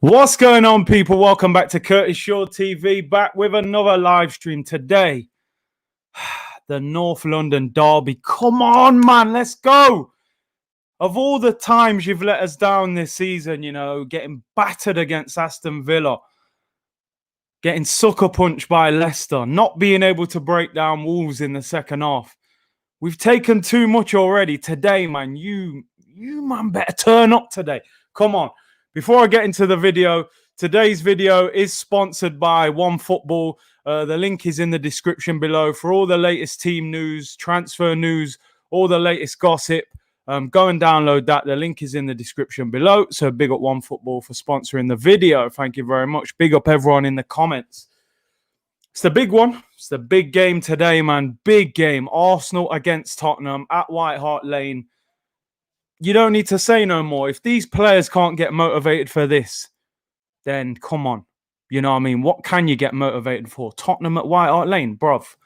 What's going on, people? Welcome back to Curtis Shaw TV, back with another live stream today. The North London derby. Come on, man, let's go. Of all the times you've let us down this season, you know, getting battered against Aston Villa, getting sucker punched by Leicester, not being able to break down Wolves in the second half. We've taken too much already. Today, man, you man better turn up today. Come on. Before I get into the video, today's video is sponsored by OneFootball. The link is in the description below for all the latest team news, transfer news, all the latest gossip. Go and download that. The link is in the description below. So big up OneFootball for sponsoring the video. Thank you very much. Big up everyone in the comments. It's the big one. It's the big game today, man. Big game. Arsenal against Tottenham at White Hart Lane. You don't need to say no more. If these players can't get motivated for this, then come on. You know what I mean? What can you get motivated for? Tottenham at White Hart Lane, bruv.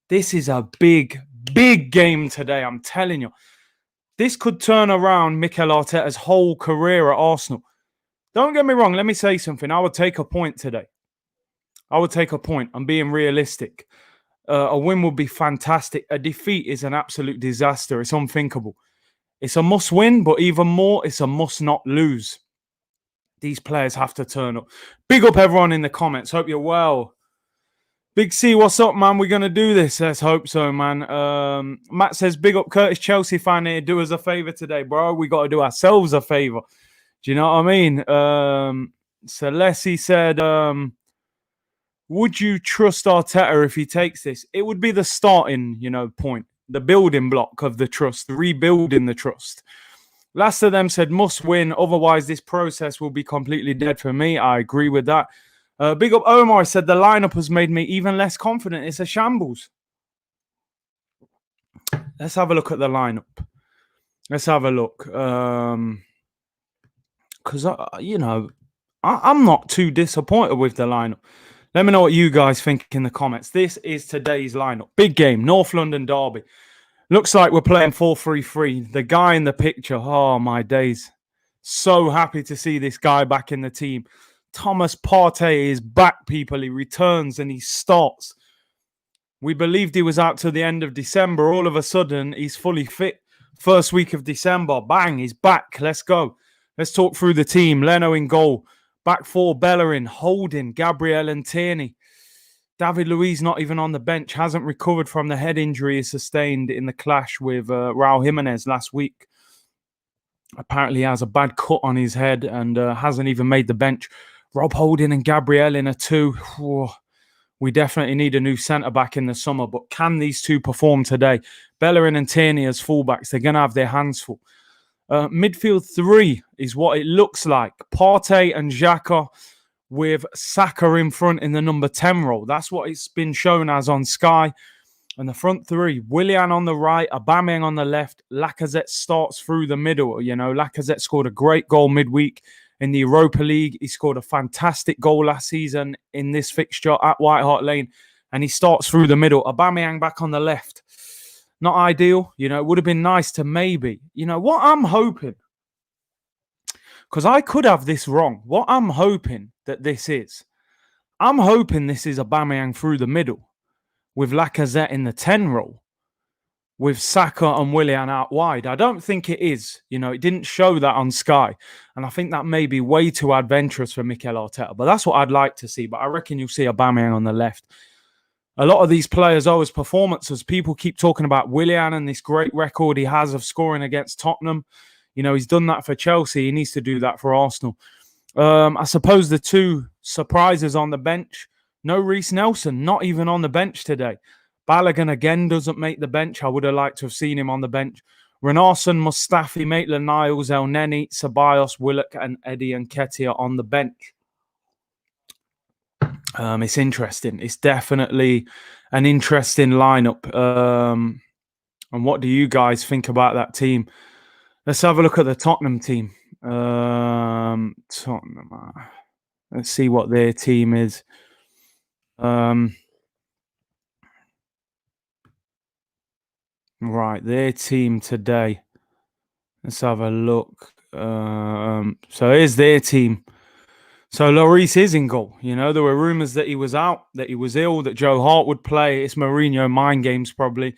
This is a big, big game today, I'm telling you. This could turn around Mikel Arteta's whole career at Arsenal. Don't get me wrong. Let me say something. I would take a point today. I would take a point. I'm being realistic. A win would be fantastic. A defeat is an absolute disaster. It's unthinkable. It's a must win, but even more, it's a must not lose. These players have to turn up. Big up everyone in the comments. Hope you're well. Big C, what's up, man? We're going to do this. Let's hope so, man. Matt says, big up Curtis, Chelsea fan here. Do us a favour today, bro. We got to do ourselves a favour. Do you know what I mean? Celeste said, would you trust Arteta if he takes this? It would be the starting, point. The building block of the trust, rebuilding the trust. Last of them said must win, otherwise this process will be completely dead for me. I agree with that. Big up Omar said the lineup has made me even less confident. It's a shambles. Let's have a look at the lineup. Let's have a look. Because, I'm not too disappointed with the lineup. Let me know what you guys think in the comments. This is today's lineup. Big game, North London derby. Looks like we're playing 4-3-3. The guy in the picture, oh my days. So happy to see this guy back in the team. Thomas Partey is back, people. He returns and he starts. We believed he was out till the end of December. All of a sudden, he's fully fit. First week of December, bang, he's back. Let's go. Let's talk through the team. Leno in goal. Back four, Bellerin, Holding, Gabriel and Tierney. David Luiz not even on the bench. Hasn't recovered from the head injury he sustained in the clash with Raul Jimenez last week. Apparently he has a bad cut on his head and hasn't even made the bench. Rob Holding and Gabriel in a two. Whoa. We definitely need a new centre-back in the summer. But can these two perform today? Bellerin and Tierney as fullbacks. They're going to have their hands full. Midfield three is what it looks like. Partey and Xhaka with Saka in front in the number 10 role. That's what it's been shown as on Sky. And the front three, Willian on the right, Aubameyang on the left. Lacazette starts through the middle. You know, Lacazette scored a great goal midweek in the Europa League. He scored a fantastic goal last season in this fixture at White Hart Lane. And he starts through the middle. Aubameyang back on the left. Not ideal. You know, it would have been nice to maybe. You know, what I'm hoping, because I could have this wrong. What I'm hoping that this is, I'm hoping this is Aubameyang through the middle with Lacazette in the 10 role, with Saka and Willian out wide. I don't think it is. You know, it didn't show that on Sky. And I think that may be way too adventurous for Mikel Arteta. But that's what I'd like to see. But I reckon you'll see Aubameyang on the left. A lot of these players owe his performances. People keep talking about Willian and this great record he has of scoring against Tottenham. You know, he's done that for Chelsea. He needs to do that for Arsenal. I suppose the two surprises on the bench. No Reece Nelson, not even on the bench today. Balogun again doesn't make the bench. I would have liked to have seen him on the bench. Renarson, Mustafi, Maitland-Niles, El Neni, Ceballos, Willock and Eddie Nketiah on the bench. It's interesting. It's definitely an interesting lineup. And what do you guys think about that team? Let's have a look at the Tottenham team. Tottenham. Let's see what their team is. Right, their team today. Let's have a look. So here's their team. So Lloris is in goal. You know, there were rumours that he was out, that he was ill, that Joe Hart would play. It's Mourinho mind games probably.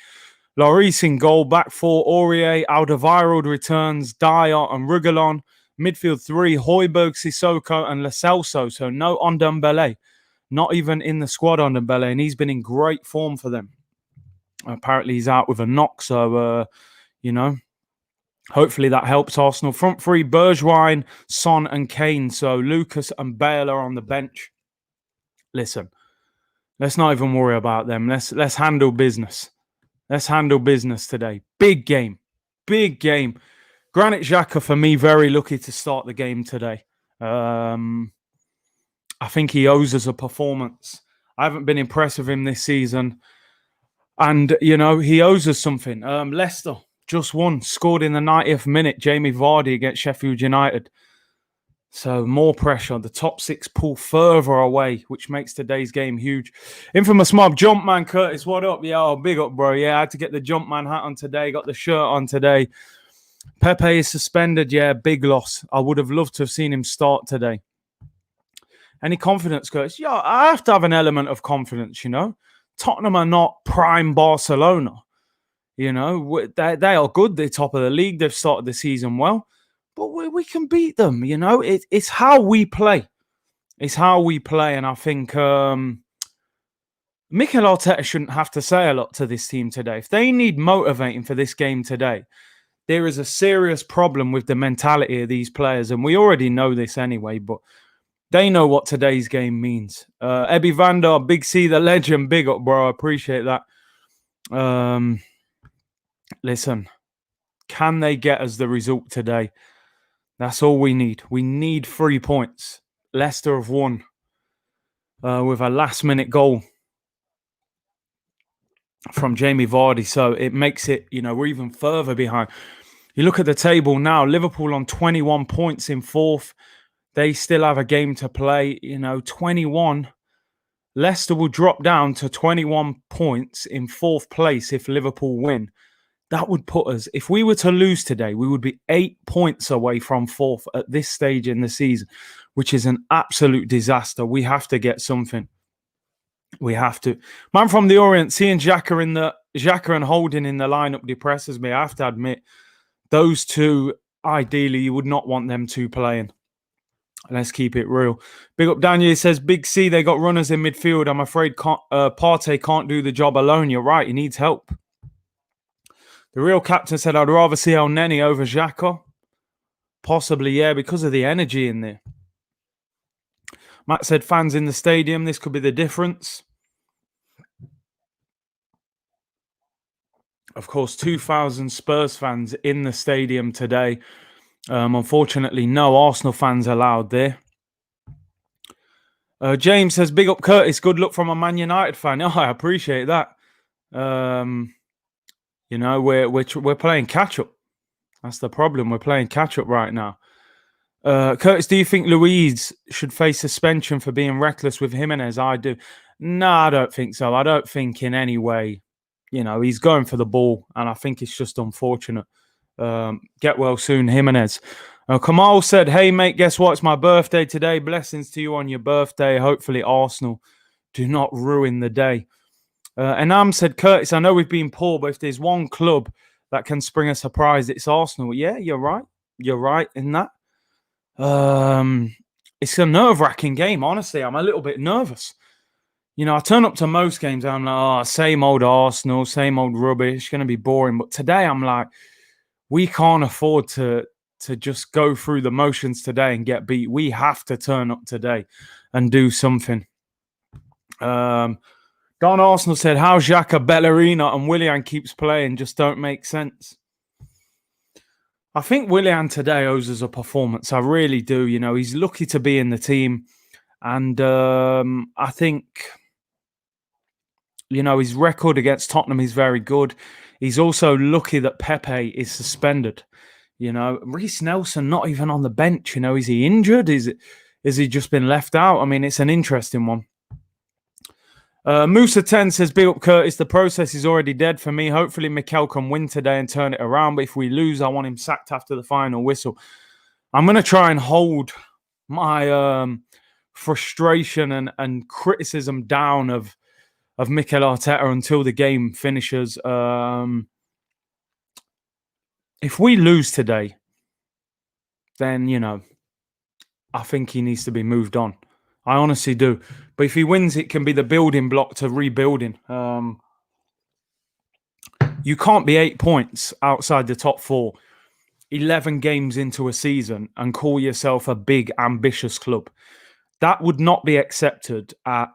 Lloris in goal, back four, Aurier, Alderweireld returns, Dyer and Rugalon. Midfield three, Højbjerg, Sissoko and Lo Celso. So no Ndombele. Not even in the squad on Ndombele, and he's been in great form for them. Apparently he's out with a knock, so, you know, hopefully that helps Arsenal. Front three, Bergwijn, Son and Kane. So Lucas and Bale are on the bench. Listen, let's not even worry about them. Let's handle business. Let's handle business today. Big game. Big game. Granit Xhaka, for me, very lucky to start the game today. I think he owes us a performance. I haven't been impressed with him this season. And, you know, he owes us something. Leicester just won. Scored in the 90th minute. Jamie Vardy against Sheffield United. So more pressure. The top six pull further away, which makes today's game huge. Infamous mob, Jumpman Curtis, what up? Yeah, oh, big up, bro. Yeah, I had to get the Jumpman hat on today. Got the shirt on today. Pepe is suspended. Yeah, big loss. I would have loved to have seen him start today. Any confidence, Curtis? Yeah, I have to have an element of confidence, you know. Tottenham are not prime Barcelona. You know, they are good. They're top of the league. They've started the season well. But we can beat them, you know. It's how we play. It's how we play. And I think Mikel Arteta shouldn't have to say a lot to this team today. If they need motivating for this game today, there is a serious problem with the mentality of these players. And we already know this anyway, but they know what today's game means. Ebby Vander, Big C, the legend, big up, bro. I appreciate that. Listen, can they get us the result today? That's all we need. We need 3 points. Leicester have won with a last-minute goal from Jamie Vardy. So it makes it, you know, we're even further behind. You look at the table now, Liverpool on 21 points in fourth. They still have a game to play, you know, 21. Leicester will drop down to 21 points in fourth place if Liverpool win. That would put us, if we were to lose today, we would be 8 points away from fourth at this stage in the season, which is an absolute disaster. We have to get something. We have to. Man from the Orient, seeing Xhaka and Holding in the lineup depresses me. I have to admit, those two, ideally, you would not want them two playing. Let's keep it real. Big up Daniel says, Big C, they got runners in midfield. I'm afraid Partey can't do the job alone. You're right, he needs help. The real captain said, I'd rather see El Neni over Xhaka. Possibly, yeah, because of the energy in there. Matt said, fans in the stadium, this could be the difference. Of course, 2,000 Spurs fans in the stadium today. Unfortunately, no Arsenal fans allowed there. James says, big up Curtis, good luck from a Man United fan. Oh, I appreciate that. You know, we're playing catch-up. That's the problem. We're playing catch-up right now. Curtis, do you think Luiz should face suspension for being reckless with Jimenez? I do. No, I don't think so. I don't think in any way, you know, he's going for the ball, and I think it's just unfortunate. Get well soon, Jimenez. Kamal said, hey, mate, guess what? It's my birthday today. Blessings to you on your birthday. Hopefully Arsenal do not ruin the day. Anam said, Curtis, I know we've been poor, but if there's one club that can spring a surprise, it's Arsenal. Yeah, you're right. You're right in that. It's a nerve-wracking game, honestly. I'm a little bit nervous. You know, I turn up to most games and I'm like, oh, same old Arsenal, same old rubbish, going to be boring. But today I'm like, we can't afford to just go through the motions today and get beat. We have to turn up today and do something. Don Arsenal said, how Xhaka, Bellerina and Willian keeps playing just don't make sense. I think Willian today owes us a performance. I really do. You know, he's lucky to be in the team. And I think, you know, his record against Tottenham is very good. He's also lucky that Pepe is suspended. You know, Reece Nelson not even on the bench. You know, is he injured? Is he just been left out? I mean, it's an interesting one. Musa 10 says, big up Curtis. The process is already dead for me. Hopefully, Mikel can win today and turn it around. But if we lose, I want him sacked after the final whistle. I'm going to try and hold my frustration and criticism down of Mikel Arteta until the game finishes. If we lose today, then, you know, I think he needs to be moved on. I honestly do. But if he wins, it can be the building block to rebuilding. You can't be 8 points outside the top 4, 11 games into a season, and call yourself a big, ambitious club. That would not be accepted at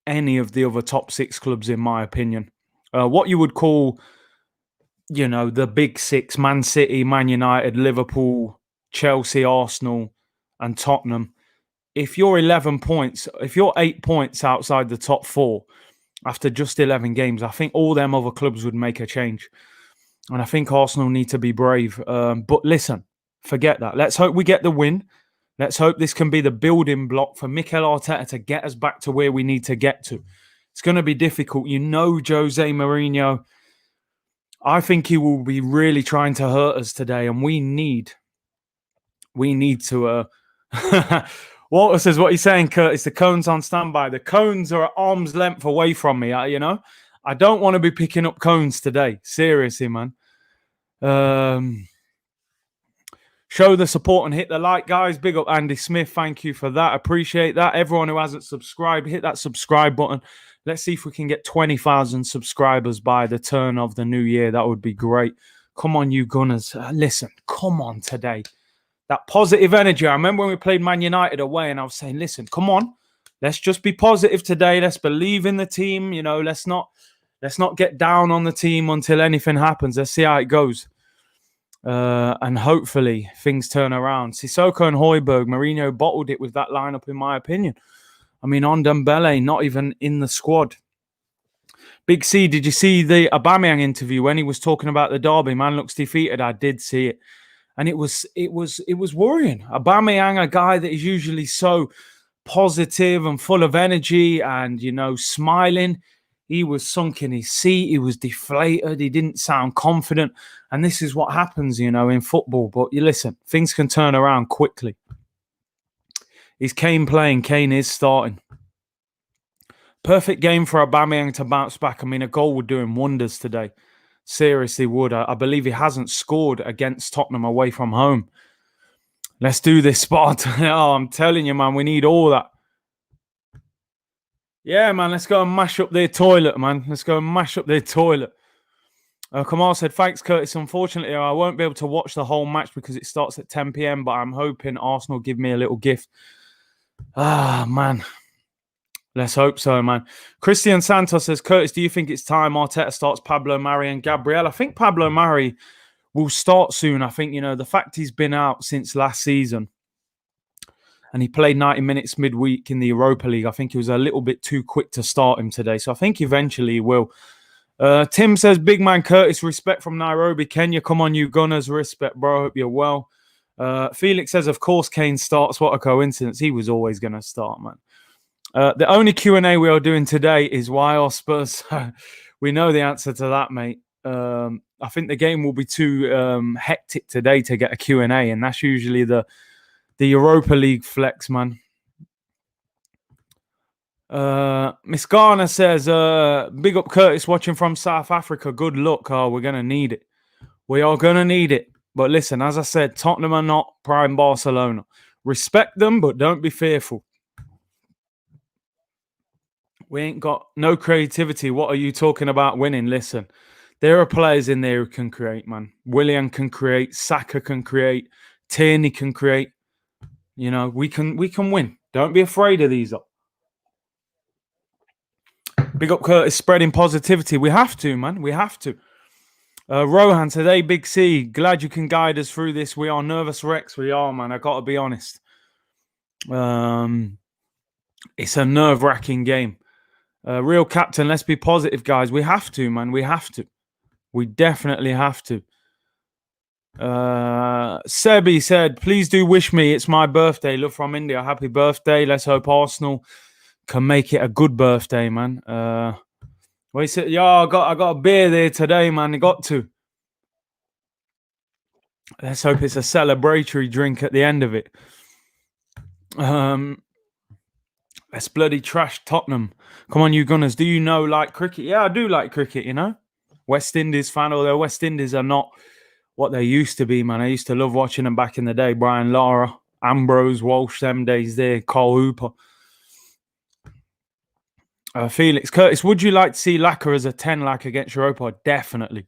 any of the other top 6 clubs, in my opinion. What you would call, you know, the big 6, Man City, Man United, Liverpool, Chelsea, Arsenal, and Tottenham. If you're 11 points, if you're 8 points outside the top 4 after just 11 games, I think all them other clubs would make a change. And I think Arsenal need to be brave. But listen, forget that. Let's hope we get the win. Let's hope this can be the building block for Mikel Arteta to get us back to where we need to get to. It's going to be difficult. You know, Jose Mourinho, I think he will be really trying to hurt us today. And we need to... Walter says, what are you saying, Curtis? The cones on standby. The cones are at arm's length away from me, you know? I don't want to be picking up cones today. Seriously, man. Show the support and hit the like, guys. Big up Andy Smith. Thank you for that. Appreciate that. Everyone who hasn't subscribed, hit that subscribe button. Let's see if we can get 20,000 subscribers by the turn of the new year. That would be great. Come on, you Gunners. Listen, come on today. That positive energy. I remember when we played Man United away and I was saying, listen, come on. Let's just be positive today. Let's believe in the team. You know, let's not get down on the team until anything happens. Let's see how it goes. And hopefully things turn around. Sissoko and Højbjerg, Mourinho bottled it with that lineup, in my opinion. I mean, Ndombele not even in the squad. Big C, did you see the Aubameyang interview when he was talking about the derby? Man looks defeated. I did see it. And it was worrying. Aubameyang, a guy that is usually so positive and full of energy and, you know, smiling. He was sunk in his seat. He was deflated. He didn't sound confident. And this is what happens, you know, in football. But you listen, things can turn around quickly. Is Kane playing? Kane is starting. Perfect game for Aubameyang to bounce back. I mean, a goal would do him wonders today. Seriously would. I believe he hasn't scored against Tottenham away from home. Let's do this spot. Oh, I'm telling you, man, we need all that. Yeah, man, let's go and mash up their toilet, man. Let's go and mash up their toilet. Kamal said, thanks, Curtis. Unfortunately, I won't be able to watch the whole match because it starts at 10 p.m, but I'm hoping Arsenal give me a little gift. Ah, man. Let's hope so, man. Christian Santos says, Curtis, do you think it's time Arteta starts Pablo Mari and Gabriel? I think Pablo Mari will start soon. I think, you know, the fact he's been out since last season and he played 90 minutes midweek in the Europa League, I think he was a little bit too quick to start him today. So I think eventually he will. Tim says, big man Curtis, respect from Nairobi, Kenya. Come on, you Gunners. Respect, bro. Hope you're well. Felix says, of course, Kane starts. What a coincidence. He was always going to start, man. The only Q&A we are doing today is why are Spurs? We know the answer to that, mate. I think the game will be too hectic today to get a Q&A, and that's usually the Europa League flex, man. Miss Garner says, big up Curtis watching from South Africa. Good luck. Oh, we're going to need it. We are going to need it. But listen, as I said, Tottenham are not prime Barcelona. Respect them, but don't be fearful. We ain't got no creativity. What are you talking about winning? Listen, there are players in there who can create, man. Willian can create. Saka can create. Tierney can create. You know, we can win. Don't be afraid of these. Big up Curtis, spreading positivity. We have to, man. We have to. Rohan today, Big C. Glad you can guide us through this. We are nervous wrecks. We are, man. I got to be honest. It's a nerve-wracking game. Real captain, let's be positive, guys. We have to, man. We have to. We definitely have to. Sebi said, please do wish me. It's my birthday. Love from India. Happy birthday. Let's hope Arsenal can make it a good birthday, man. Well, he said, I got a beer there today, man. I got to. Let's hope it's a celebratory drink at the end of it. Let's bloody trash Tottenham. Come on, you Gunners. Do you like cricket? Yeah, I do like cricket, West Indies fan, although West Indies are not what they used to be, man. I used to love watching them back in the day. Brian Lara, Ambrose, Walsh, them days there. Cole Hooper. Felix Curtis, would you like to see Laka as a 10 like against Europa? Definitely.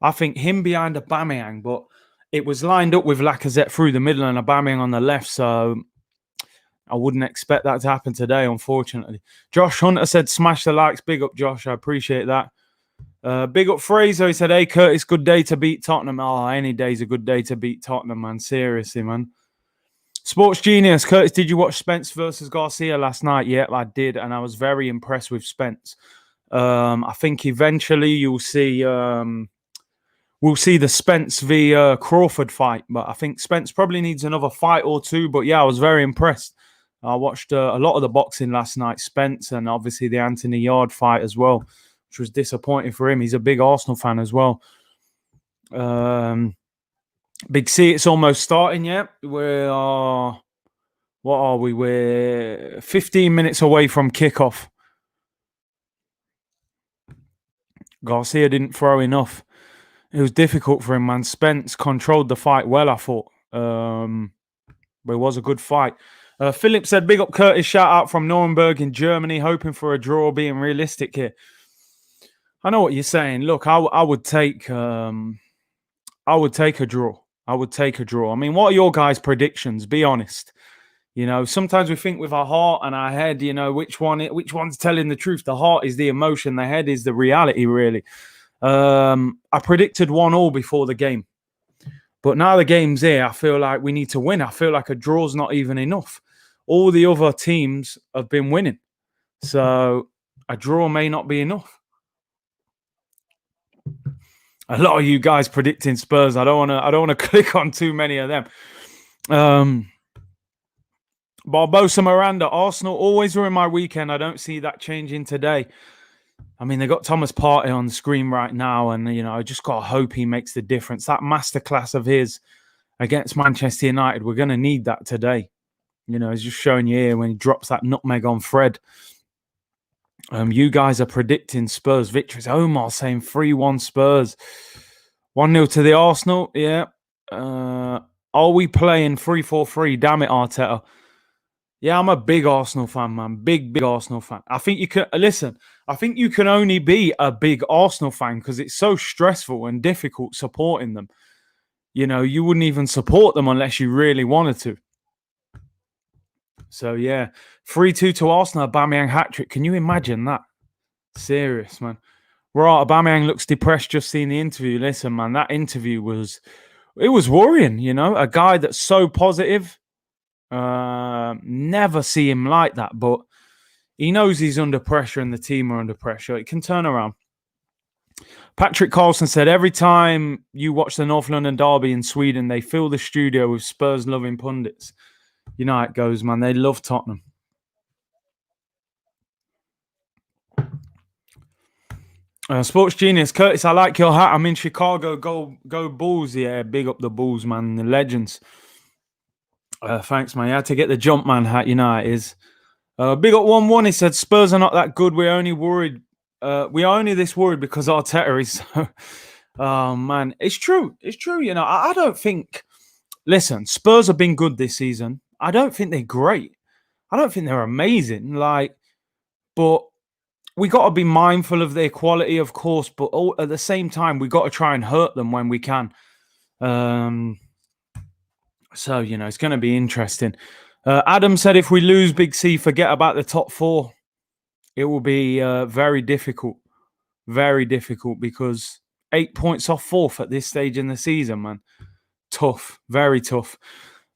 I think him behind Aubameyang, but it was lined up with Lacazette through the middle and Aubameyang on the left, so I wouldn't expect that to happen today, unfortunately. Josh Hunter said, smash the likes. Big up, Josh. I appreciate that. Big up Fraser. He said, hey, Curtis, good day to beat Tottenham. Oh, any day's a good day to beat Tottenham, man. Seriously, man. Sports Genius. Curtis, did you watch Spence versus Garcia last night? Yeah, I did, and I was very impressed with Spence. I think eventually you'll see we'll see the Spence v Crawford fight, but I think Spence probably needs another fight or two. But yeah, I was very impressed. I watched a lot of the boxing last night, Spence, and obviously the Anthony Yard fight as well, which was disappointing for him. He's a big Arsenal fan as well. Big C, it's almost starting yet. What are we? We're 15 minutes away from kickoff. Garcia didn't throw enough. It was difficult for him, man. Spence controlled the fight well, I thought. But it was a good fight. Philip said, big up Curtis, shout out from Nuremberg in Germany, hoping for a draw, being realistic here. I know what you're saying. Look, I would take a draw. I would take a draw. I mean, what are your guys' predictions? Be honest. Sometimes we think with our heart and our head, which one's telling the truth. The heart is the emotion. The head is the reality, really. I predicted 1-1 before the game. But now the game's here, I feel like we need to win. I feel like a draw's not even enough. All the other teams have been winning. So a draw may not be enough. A lot of you guys predicting Spurs. I don't want to click on too many of them. Barbosa Miranda, Arsenal always ruin my weekend. I don't see that changing today. I mean, they got Thomas Partey on the screen right now, and I just got to hope he makes the difference. That masterclass of his against Manchester United, we're going to need that today. He's just showing you here when he drops that nutmeg on Fred. You guys are predicting Spurs victories. Omar saying 3-1 Spurs. 1-0 to the Arsenal. Yeah. Are we playing 3-4-3? Damn it, Arteta. Yeah, I'm a big Arsenal fan, man. Big Arsenal fan. I think you can listen. I think you can only be a big Arsenal fan because it's so stressful and difficult supporting them. You wouldn't even support them unless you really wanted to. So, yeah. 3-2 to Arsenal, Aubameyang hat-trick. Can you imagine that? Serious, man. Right, Aubameyang looks depressed just seeing the interview. Listen, man, that interview was worrying, A guy that's so positive. Never see him like that, but he knows he's under pressure and the team are under pressure. It can turn around. Patrick Carlson said, every time you watch the North London derby in Sweden, they fill the studio with Spurs-loving pundits. You know how it goes, man. They love Tottenham. Sports Genius. Curtis, I like your hat. I'm in Chicago. Go Bulls. Yeah, big up the Bulls, man. The legends. Thanks, man. You had to get the Jumpman hat. You know how it is. Big up 1-1. He said, Spurs are not that good. We're only worried. We are only this worried because Arteta is so... Oh, man. It's true. It's true. I don't think... Listen, Spurs have been good this season. I don't think they're great. I don't think they're amazing. But we got to be mindful of their quality, of course. But at the same time, we got to try and hurt them when we can. So, it's going to be interesting. Adam said if we lose Big C, forget about the top four. It will be very difficult. Very difficult because 8 points off fourth at this stage in the season, man. Tough. Very tough.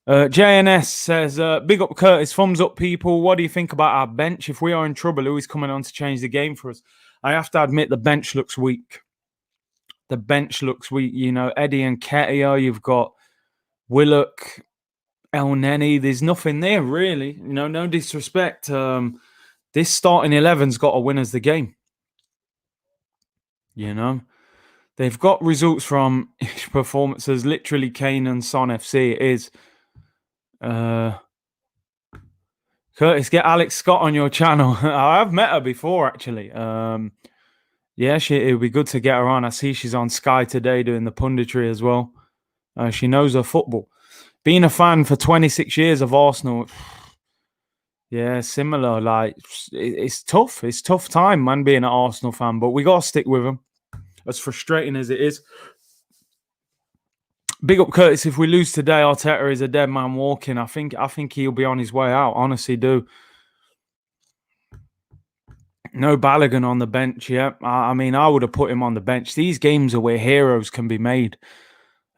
JNS says, big up Curtis, thumbs up people. What do you think about our bench? If we are in trouble, who is coming on to change the game for us? I have to admit the bench looks weak. The bench looks weak. Eddie and Ketia, you've got Willock, El Neni. There's nothing there, really. No disrespect. This starting 11's got to win us the game. They've got results from performances. Literally, Kane and Son FC. It is. Curtis, get Alex Scott on your channel. I've met her before, actually. Yeah, it would be good to get her on. I see she's on Sky today doing the punditry as well. She knows her football. Being a fan for 26 years of Arsenal, yeah, similar. Like, it's tough. It's tough time, man, being an Arsenal fan. But we got to stick with them, as frustrating as it is. Big up Curtis. If we lose today, Arteta is a dead man walking. I think he'll be on his way out. Honestly, do. No Balogun on the bench. Yeah, I mean, I would have put him on the bench. These games are where heroes can be made,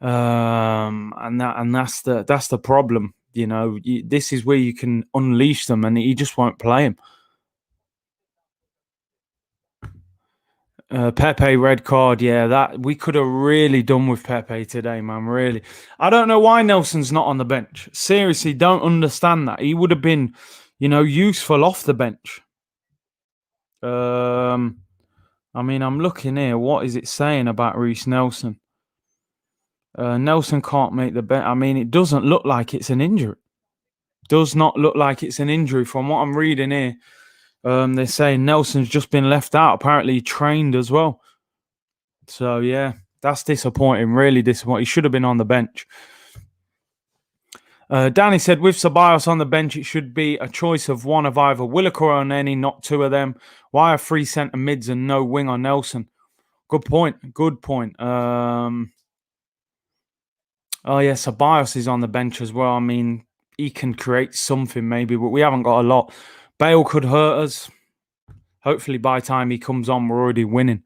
and that's the problem. This is where you can unleash them, and he just won't play him. Pepe red card, yeah, that we could have really done with Pepe today, man. Really, I don't know why Nelson's not on the bench. Seriously, don't understand that. He would have been, useful off the bench. I mean, I'm looking here. What is it saying about Reece Nelson? Nelson can't make the bench. I mean, it doesn't look like it's an injury. Does not look like it's an injury from what I'm reading here. They're saying Nelson's just been left out. Apparently, he trained as well. So, yeah, that's disappointing. Really disappointing. He should have been on the bench. Danny said, with Ceballos on the bench, it should be a choice of one of either Willock or Oneni, not two of them. Why are 3 centre mids and no wing on Nelson? Good point. Good point. Oh, yeah, Ceballos is on the bench as well. I mean, he can create something maybe, but we haven't got a lot. Bale could hurt us. Hopefully by the time he comes on, we're already winning.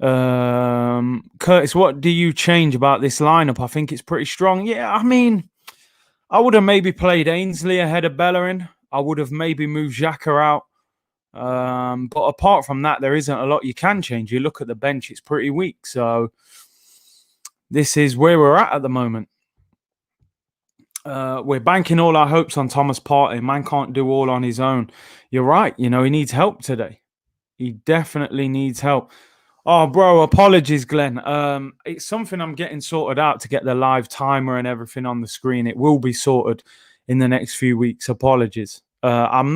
Curtis, what do you change about this lineup? I think it's pretty strong. Yeah, I mean, I would have maybe played Ainsley ahead of Bellerin. I would have maybe moved Xhaka out. But apart from that, there isn't a lot you can change. You look at the bench, it's pretty weak. So this is where we're at the moment. We're banking all our hopes on Thomas Partey. Man can't do all on his own. You're right. He needs help today. He definitely needs help. Oh, bro, apologies, Glenn. It's something I'm getting sorted out to get the live timer and everything on the screen. It will be sorted in the next few weeks. Apologies. I'm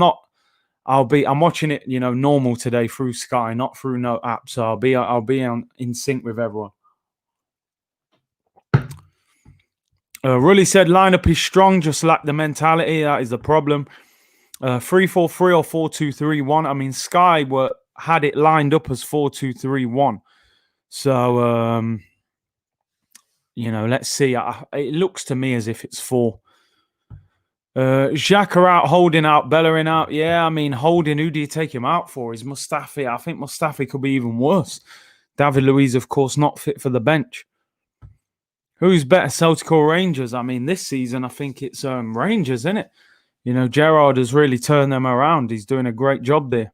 watching it, normal today through Sky, not through no app. So I'll be in sync with everyone. Rully said lineup is strong, just lack the mentality. That is the problem. 3-4-3 or 4-2-3-1. I mean, Sky had it lined up as 4-2-3-1. So, let's see. It looks to me as if it's 4. Xhaka out, Holding out, Bellerin out. Yeah, I mean, Holding, who do you take him out for? Is Mustafi? I think Mustafi could be even worse. David Luiz, of course, not fit for the bench. Who's better, Celtic or Rangers? I mean, this season, I think it's Rangers, isn't it? Gerrard has really turned them around. He's doing a great job there.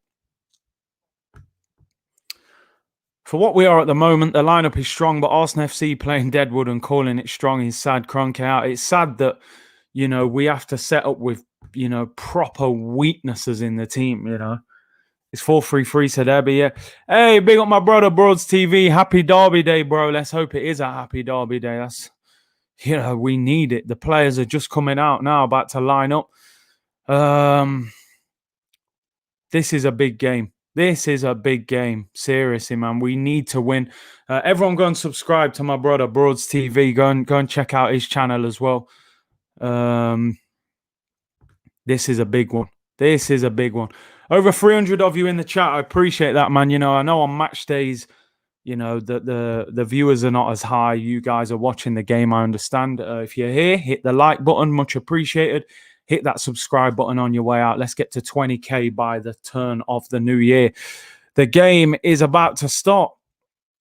For what we are at the moment, the lineup is strong, but Arsenal FC playing Deadwood and calling it strong is sad. Cronk out. It's sad that, we have to set up with, proper weaknesses in the team, It's 4-3-3, said Abby, yeah. Hey, big up my brother, Broads TV. Happy Derby Day, bro. Let's hope it is a happy Derby Day. That's, we need it. The players are just coming out now, about to line up. This is a big game. This is a big game. Seriously, man. We need to win. Everyone go and subscribe to my brother, Broads TV. Go and check out his channel as well. This is a big one. This is a big one. Over 300 of you in the chat. I appreciate that, man. I know on match days, the viewers are not as high. You guys are watching the game, I understand. If you're here, hit the like button. Much appreciated. Hit that subscribe button on your way out. Let's get to 20K by the turn of the new year. The game is about to start.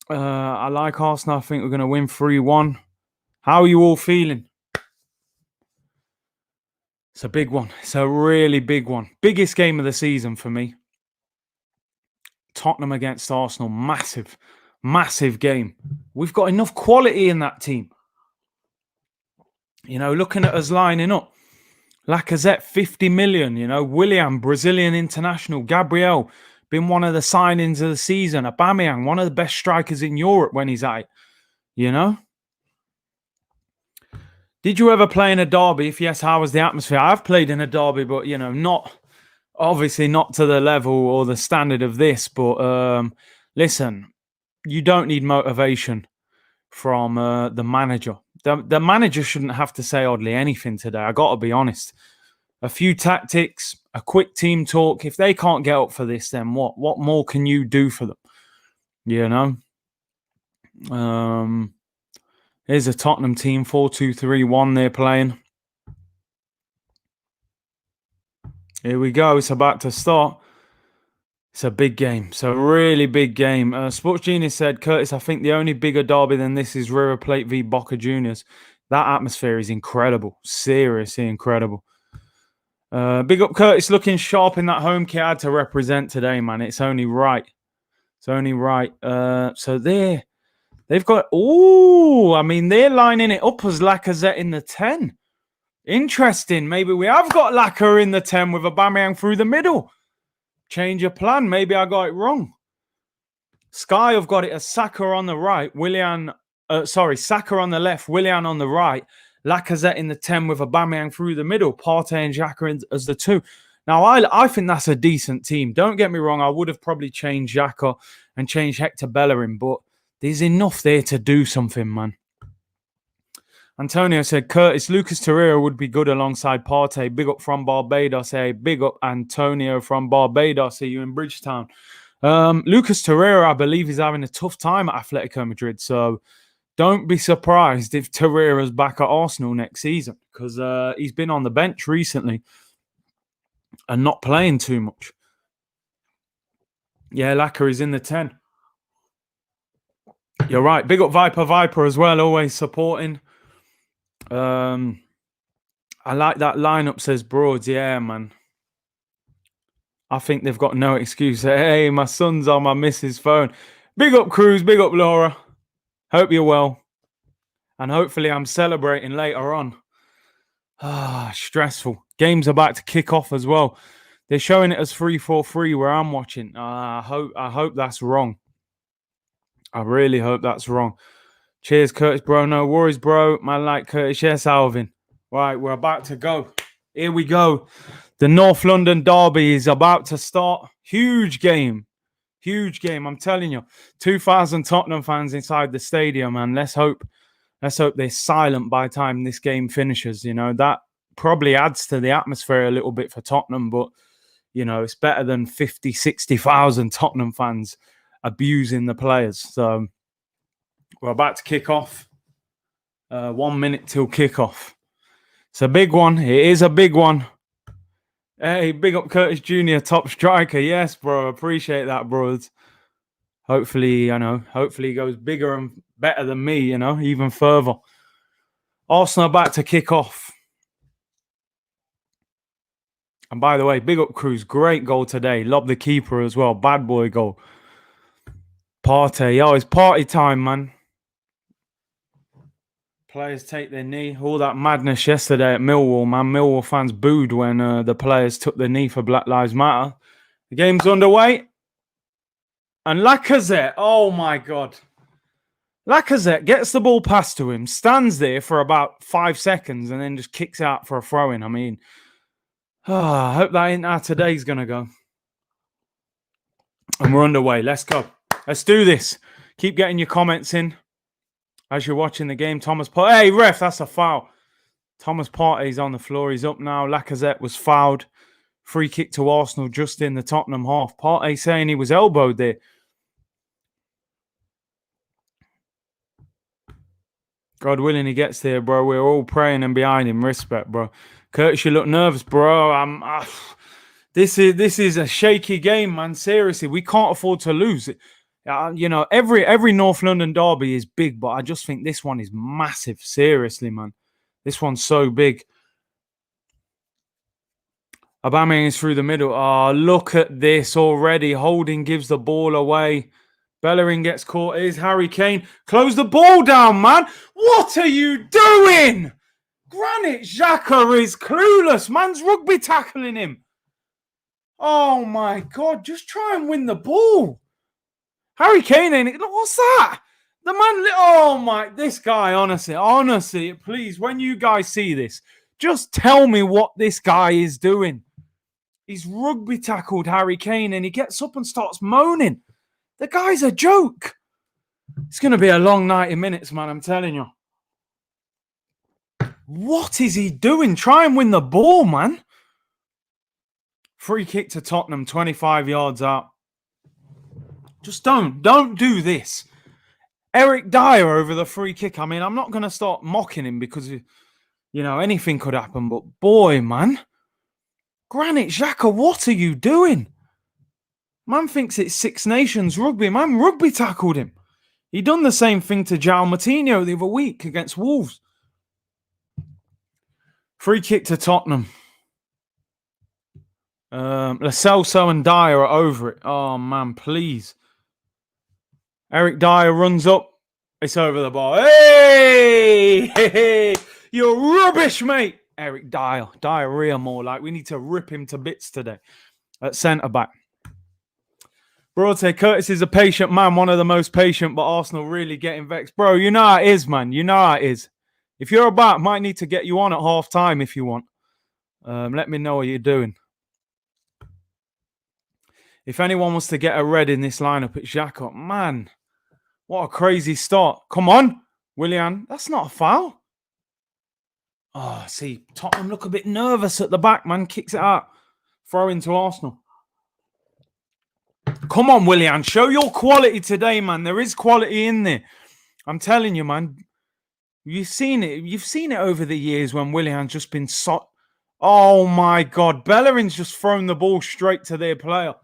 I like Arsenal. I think we're going to win 3-1. How are you all feeling? It's a big one. It's a really big one. Biggest game of the season for me. Tottenham against Arsenal. Massive. Massive game. We've got enough quality in that team. You know, looking at us lining up. Lacazette, 50 million. You know, Willian, Brazilian international. Gabriel, been one of the signings of the season. Aubameyang, one of the best strikers in Europe when he's at it. You know? Did you ever play in a derby? If yes, how was the atmosphere? I've played in a derby, but, you know, not obviously not to the level or the standard of this. But listen, you don't need motivation from the manager. The manager shouldn't have to say hardly anything today. I got to be honest. A few tactics, a quick team talk. If they can't get up for this, then what? What more can you do for them? You know? Here's a Tottenham team, 4-2-3-1 they're playing. Here we go. It's about to start. It's a big game. It's a really big game. Sports Genius said, Curtis, I think the only bigger derby than this is River Plate v Boca Juniors. That atmosphere is incredible. Seriously incredible. Big up Curtis, looking sharp in that home kit. I had to represent today, man. It's only right. It's only right. So they've got... I mean, they're lining it up as Lacazette in the 10. Interesting. Maybe we have got Lacazette in the 10 with Aubameyang through the middle. Change of plan. Maybe I got it wrong. Sky have got it as Saka on the right. Saka on the left. Willian on the right. Lacazette in the 10 with Aubameyang through the middle. Partey and Xhaka as the 2. Now, I think that's a decent team. Don't get me wrong. I would have probably changed Xhaka and changed Hector Bellerin, but there's enough there to do something, man. Antonio said, Curtis, Lucas Torreira would be good alongside Partey. Big up from Barbados. Hey, big up Antonio from Barbados. See you in Bridgetown. Lucas Torreira, I believe, is having a tough time at Atletico Madrid. So don't be surprised if Torreira's back at Arsenal next season, because he's been on the bench recently and not playing too much. Yeah, Lacazette is in the 10. You're right. Big up Viper as well, always supporting. I like that lineup, says Broads. Yeah, man. I think they've got no excuse. Hey, my son's on my missus' phone. Big up, Cruz. Big up, Laura. Hope you're well. And hopefully I'm celebrating later on. Stressful. Game's about to kick off as well. They're showing it as 3-4-3 where I'm watching. I hope that's wrong. I really hope that's wrong. Cheers, Curtis, bro. No worries, bro. Man like Curtis. Yes, Alvin. Right, we're about to go. Here we go. The North London derby is about to start. Huge game. Huge game. I'm telling you. 2,000 Tottenham fans inside the stadium, and let's hope they're silent by the time this game finishes. You know, that probably adds to the atmosphere a little bit for Tottenham, but, you know, it's better than 50, 60,000 Tottenham fans abusing the players. So we're about to kick off. 1 minute till kickoff. It's a big one. It is a big one. Hey, big up Curtis Jr., top striker. Yes, bro. Appreciate that, bros. Hopefully, hopefully he goes bigger and better than me, even further. Arsenal about to kick off. And by the way, big up Cruz. Great goal today. Lob the keeper as well. Bad boy goal. Partey. It's party time, man. Players take their knee. All that madness yesterday at Millwall, man. Millwall fans booed when the players took their knee for Black Lives Matter. The game's underway. And Lacazette, oh my God. Lacazette gets the ball passed to him, stands there for about 5 seconds, and then just kicks out for a throw-in. I mean, I hope that ain't how today's going to go. And we're underway. Let's go. Let's do this. Keep getting your comments in as you're watching the game. Thomas Partey. Hey, ref, that's a foul. Thomas Partey's on the floor. He's up now. Lacazette was fouled. Free kick to Arsenal just in the Tottenham half. Partey saying he was elbowed there. God willing he gets there, bro. We're all praying and behind him. Respect, bro. Curtis, you look nervous, bro. This is a shaky game, man. Seriously, we can't afford to lose. Every North London derby is big, but I just think this one is massive. Seriously, man. This one's so big. Aubameyang is through the middle. Oh, look at this already. Holding gives the ball away. Bellerin gets caught. Here's Harry Kane. Close the ball down, man. What are you doing? Granit Xhaka is clueless. Man's rugby tackling him. Oh, my God. Just try and win the ball. Harry Kane, ain't it? What's that? The man, oh my, this guy, honestly, please, when you guys see this, just tell me what this guy is doing. He's rugby tackled Harry Kane and he gets up and starts moaning. The guy's a joke. It's going to be a long 90 minutes, man, I'm telling you. What is he doing? Try and win the ball, man. Free kick to Tottenham, 25 yards out. Just don't do this. Eric Dyer over the free kick. I mean, I'm not going to start mocking him because, you know, anything could happen. But boy, man. Granit Xhaka, what are you doing? Man thinks it's Six Nations rugby. Man rugby tackled him. He done the same thing to João Moutinho the other week against Wolves. Free kick to Tottenham. Lo Celso and Dyer are over it. Oh, man, please. Eric Dyer runs up. It's over the bar. Hey! You're rubbish, mate. Eric Dyer. Diarrhea more like. We need to rip him to bits today at centre-back. Broadway, Curtis is a patient man. One of the most patient, but Arsenal really getting vexed. Bro, you know how it is, man. You know how it is. If you're about, might need to get you on at half-time if you want. Let me know what you're doing. If anyone wants to get a red in this lineup, it's Xhaka. Man, what a crazy start. Come on, Willian. That's not a foul. Oh, see, Tottenham look a bit nervous at the back, man. Kicks it out. Throw into Arsenal. Come on, Willian. Show your quality today, man. There is quality in there. I'm telling you, man. You've seen it. You've seen it over the years when Willian's just been Oh, my God. Bellerin's just thrown the ball straight to their player.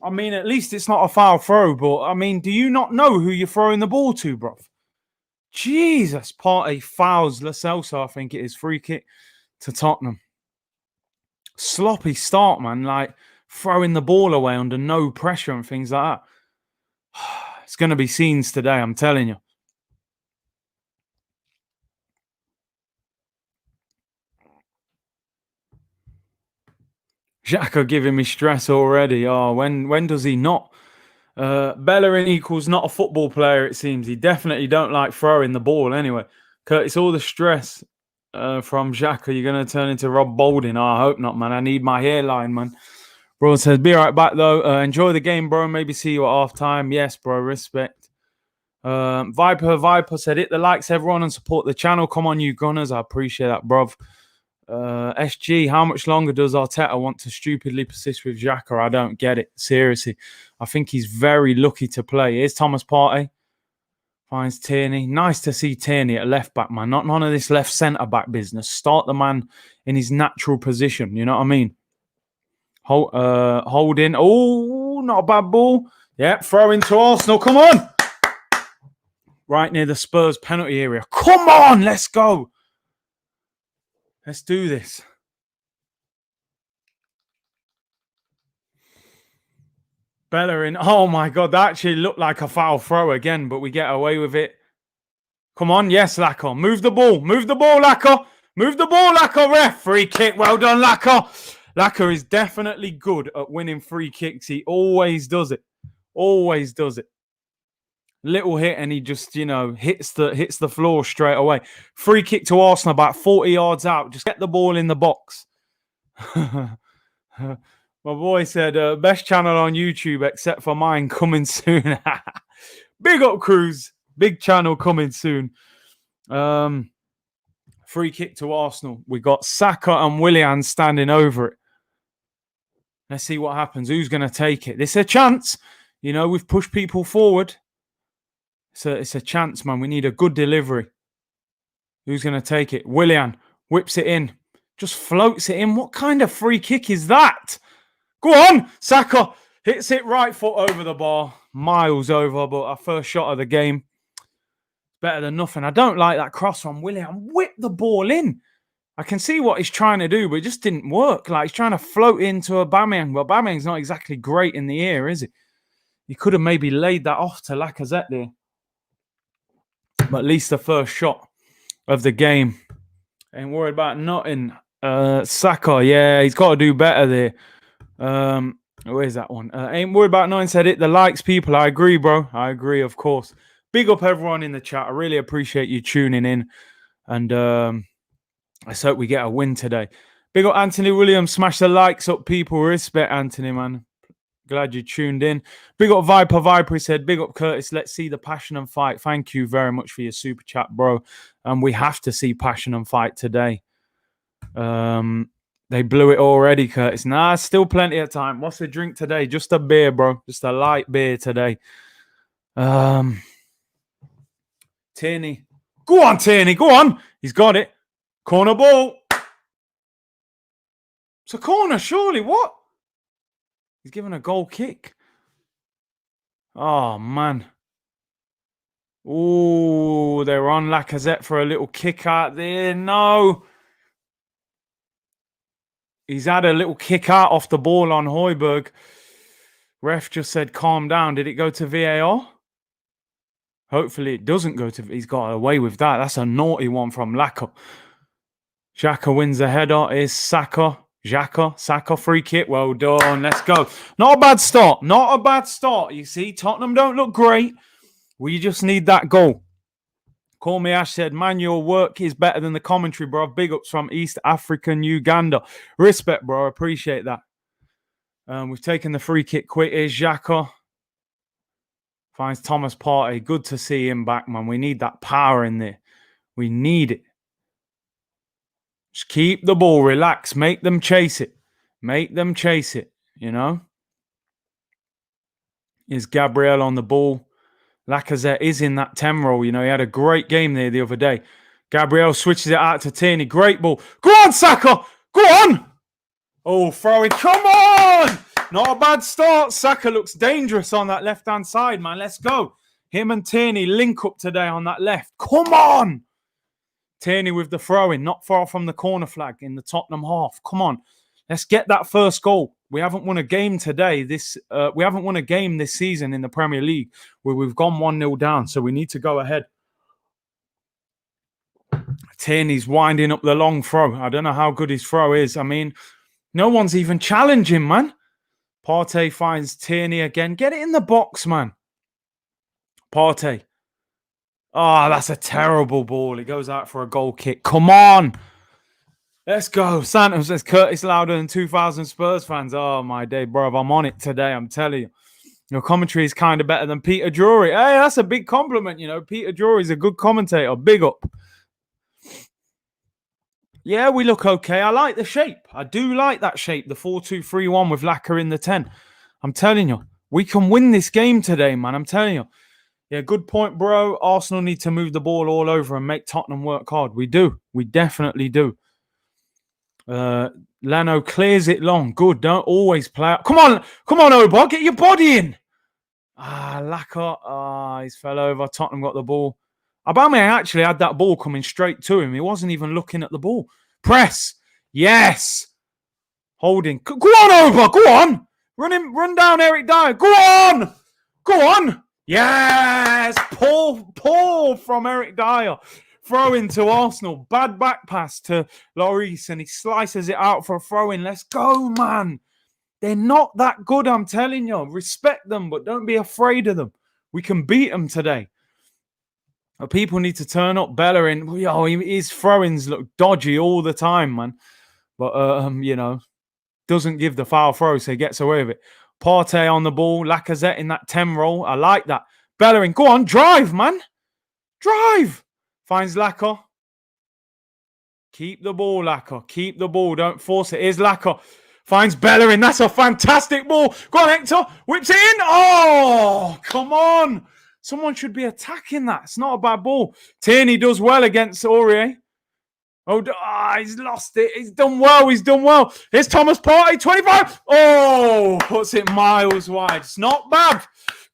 I mean, at least it's not a foul throw, but, I mean, do you not know who you're throwing the ball to, bro? Jesus, Partey fouls Lo Celso, I think it is. Free kick to Tottenham. Sloppy start, man. Like, throwing the ball away under no pressure and things like that. It's going to be scenes today, I'm telling you. Xhaka giving me stress already. Oh, when does he not? Bellerin equals not a football player, it seems. He definitely don't like throwing the ball anyway. Curtis, all the stress from Xhaka, you're going to turn into Rob Balding. Oh, I hope not, man. I need my hairline, man. Bro says, be right back, though. Enjoy the game, bro. Maybe see you at half-time. Yes, bro. Respect. Viper said, hit the likes, everyone, and support the channel. Come on, you Gunners. I appreciate that, bruv. SG, how much longer does Arteta want to stupidly persist with Xhaka? I don't get it. Seriously. I think he's very lucky to play. Here's Thomas Partey. Finds Tierney. Nice to see Tierney at left-back, man. None of this left centre-back business. Start the man in his natural position. You know what I mean? Hold in. Oh, not a bad ball. Yeah, throw into Arsenal. Come on. Right near the Spurs penalty area. Come on, let's go. Let's do this. Bellerin. Oh, my God. That actually looked like a foul throw again, but we get away with it. Come on. Yes, Lacquer. Move the ball. Move the ball, Lacquer. Move the ball, Lacquer. Ref. Free kick. Well done, Lacquer. Lacquer is definitely good at winning free kicks. He always does it. Always does it. Little hit and he just, you know, hits the floor straight away. Free kick to Arsenal about 40 yards out. Just get the ball in the box. My boy said, best channel on YouTube except for mine coming soon. Big up, Cruz. Big channel coming soon. Free kick to Arsenal. We got Saka and Willian standing over it. Let's see what happens. Who's going to take it? This is a chance. You know, we've pushed people forward. It's a chance, man. We need a good delivery. Who's going to take it? Willian whips it in. Just floats it in. What kind of free kick is that? Go on. Saka hits it right foot over the bar. Miles over, but our first shot of the game. Better than nothing. I don't like that cross from Willian. Whip the ball in. I can see what he's trying to do, but it just didn't work. Like, he's trying to float into Aubameyang. But Aubameyang's not exactly great in the air, is he? He could have maybe laid that off to Lacazette there. But at least the first shot of the game. Ain't worried about nothing. Saka, yeah, he's got to do better there. Where's that one? Ain't worried about nothing. Said it. The likes, people. I agree, bro. I agree, of course. Big up everyone in the chat. I really appreciate you tuning in. And let's hope we get a win today. Big up Anthony Williams. Smash the likes up, people. Respect Anthony, man. Glad you tuned in. Big up Viper. He said, big up Curtis. Let's see the passion and fight. Thank you very much for your super chat, bro. And we have to see passion and fight today. They blew it already, Curtis. Nah, still plenty of time. What's the drink today? Just a beer, bro. Just a light beer today. Tierney. Go on, Tierney. Go on. He's got it. Corner ball. It's a corner, surely. What? He's given a goal kick. Oh, man. Oh, they're on Lacazette for a little kick out there. No. He's had a little kick out off the ball on Højbjerg. Ref just said, calm down. Did it go to VAR? Hopefully it doesn't go to... He's got away with that. That's a naughty one from Laka. Xhaka wins the header. Is Saka. Saka free kick. Well done. Let's go. Not a bad start. Not a bad start. You see, Tottenham don't look great. We just need that goal. Call Me Ash said, man, your work is better than the commentary, bro. Big ups from East African Uganda. Respect, bro. Appreciate that. We've taken the free kick quick. Here's Xhaka. Finds Thomas Partey. Good to see him back, man. We need that power in there. We need it. Just keep the ball. Relax. Make them chase it. Make them chase it, you know. Is Gabriel on the ball. Lacazette is in that 10 role. You know, he had a great game there the other day. Gabriel switches it out to Tierney. Great ball. Go on, Saka. Go on. Oh, throw it. Come on. Not a bad start. Saka looks dangerous on that left-hand side, man. Let's go. Him and Tierney link up today on that left. Come on. Tierney with the throw-in. Not far from the corner flag in the Tottenham half. Come on. Let's get that first goal. We haven't won a game today. We haven't won a game this season in the Premier League where we've gone 1-0 down. So we need to go ahead. Tierney's winding up the long throw. I don't know how good his throw is. I mean, no one's even challenging, man. Partey finds Tierney again. Get it in the box, man. Partey. Oh, that's a terrible ball. He goes out for a goal kick. Come on. Let's go. Santos says Curtis louder than 2,000 Spurs fans. Oh, my day, bro. I'm on it today. I'm telling you. Your commentary is kind of better than Peter Drury. Hey, that's a big compliment, you know. Peter Drury's a good commentator. Big up. Yeah, we look okay. I like the shape. I do like that shape. The 4-2-3-1 with Laka in the 10. I'm telling you. We can win this game today, man. I'm telling you. Yeah, good point, bro. Arsenal need to move the ball all over and make Tottenham work hard. We do. We definitely do. Leno clears it long. Good. Don't always play out. Come on. Come on, Oba. Get your body in. Laka. He's fell over. Tottenham got the ball. Aubameyang actually had that ball coming straight to him. He wasn't even looking at the ball. Press. Yes. Holding. Go on, Oba. Go on. Run down Eric Dyer. Go on. Go on. Yes. Pull from Eric Dyer. Throw into Arsenal. Bad back pass to Lloris, and he slices it out for a throw-in. Let's go, man. They're not that good, I'm telling you. Respect them, but don't be afraid of them. We can beat them today. People need to turn up. Bellerin, his throw-ins look dodgy all the time, man. But, you know, doesn't give the foul throw, so he gets away with it. Partey on the ball. Lacazette in that 10 role. I like that. Bellerin, go on. Drive, man. Drive. Finds Laka. Keep the ball, Laka. Keep the ball. Don't force it. Here's Laka. Finds Bellerin. That's a fantastic ball. Go on, Hector. Whips it in. Oh, come on. Someone should be attacking that. It's not a bad ball. Tierney does well against Aurier. He's lost it. He's done well. He's done well. Here's Thomas Partey. 25. Oh, puts it miles wide. It's not bad.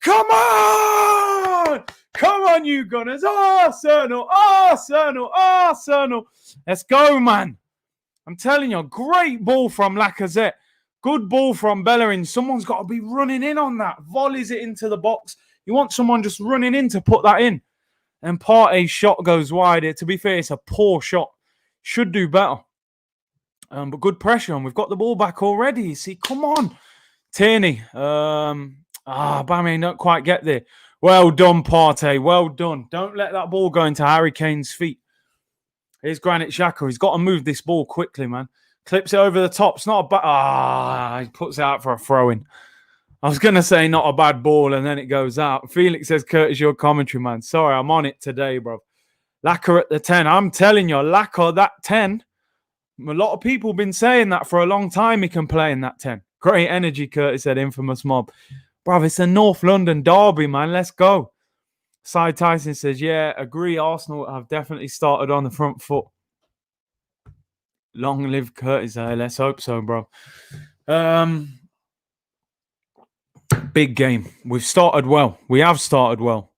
Come on. Come on, you Gunners. Arsenal. Let's go, man. I'm telling you, great ball from Lacazette. Good ball from Bellerin. Someone's got to be running in on that. Volleys it into the box. You want someone just running in to put that in. And Partey's shot goes wide. To be fair, it's a poor shot. Should do better. But good pressure. And we've got the ball back already. You see, come on. Tierney. Bammy don't quite get there. Well done, Partey. Well done. Don't let that ball go into Harry Kane's feet. Here's Granit Xhaka. He's got to move this ball quickly, man. Clips it over the top. It's not a he puts it out for a throw-in. I was going to say not a bad ball, and then it goes out. Felix says, Curtis, your commentary, man. Sorry, I'm on it today, bro. Lacquer at the 10. I'm telling you, Lacquer, that 10. A lot of people have been saying that for a long time he can play in that 10. Great energy, Curtis said, infamous mob. Bruv, it's a North London derby, man. Let's go. Cy Tyson says, yeah, agree. Arsenal have definitely started on the front foot. Long live Curtis. Let's hope so, bro. Big game. We've started well. We have started well.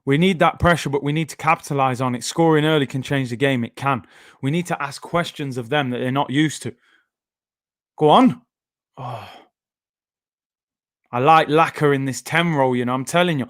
We need that pressure, but we need to capitalize on it. Scoring early can change the game. It can. We need to ask questions of them that they're not used to. Go on. Oh. I like Lacquer in this 10 role, you know. I'm telling you.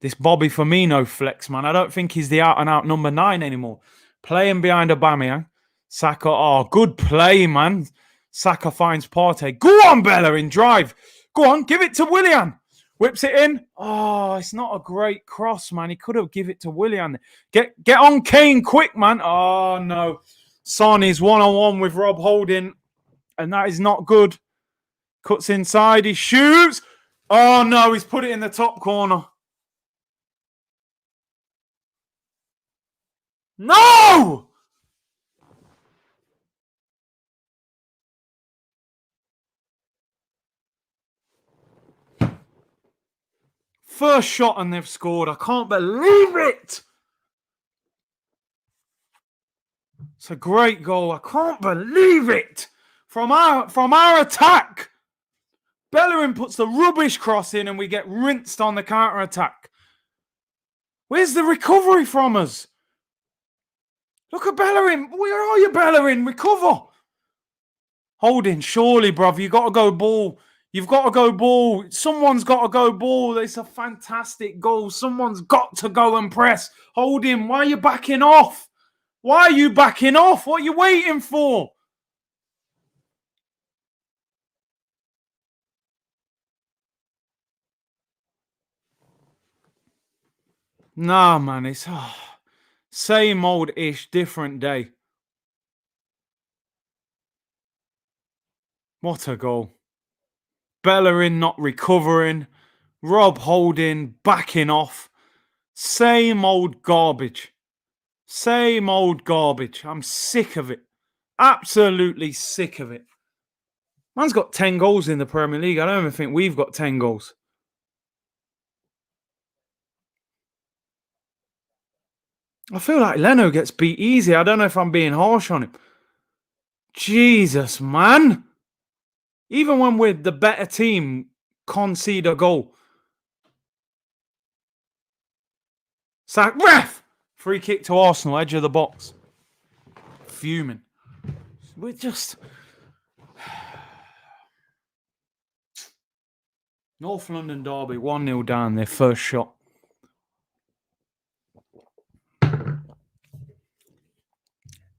This Bobby Firmino flex, man. I don't think he's the out-and-out number 9 anymore. Playing behind Aubameyang. Saka, good play, man. Saka finds Partey. Go on, Bellerin, drive. Go on, give it to Willian. Whips it in. Oh, it's not a great cross, man. He could have given it to Willian. Get on Kane quick, man. Oh, no. Son is one-on-one with Rob Holding, and that is not good. Cuts inside. He shoots. Oh, no. He's put it in the top corner. No! First shot and they've scored. I can't believe it. It's a great goal. I can't believe it. From our attack. Bellerin puts the rubbish cross in and we get rinsed on the counter-attack. Where's the recovery from us? Look at Bellerin. Where are you, Bellerin? Recover. Holding, surely, bruv. You've got to go ball. You've got to go ball. Someone's got to go ball. It's a fantastic goal. Someone's got to go and press. Holding, why are you backing off? Why are you backing off? What are you waiting for? Nah, man. It's same old-ish, different day. What a goal. Bellerin not recovering. Rob Holding backing off. Same old garbage. Same old garbage. I'm sick of it. Absolutely sick of it. Man's got 10 goals in the Premier League. I don't even think we've got 10 goals. I feel like Leno gets beat easy. I don't know if I'm being harsh on him. Jesus, man. Even when we're the better team, concede a goal. Ref! Free kick to Arsenal, edge of the box. Fuming. We're just... North London derby, 1-0 down, their first shot.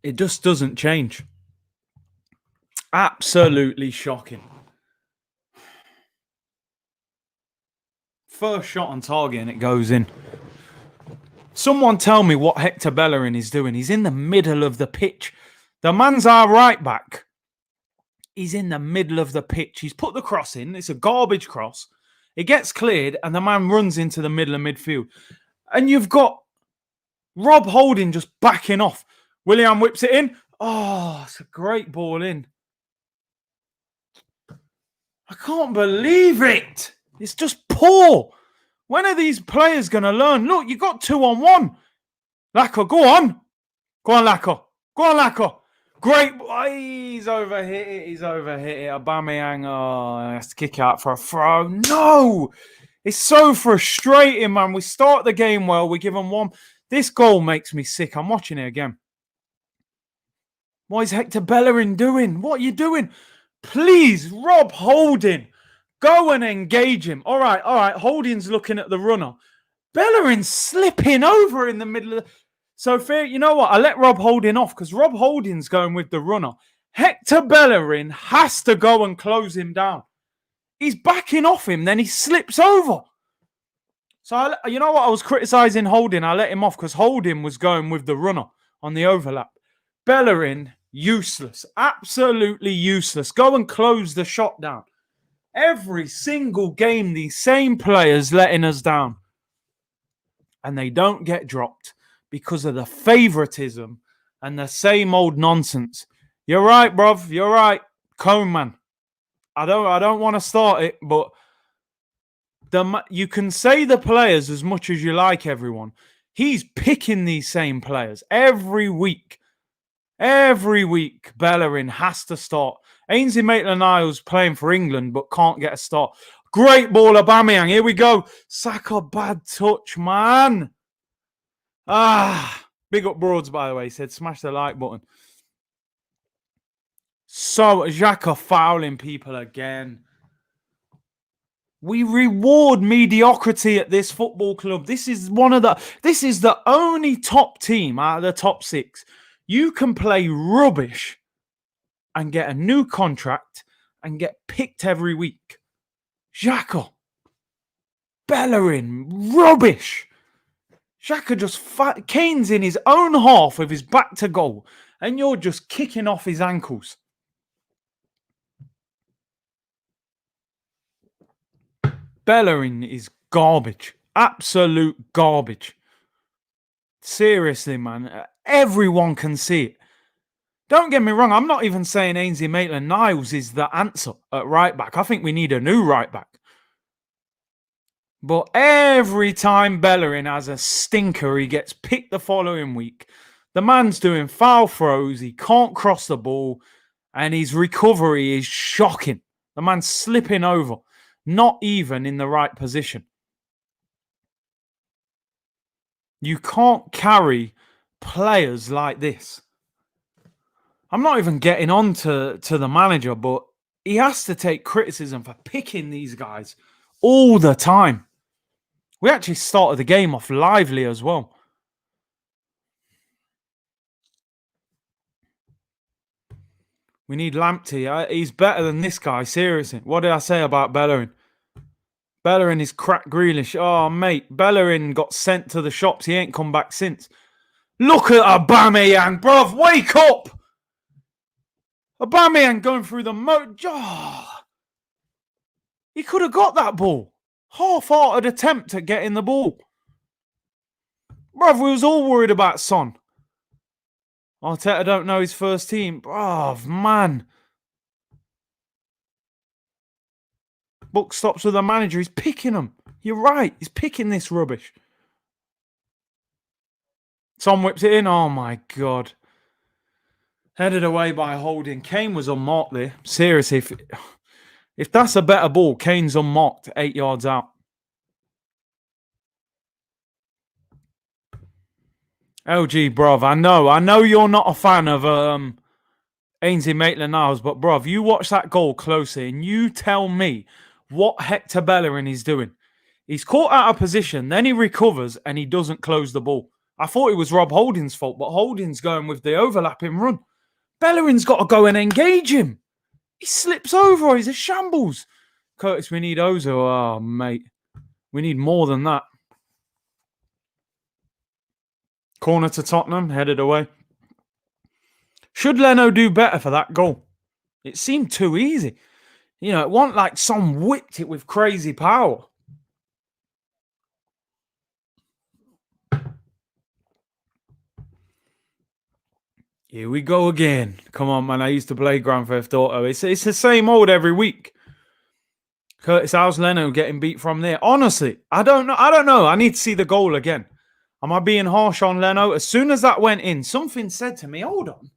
It just doesn't change. Absolutely shocking. First shot on target and it goes in. Someone tell me what Hector Bellerin is doing. He's in the middle of the pitch. The man's our right back. He's in the middle of the pitch. He's put the cross in. It's a garbage cross. It gets cleared and the man runs into the middle of midfield. And you've got Rob Holding just backing off. Willian whips it in. Oh, it's a great ball in. I can't believe it. It's just poor. When are these players going to learn? Look, you got 2-on-1. Lacquer, go on. Go on, Lacquer. Go on, Lacquer. Great. He's overhit it. He's overhit it. Aubameyang, he has to kick out for a throw. No. It's so frustrating, man. We start the game well. We give them one. This goal makes me sick. I'm watching it again. What is Hector Bellerin doing? What are you doing? Please, Rob Holding, go and engage him. All right. Holding's looking at the runner. Bellerin's slipping over in the middle of the... So, fair, you know what? I let Rob Holding off because Rob Holding's going with the runner. Hector Bellerin has to go and close him down. He's backing off him, then he slips over. So, you know what? I was criticising Holding. I let him off because Holding was going with the runner on the overlap. Bellerin, useless. Absolutely useless. Go and close the shot down. Every single game, these same players letting us down. And they don't get dropped because of the favouritism and the same old nonsense. You're right, bruv. You're right. Cone man. I don't want to start it, but you can say the players as much as you like, everyone. He's picking these same players every week. Every week, Bellerin has to start. Ainsley Maitland-Niles playing for England, but can't get a start. Great ball, Aubameyang. Here we go. Saka, bad touch, man. Big up Broads, by the way. He said, smash the like button. So, Xhaka fouling people again. We reward mediocrity at this football club. This is the only top team out of the top 6. You can play rubbish and get a new contract and get picked every week. Xhaka, Bellerin, rubbish. Xhaka just Kane's in his own half with his back to goal, and you're just kicking off his ankles. Bellerin is garbage. Absolute garbage. Seriously, man. Everyone can see it. Don't get me wrong. I'm not even saying Ainsley Maitland-Niles is the answer at right back. I think we need a new right back. But every time Bellerin has a stinker, he gets picked the following week. The man's doing foul throws. He can't cross the ball. And his recovery is shocking. The man's slipping over. Not even in the right position. You can't carry players like this. I'm not even getting on to the manager, but he has to take criticism for picking these guys all the time. We actually started the game off lively as well. We need Lamptey. He's better than this guy, seriously. What did I say about Bellerin? Bellerin is crack Grealish. Oh, mate. Bellerin got sent to the shops. He ain't come back since. Look at Aubameyang, bruv. Wake up. Aubameyang going through the He could have got that ball. Half-hearted attempt at getting the ball. Bruv, we was all worried about Son. Arteta don't know his first team. Bruv, man. Buck stops with the manager. He's picking them. You're right. He's picking this rubbish. Son whips it in. Oh, my God. Headed away by Holding. Kane was unmarked there. Seriously, if that's a better ball, Kane's unmarked 8 yards out. LG, bruv, I know you're not a fan of Ainsley Maitland-Niles, but bruv, you watch that goal closely and you tell me what Hector Bellerin is doing. He's caught out of position, then he recovers and he doesn't close the ball. I thought it was Rob Holding's fault, but Holding's going with the overlapping run. Bellerin's got to go and engage him. He slips over. He's a shambles. Curtis, we need Ozil. Oh, mate. We need more than that. Corner to Tottenham. Headed away. Should Leno do better for that goal? It seemed too easy. You know, it wasn't like Son whipped it with crazy power. Here we go again. Come on, man. I used to play Grand Theft Auto. It's the same old every week. Curtis, how's Leno getting beat from there? Honestly, I don't know. I need to see the goal again. Am I being harsh on Leno? As soon as that went in, something said to me, hold on.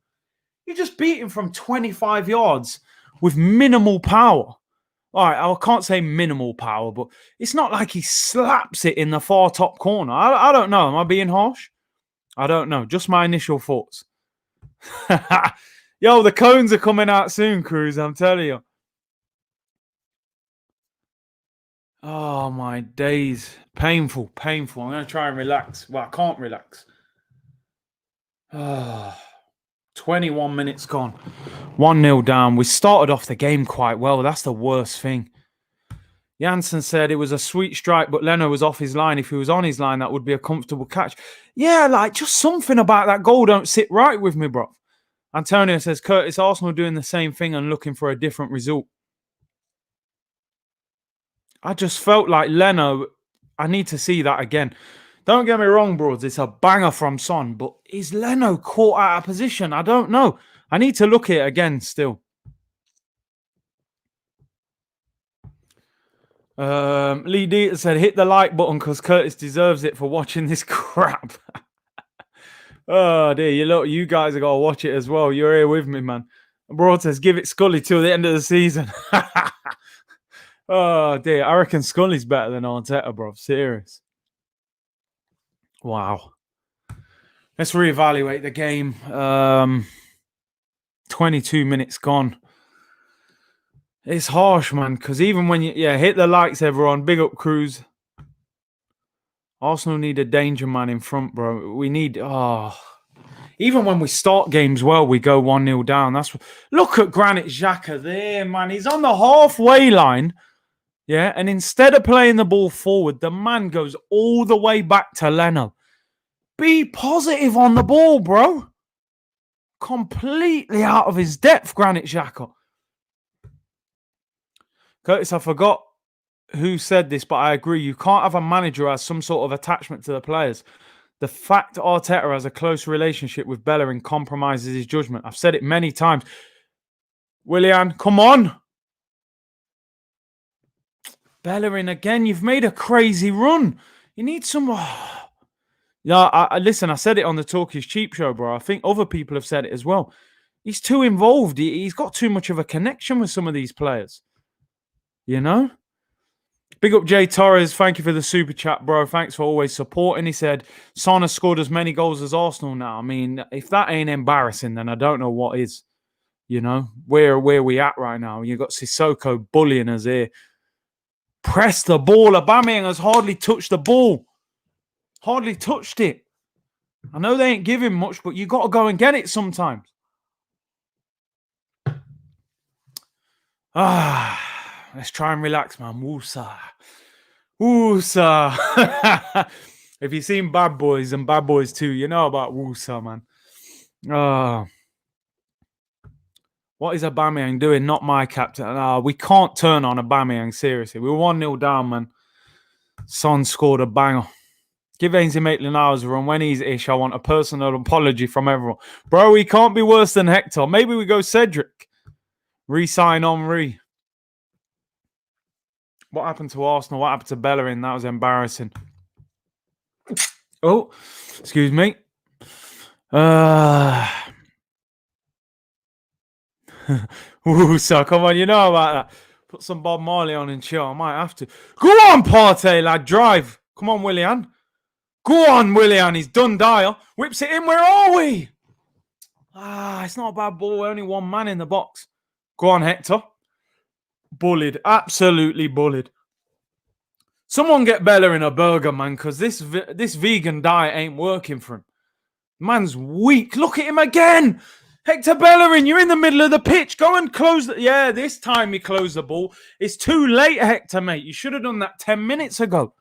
You just beat him from 25 yards with minimal power. All right, I can't say minimal power, but it's not like he slaps it in the far top corner. I don't know. Am I being harsh? I don't know. Just my initial thoughts. Yo, the cones are coming out soon, Cruz. I'm telling you. Oh, my days. Painful, painful. I'm going to try and relax. Well, I can't relax. 21 minutes gone. 1-0 down. We started off the game quite well. That's the worst thing. Janssen said it was a sweet strike, but Leno was off his line. If he was on his line, that would be a comfortable catch. Yeah, like just something about that goal don't sit right with me, bro. Antonio says, Curtis, Arsenal doing the same thing and looking for a different result. I just felt like Leno, I need to see that again. Don't get me wrong, broads, it's a banger from Son, but is Leno caught out of position? I don't know. I need to look at it again still. Lee Dieter said, hit the like button because Curtis deserves it for watching this crap. Oh, dear. You guys have got to watch it as well. You're here with me, man. Broad says, give it Scully till the end of the season. Oh, dear. I reckon Scully's better than Arteta, bro. Serious. Wow. Let's reevaluate the game. 22 minutes gone. It's harsh, man, because even when you hit the likes, everyone. Big up, Cruz. Arsenal need a danger man in front, bro. We need even when we start games well, we go 1-0 down. Look at Granit Xhaka there, man. He's on the halfway line. Yeah, and instead of playing the ball forward, the man goes all the way back to Leno. Be positive on the ball, bro. Completely out of his depth, Granit Xhaka. Curtis, I forgot who said this, but I agree. You can't have a manager who has some sort of attachment to the players. The fact Arteta has a close relationship with Bellerin compromises his judgment. I've said it many times. Willian, come on. Bellerin again. You've made a crazy run. You need some... listen, I said it on the Talk is Cheap show, bro. I think other people have said it as well. He's too involved. He's got too much of a connection with some of these players. You know? Big up Jay Torres. Thank you for the super chat, bro. Thanks for always supporting. He said, Son has scored as many goals as Arsenal now. I mean, if that ain't embarrassing, then I don't know what is. You know? Where we at right now? You've got Sissoko bullying us here. Press the ball. Aubameyang has hardly touched the ball. Hardly touched it. I know they ain't giving much, but you got to go and get it sometimes. Let's try and relax, man. Woosa. Woosa. If you've seen Bad Boys and Bad Boys 2, you know about Woosa, man. What is Aubameyang doing? Not my captain. We can't turn on Aubameyang, seriously. We were 1-0 down, man. Son scored a banger. Give Ainsley Maitland-Niles a run. When he's ish, I want a personal apology from everyone. Bro, he can't be worse than Hector. Maybe we go Cedric. Re-sign Henry. What happened to Arsenal? What happened to Bellerin? That was embarrassing. Oh, excuse me. Ooh, so come on, you know about that. Put some Bob Marley on and chill. I might have to. Go on, Partey, lad. Drive. Come on, Willian. Go on, Willian. He's done Dyer. Whips it in. Where are we? It's not a bad ball. Only one man in the box. Go on, Hector. Bullied. Absolutely bullied. Someone get Bellerin a burger, man, because this vegan diet ain't working for him. Man's weak. Look at him again. Hector Bellerin, you're in the middle of the pitch. Go and close the... Yeah, this time he closed the ball. It's too late, Hector, mate. You should have done that 10 minutes ago.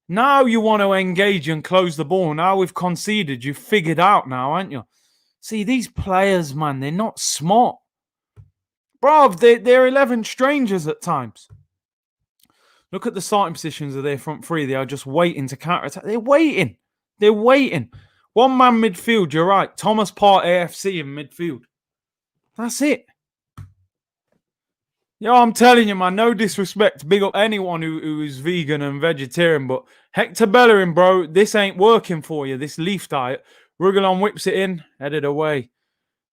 Now you want to engage and close the ball. Now we've conceded. You've figured out now, aren't you? See, these players, man, they're not smart. Bruv, they're 11 strangers at times. Look at the starting positions of their front three. They are just waiting to counter-attack. They're waiting. They're waiting. One man midfield, you're right. Thomas Partey AFC in midfield. That's it. Yo, I'm telling you, man, no disrespect. Big up anyone who is vegan and vegetarian, but Hector Bellerin, bro, this ain't working for you, this leaf diet. Rugelon whips it in, headed away.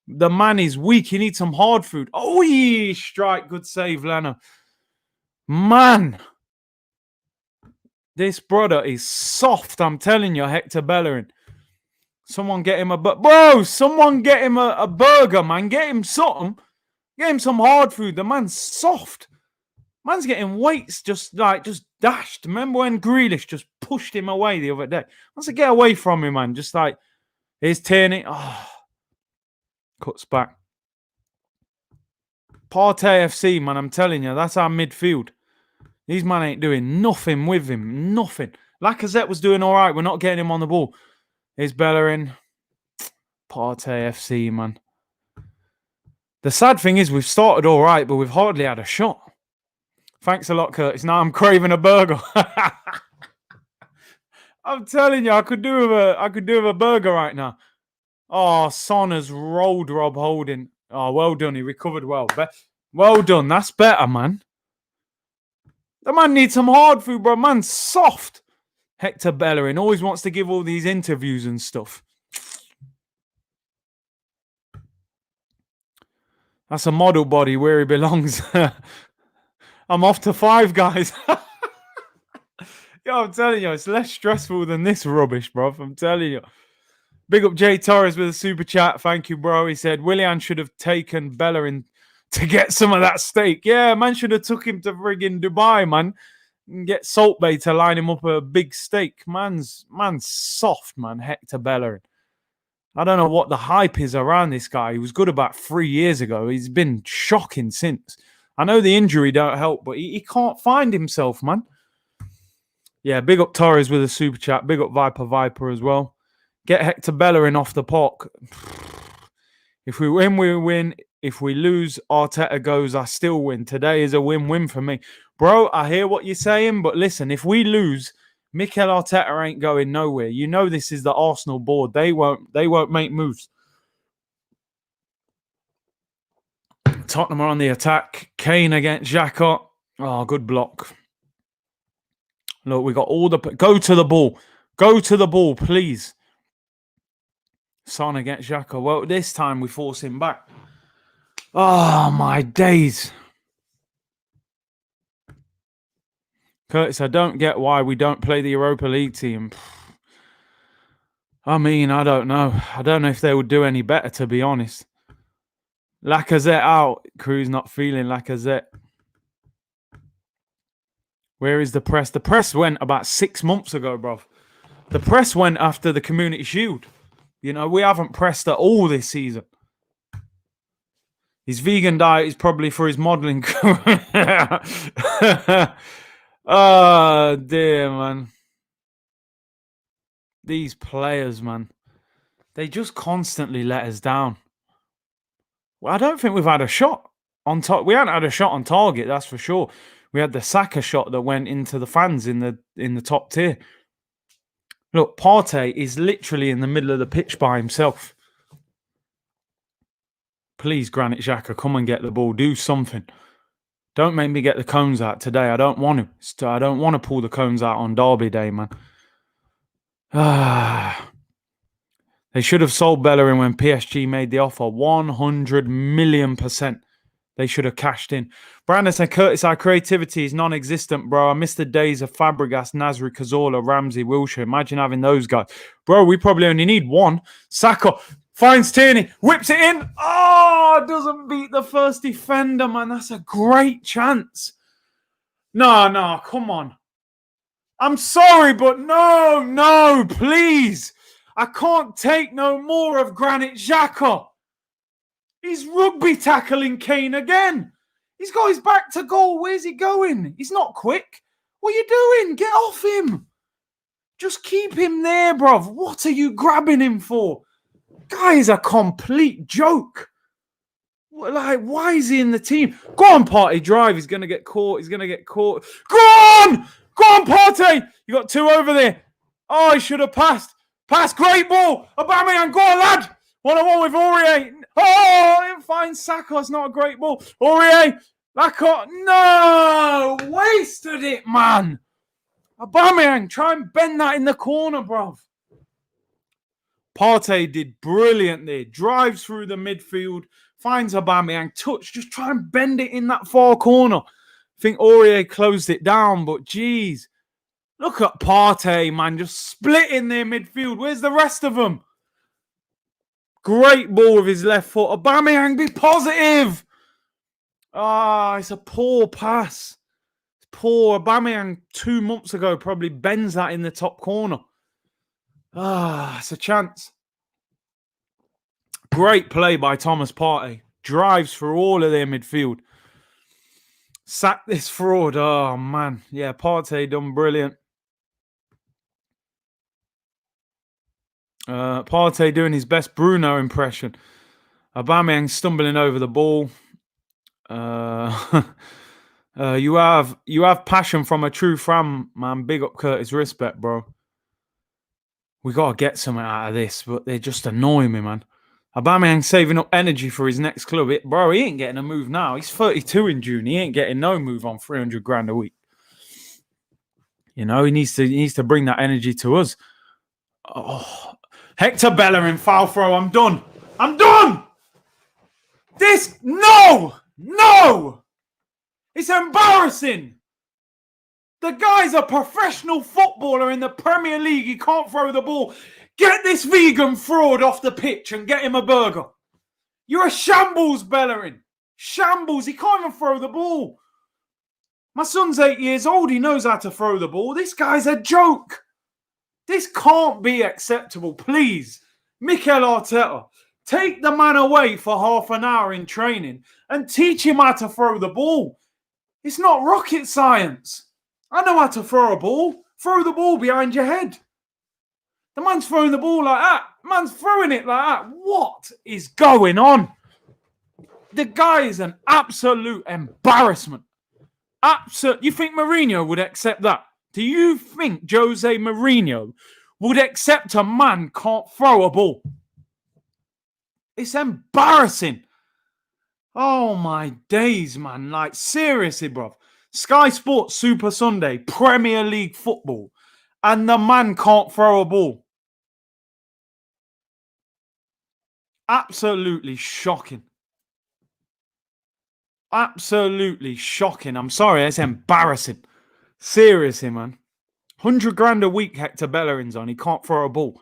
The man is weak. He needs some hard food. Oh, strike. Good save, Leno. Man. This brother is soft, I'm telling you, Hector Bellerin. Someone get him bro, someone get him a burger, man. Get him something. Get him some hard food. The man's soft. Man's getting weights just dashed. Remember when Grealish just pushed him away the other day? Wants to get away from him, man. Just like, here's Tierney. Oh, cuts back. Partey FC, man, I'm telling you, that's our midfield. These man ain't doing nothing with him. Nothing. Lacazette was doing all right. We're not getting him on the ball. Here's Bellerin. Partey FC, man. The sad thing is we've started all right, but we've hardly had a shot. Thanks a lot, Curtis. Now I'm craving a burger. I'm telling you, I could do with a burger right now. Oh, Son has rolled Rob Holding. Oh, well done. He recovered well. Well done. That's better, man. The man needs some hard food, bro. Man's soft. Hector Bellerin always wants to give all these interviews and stuff. That's a model body where he belongs. I'm off to 5 guys. Yo, I'm telling you, it's less stressful than this rubbish, bro. I'm telling you. Big up Jay Torres with a super chat. Thank you, bro. He said, Willian should have taken Bellerin to get some of that steak. Yeah, man should have took him to friggin' Dubai, man. And get Salt Bay to line him up a big steak. Man's soft, man. Hector Bellerin. I don't know what the hype is around this guy. He was good about 3 years ago. He's been shocking since. I know the injury don't help, but he can't find himself, man. Yeah, big up Torres with a super chat. Big up Viper as well. Get Hector Bellerin off the park. If we win, we win. If we lose, Arteta goes, I still win. Today is a win-win for me. Bro, I hear what you're saying, but listen, if we lose, Mikel Arteta ain't going nowhere. You know this is the Arsenal board. They won't make moves. Tottenham are on the attack. Kane against Xhaka. Oh, good block. Look, we got all the... Go to the ball. Go to the ball, please. Son against Xhaka. Well, this time we force him back. Oh, my days. Curtis, I don't get why we don't play the Europa League team. I mean, I don't know. I don't know if they would do any better, to be honest. Lacazette out. Crew's not feeling Lacazette. Where is the press? The press went about 6 months ago, bro. The press went after the Community Shield. You know, we haven't pressed at all this season. His vegan diet is probably for his modelling career. Oh, dear, man. These players, man. They just constantly let us down. Well, I don't think we've had a shot on target. We haven't had a shot on target, that's for sure. We had the Saka shot that went into the fans in the top tier. Look, Partey is literally in the middle of the pitch by himself. Please, Granit Xhaka, come and get the ball. Do something. Don't make me get the cones out today. I don't want to. I don't want to pull the cones out on Derby Day, man. They should have sold Bellerin when PSG made the offer. 100 million%. They should have cashed in. Brandon said, Curtis, our creativity is non-existent, bro. I miss the days of Fabregas, Nasri, Cazorla, Ramsey, Wilshere. Imagine having those guys. Bro, we probably only need one. Saka finds Tierney, whips it in. Oh, doesn't beat the first defender, man. That's a great chance. No, come on. I'm sorry, but no, please. I can't take no more of Granit Xhaka. He's rugby tackling Kane again. He's got his back to goal. Where's he going? He's not quick. What are you doing? Get off him. Just keep him there, bruv. What are you grabbing him for? Guy is a complete joke. Like, why is he in the team? Go on, Partey, drive. He's going to get caught. He's going to get caught. Go on! Go on, Partey! You got 2 over there. Oh, he should have passed. Pass, great ball. Aubameyang, go on, lad. 1-on-1 with Aurier. Oh, it finds Saka. It's not a great ball. Aurier. Lacazette. No! Wasted it, man. Aubameyang, try and bend that in the corner, bruv. Partey did brilliant there. Drives through the midfield. Finds Aubameyang. Touch. Just try and bend it in that far corner. I think Aurier closed it down, but geez. Look at Partey, man. Just splitting their midfield. Where's the rest of them? Great ball with his left foot. Aubameyang, be positive. It's a poor pass. Poor Aubameyang 2 months ago probably bends that in the top corner. It's a chance. Great play by Thomas Partey. Drives through all of their midfield. Sack this fraud. Oh, man. Yeah, Partey done brilliant. Partey doing his best Bruno impression. Aubameyang stumbling over the ball. You have passion from a true fan, man. Big up Curtis. Respect, bro. We got to get something out of this, but they just annoy me, man. Aubameyang saving up energy for his next club. Bro, he ain't getting a move now. He's 32 in June. He ain't getting no move on 300 grand a week. You know, he needs to bring that energy to us. Oh, Hector Bellerin, foul throw. I'm done. No! It's embarrassing. The guy's a professional footballer in the Premier League. He can't throw the ball. Get this vegan fraud off the pitch and get him a burger. You're a shambles, Bellerin. Shambles. He can't even throw the ball. My son's 8 years old. He knows how to throw the ball. This guy's a joke. This can't be acceptable. Please, Mikel Arteta, take the man away for half an hour in training and teach him how to throw the ball. It's not rocket science. I know how to throw a ball. Throw the ball behind your head. The man's throwing the ball like that. Man's throwing it like that. What is going on? The guy is an absolute embarrassment. You think Mourinho would accept that? Do you think Jose Mourinho would accept a man can't throw a ball? It's embarrassing. Oh my days, man. Like, seriously, bro. Sky Sports Super Sunday, Premier League football, and the man can't throw a ball. Absolutely shocking. Absolutely shocking. I'm sorry, it's embarrassing. Seriously, man. 100 grand a week Hector Bellerin's on. He can't throw a ball.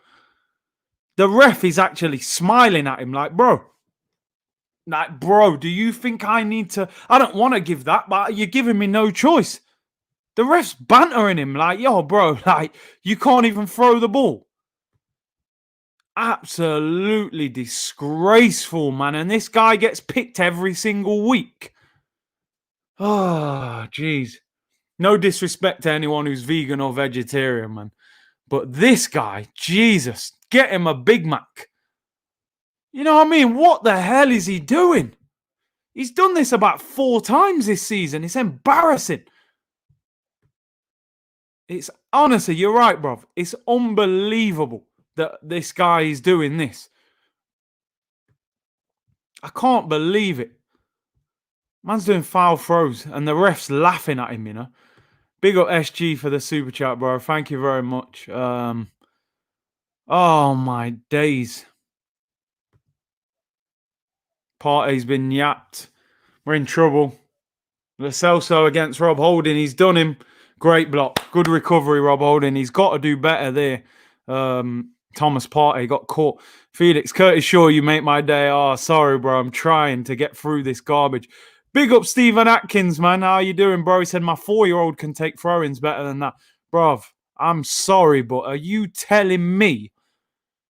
The ref is actually smiling at him like, bro, do you think I need to? I don't want to give that, but you're giving me no choice. The ref's bantering him like, yo, bro, like, you can't even throw the ball. Absolutely disgraceful, man. And this guy gets picked every single week. Oh, jeez. No disrespect to anyone who's vegan or vegetarian, man. But this guy, Jesus, get him a Big Mac. You know what I mean? What the hell is he doing? He's done this about 4 times this season. It's embarrassing. It's honestly, you're right, bro. It's unbelievable that this guy is doing this. I can't believe it. Man's doing foul throws and the ref's laughing at him, you know. Big up SG for the super chat, bro. Thank you very much. Oh my days. Partey's been yapped. We're in trouble. Lo Celso against Rob Holding. He's done him. Great block. Good recovery, Rob Holding. He's got to do better there. Thomas Partey got caught. Felix Curtis Shaw, you make my day. Oh, sorry, bro. I'm trying to get through this garbage. Big up Stephen Atkins, man. How you doing, bro? He said my 4-year-old can take throw-ins better than that. Bruv, I'm sorry, but are you telling me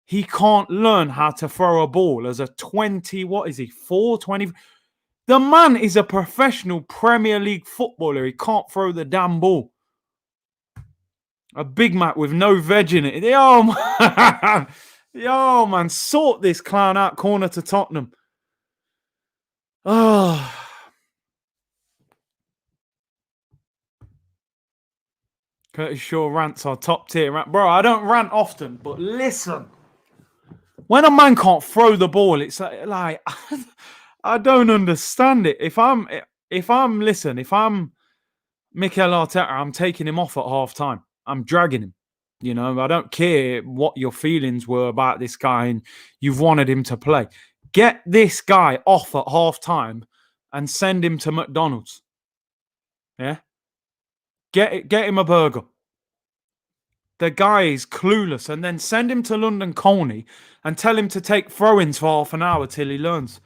he can't learn how to throw a ball as a 20, what is he, 20? The man is a professional Premier League footballer. He can't throw the damn ball. A Big Mac with no veg in it. Yo, man, sort this clown out corner to Tottenham. Oh. Curtis Shaw rants are top tier. Bro, I don't rant often, but listen. When a man can't throw the ball, it's like I don't understand it. If I'm Mikel Arteta, I'm taking him off at half time. I'm dragging him. You know, I don't care what your feelings were about this guy and you've wanted him to play. Get this guy off at half time and send him to McDonald's. Yeah? Get him a burger. the guy is clueless, and then send him to London Colney and tell him to take throw-ins for half an hour till he learns.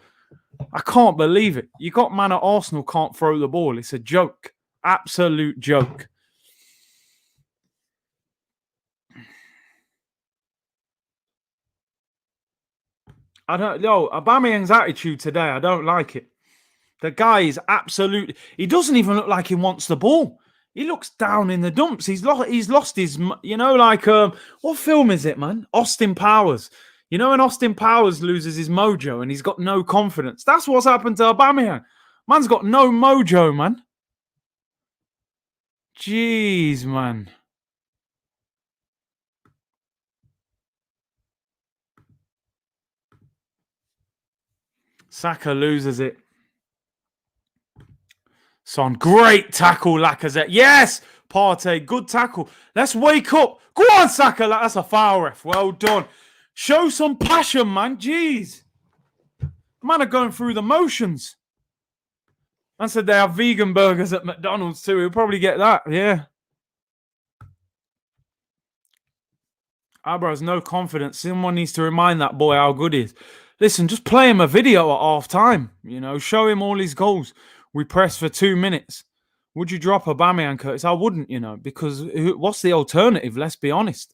I can't believe it. You got man at Arsenal can't throw the ball. It's a joke. Absolute joke. Aubameyang's attitude today, I don't like it. The guy is absolutely... He doesn't even look like he wants the ball. He looks down in the dumps. He's lost his... what film is it, man? Austin Powers. You know when Austin Powers loses his mojo and he's got no confidence? That's what's happened to Aubameyang. Man's got no mojo, man. Jeez, man. Saka loses it. Son, great tackle, Lacazette. Yes! Partey, good tackle. Let's wake up. Go on, Saka. That's a foul, ref. Well done. Show some passion, man. Jeez. Man are going through the motions. Man said they have vegan burgers at McDonald's too. He'll probably get that. Yeah. Abra has no confidence. Someone needs to remind that boy how good he is. Listen, just play him a video at half time. Show him all his goals. We pressed for 2 minutes. Would you drop Aubameyang, Curtis? I wouldn't, because what's the alternative? Let's be honest.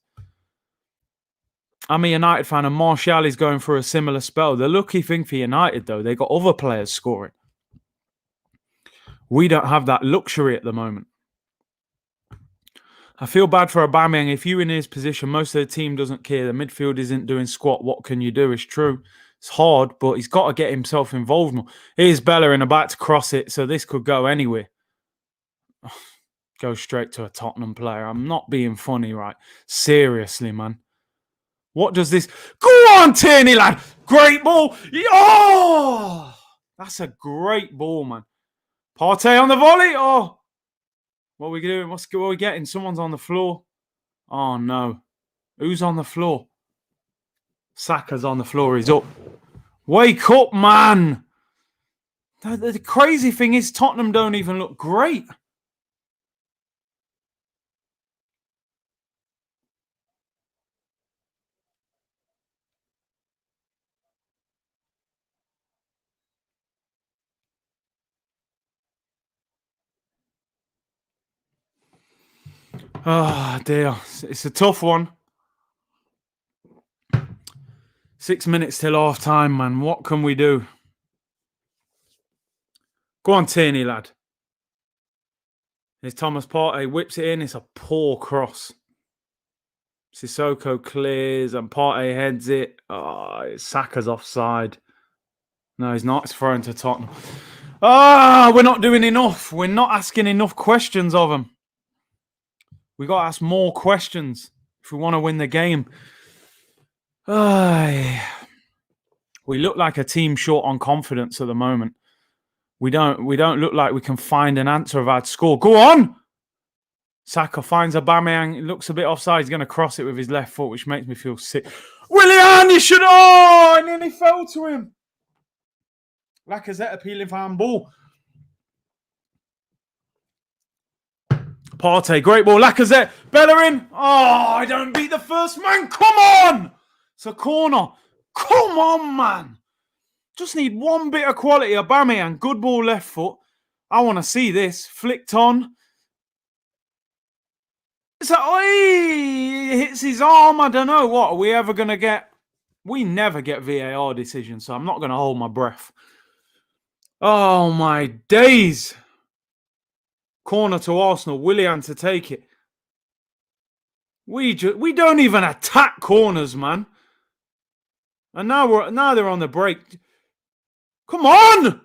I'm a United fan, and Martial is going through a similar spell. The lucky thing for United, though, they got other players scoring. We don't have that luxury at the moment. I feel bad for Aubameyang. If you in his position, most of the team doesn't care. The midfield isn't doing squat. What can you do? It's true. It's hard, but he's got to get himself involved more. Here's Bellerin about to cross it, so this could go anywhere. Go straight to a Tottenham player. I'm not being funny, right? Seriously, man. What does this... Go on, Tierney, lad! Great ball! Oh! That's a great ball, man. Partey on the volley? Oh! What are we doing? What are we getting? Someone's on the floor. Oh, no. Who's on the floor? Saka's on the floor. He's up. Wake up, man. The crazy thing is Tottenham don't even look great. Oh, dear. It's a tough one. 6 minutes till half time, man. What can we do? Go on, Tierney, lad. There's Thomas Partey. Whips it in. It's a poor cross. Sissoko clears and Partey heads it. Oh, Saka's offside. No, he's not. It's thrown to Tottenham. We're not doing enough. We're not asking enough questions of him. We got to ask more questions if we want to win the game. We look like a team short on confidence at the moment. We don't look like we can find an answer of how to score. Go on! Saka finds Aubameyang. It looks a bit offside. He's going to cross it with his left foot, which makes me feel sick. Willian, you should... Oh, I nearly fell to him. Lacazette appealing for handball. Partey, great ball. Lacazette, Bellerin. Oh, I don't beat the first man. Come on! It's a corner. Come on, man. Just need one bit of quality. Aubameyang, good ball, left foot. I want to see this. Flicked on. It's like, he hits his arm. I don't know. What are we ever going to get? We never get VAR decisions, so I'm not going to hold my breath. Oh, my days. Corner to Arsenal. Willian to take it. We don't even attack corners, man. And now they're on the break. Come on!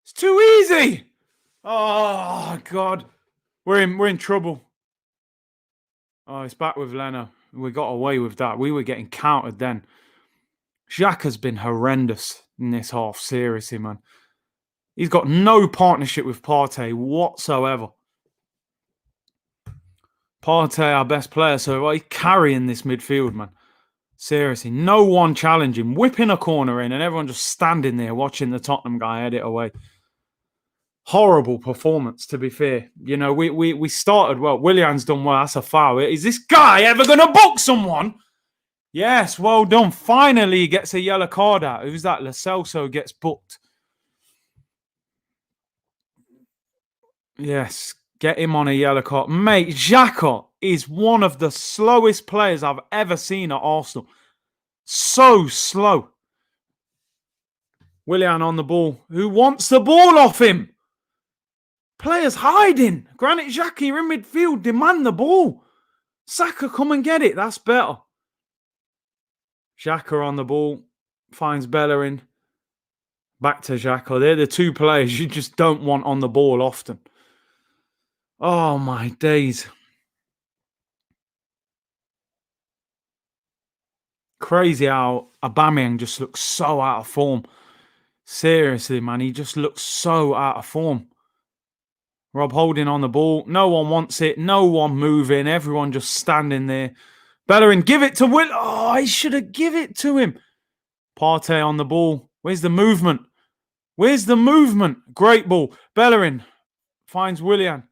It's too easy. Oh, God. We're in trouble. Oh, it's back with Leno. We got away with that. We were getting countered then. Xhaka's been horrendous in this half. Seriously, man. He's got no partnership with Partey whatsoever. Partey, our best player, so he's carrying this midfield, man. Seriously, no one challenging. Whipping a corner in and everyone just standing there watching the Tottenham guy head it away. Horrible performance, to be fair. You know, we started well. Willian's done well. That's a foul. Is this guy ever going to book someone? Yes, well done. Finally, he gets a yellow card out. Who's that? Lo Celso gets booked. Yes, get him on a yellow card. Mate, Xhaka is one of the slowest players I've ever seen at Arsenal. So slow. Willian on the ball. Who wants the ball off him? Players hiding. Granit Xhaka, you're in midfield. Demand the ball. Saka, come and get it. That's better. Xhaka on the ball. Finds Bellerin. Back to Xhaka. They're the two players you just don't want on the ball often. Oh, my days. Crazy how Aubameyang just looks so out of form. Seriously, man. He just looks so out of form. Rob Holding on the ball. No one wants it. No one moving. Everyone just standing there. Bellerin, give it to Will. Oh, he should have given it to him. Partey on the ball. Where's the movement? Where's the movement? Great ball. Bellerin finds Willian.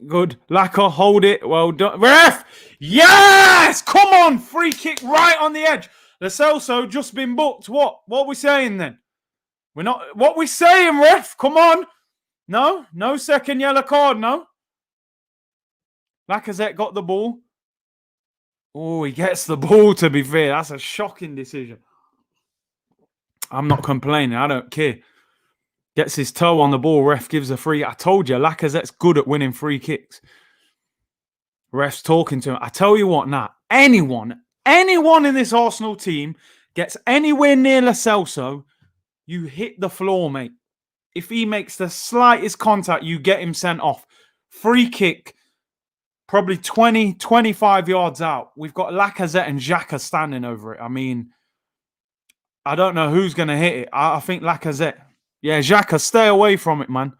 Good. Lacquer, hold it. Well done. Ref! Yes! Come on! Free kick right on the edge. Lo Celso just been booked. What? What are we saying then? We're not... What we saying, ref? Come on. No? No second yellow card, no? Lacazette got the ball. Oh, he gets the ball, to be fair. That's a shocking decision. I'm not complaining. I don't care. Gets his toe on the ball. Ref gives a free. I told you, Lacazette's good at winning free kicks. Ref's talking to him. I tell you what now. Anyone in this Arsenal team gets anywhere near Lo Celso, you hit the floor, mate. If he makes the slightest contact, you get him sent off. Free kick, probably 20, 25 yards out. We've got Lacazette and Xhaka standing over it. I mean, I don't know who's going to hit it. I think Lacazette. Yeah, Xhaka, stay away from it, man.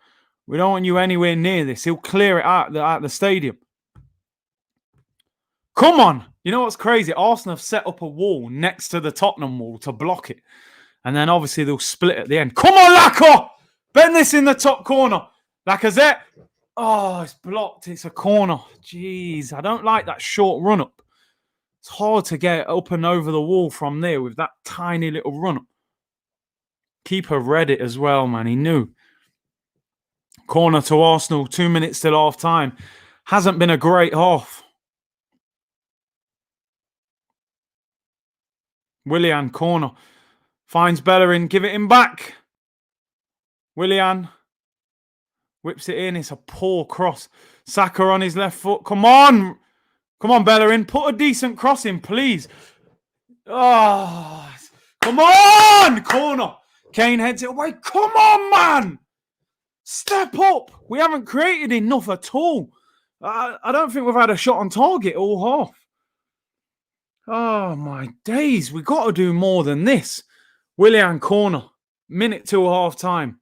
We don't want you anywhere near this. He'll clear it out the stadium. Come on. You know what's crazy? Arsenal have set up a wall next to the Tottenham wall to block it. And then obviously they'll split at the end. Come on, Lacazette! Bend this in the top corner. Lacazette. Oh, it's blocked. It's a corner. Jeez, I don't like that short run-up. It's hard to get up and over the wall from there with that tiny little run-up. Keeper read it as well, man. He knew. Corner to Arsenal. 2 minutes till half-time. Hasn't been a great half. Willian, corner. Finds Bellerin. Give it him back. Willian. Whips it in. It's a poor cross. Saka on his left foot. Come on. Come on, Bellerin. Put a decent cross in, please. Oh, come on. Corner. Kane heads it away. Come on, man. Step up. We haven't created enough at all. I don't think we've had a shot on target all half. Oh, my days. We've got to do more than this. Willian, corner. Minute till half time.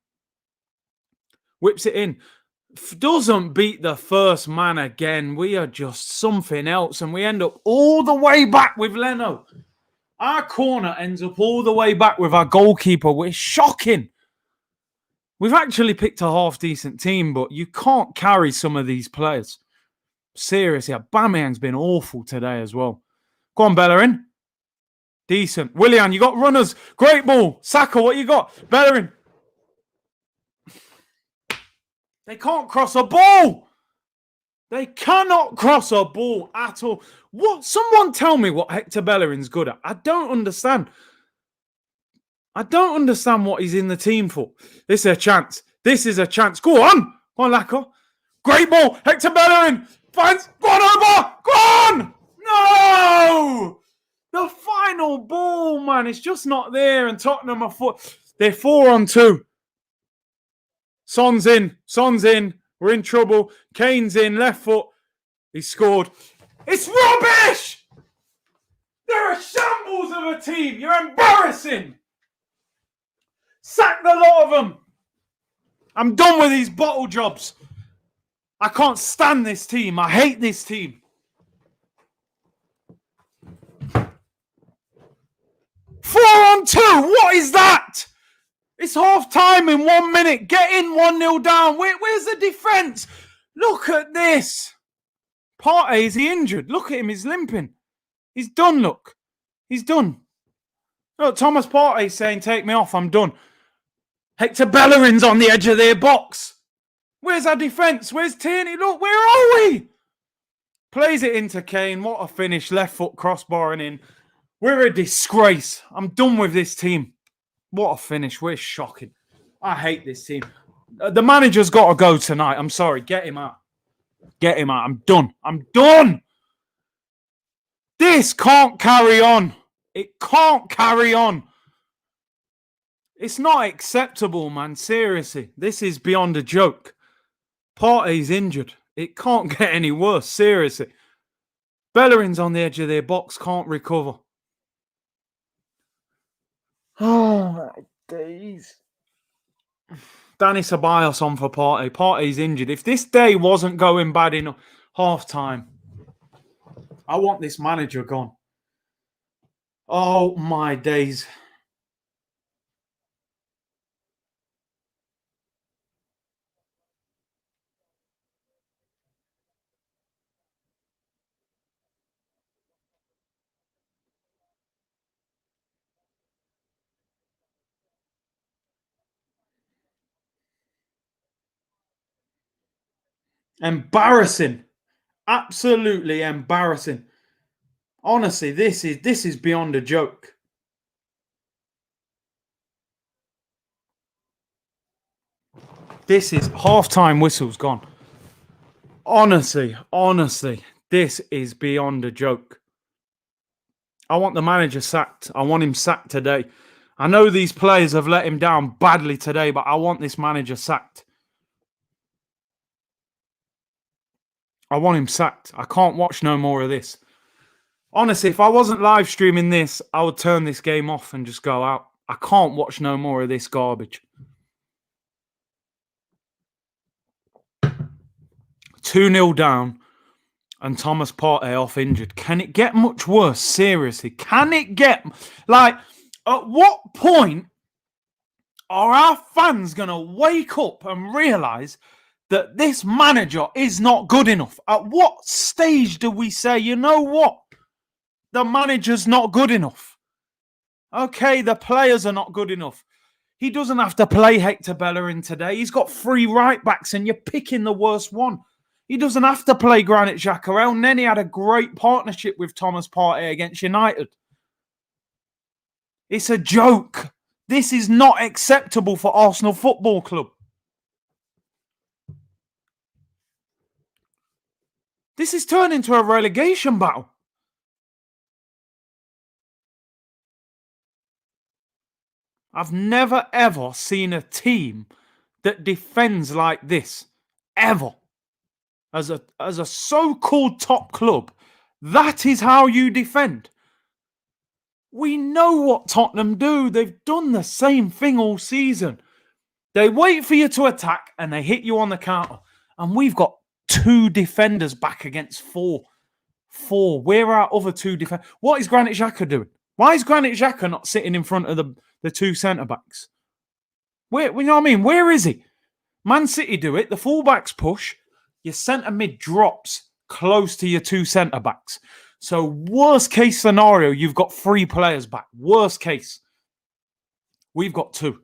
Whips it in. Doesn't beat the first man again. We are just something else. And we end up all the way back with Leno. Our corner ends up all the way back with our goalkeeper. We're shocking. We've actually picked a half-decent team, but you can't carry some of these players. Seriously, Aubameyang's been awful today as well. Go on, Bellerin. Decent. Willian, you got runners. Great ball. Saka, what you got? Bellerin. They can't cross a ball. They cannot cross a ball at all. What? Someone tell me what Hector Bellerin's good at. I don't understand. I don't understand what he's in the team for. This is a chance. This is a chance. Go on. Go on, Lacazette. Great ball. Hector Bellerin finds. Go on, over. Go on. No. The final ball, man. It's just not there. And Tottenham are they're 4-on-2. Son's in. Son's in. We're in trouble. Kane's in. Left foot. He scored. It's rubbish! They're a shambles of a team. You're embarrassing. Sack the lot of them. I'm done with these bottle jobs. I can't stand this team. I hate this team. 4-on-2. What is that? It's half time in 1 minute. Get in 1-0 down. Where's the defence? Look at this. Partey, is he injured? Look at him. He's limping. He's done, look. He's done. Look, Thomas Partey saying, take me off. I'm done. Hector Bellerin's on the edge of their box. Where's our defence? Where's Tierney? Look, where are we? Plays it into Kane. What a finish. Left foot crossbarring in. We're a disgrace. I'm done with this team. What a finish. We're shocking. I hate this team. The manager's got to go tonight. I'm sorry. Get him out. Get him out. I'm done. I'm done. This can't carry on. It can't carry on. It's not acceptable, man. Seriously. This is beyond a joke. Partey's injured. It can't get any worse. Seriously. Bellerin's on the edge of their box. Can't recover. Oh, my days. Danny Ceballos on for Partey. Partey's injured. If this day wasn't going bad enough, half time, I want this manager gone. Oh, my days. Embarrassing. Absolutely embarrassing. Honestly, this is beyond a joke. This is half-time whistle's gone. Honestly, this is beyond a joke. I want the manager sacked. I want him sacked today. I know these players have let him down badly today, but I want this manager sacked. I want him sacked. I can't watch no more of this. Honestly, if I wasn't live streaming this, I would turn this game off and just go out. I can't watch no more of this garbage. 2-0 down and Thomas Partey off injured. Can it get much worse? Seriously, can it get... Like, at what point are our fans going to wake up and realise that this manager is not good enough? At what stage do we say, you know what? The manager's not good enough. Okay, the players are not good enough. He doesn't have to play Hector Bellerin today. He's got 3 right-backs and you're picking the worst one. He doesn't have to play Granit Xhaka. El Neni had a great partnership with Thomas Partey against United. It's a joke. This is not acceptable for Arsenal Football Club. This is turning into a relegation battle. I've never, ever seen a team that defends like this. Ever. As a so-called top club, that is how you defend. We know what Tottenham do. They've done the same thing all season. They wait for you to attack and they hit you on the counter. And we've got 2 defenders back against 4. Where are our other 2 defenders? What is Granit Xhaka doing? Why is Granit Xhaka not sitting in front of the 2 centre-backs? Where, you know what I mean? Where is he? Man City do it. The full-backs push. Your centre-mid drops close to your 2 centre-backs. So worst case scenario, you've got 3 players back. Worst case. We've got 2.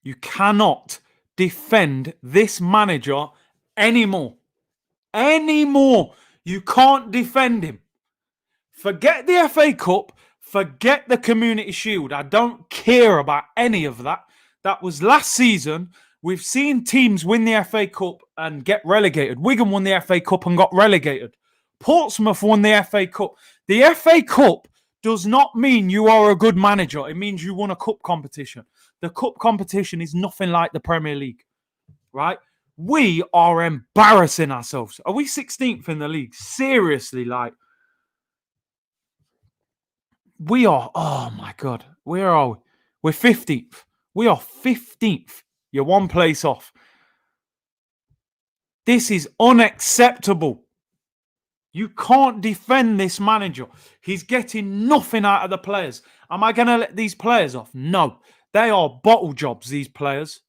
You cannot defend this manager anymore. You can't defend him. Forget the FA Cup. Forget the Community Shield. I don't care about any of that. That was last season. We've seen teams win the FA Cup and get relegated. Wigan won the FA Cup and got relegated. Portsmouth won the FA Cup. The FA Cup does not mean you are a good manager. It means you won a cup competition. The cup competition is nothing like the Premier League, right? We are embarrassing ourselves. Are we 16th in the league? Seriously, like, we are, oh my God, where are we? We're 15th. We are 15th. You're 1 place off. This is unacceptable. You can't defend this manager. He's getting nothing out of the players. Am I going to let these players off? No. They are bottle jobs, these players.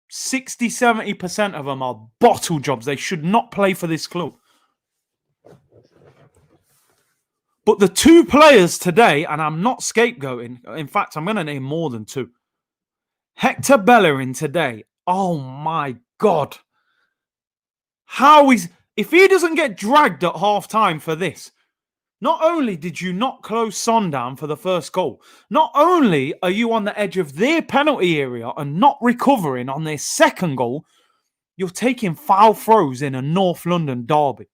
60, 70% of them are bottle jobs. They should not play for this club. But the two players today, and I'm not scapegoating. In fact, I'm going to name more than two. Hector Bellerin today. Oh my God. If he doesn't get dragged at half time for this, not only did you not close Son down for the first goal, not only are you on the edge of their penalty area and not recovering on their second goal, you're taking foul throws in a North London derby.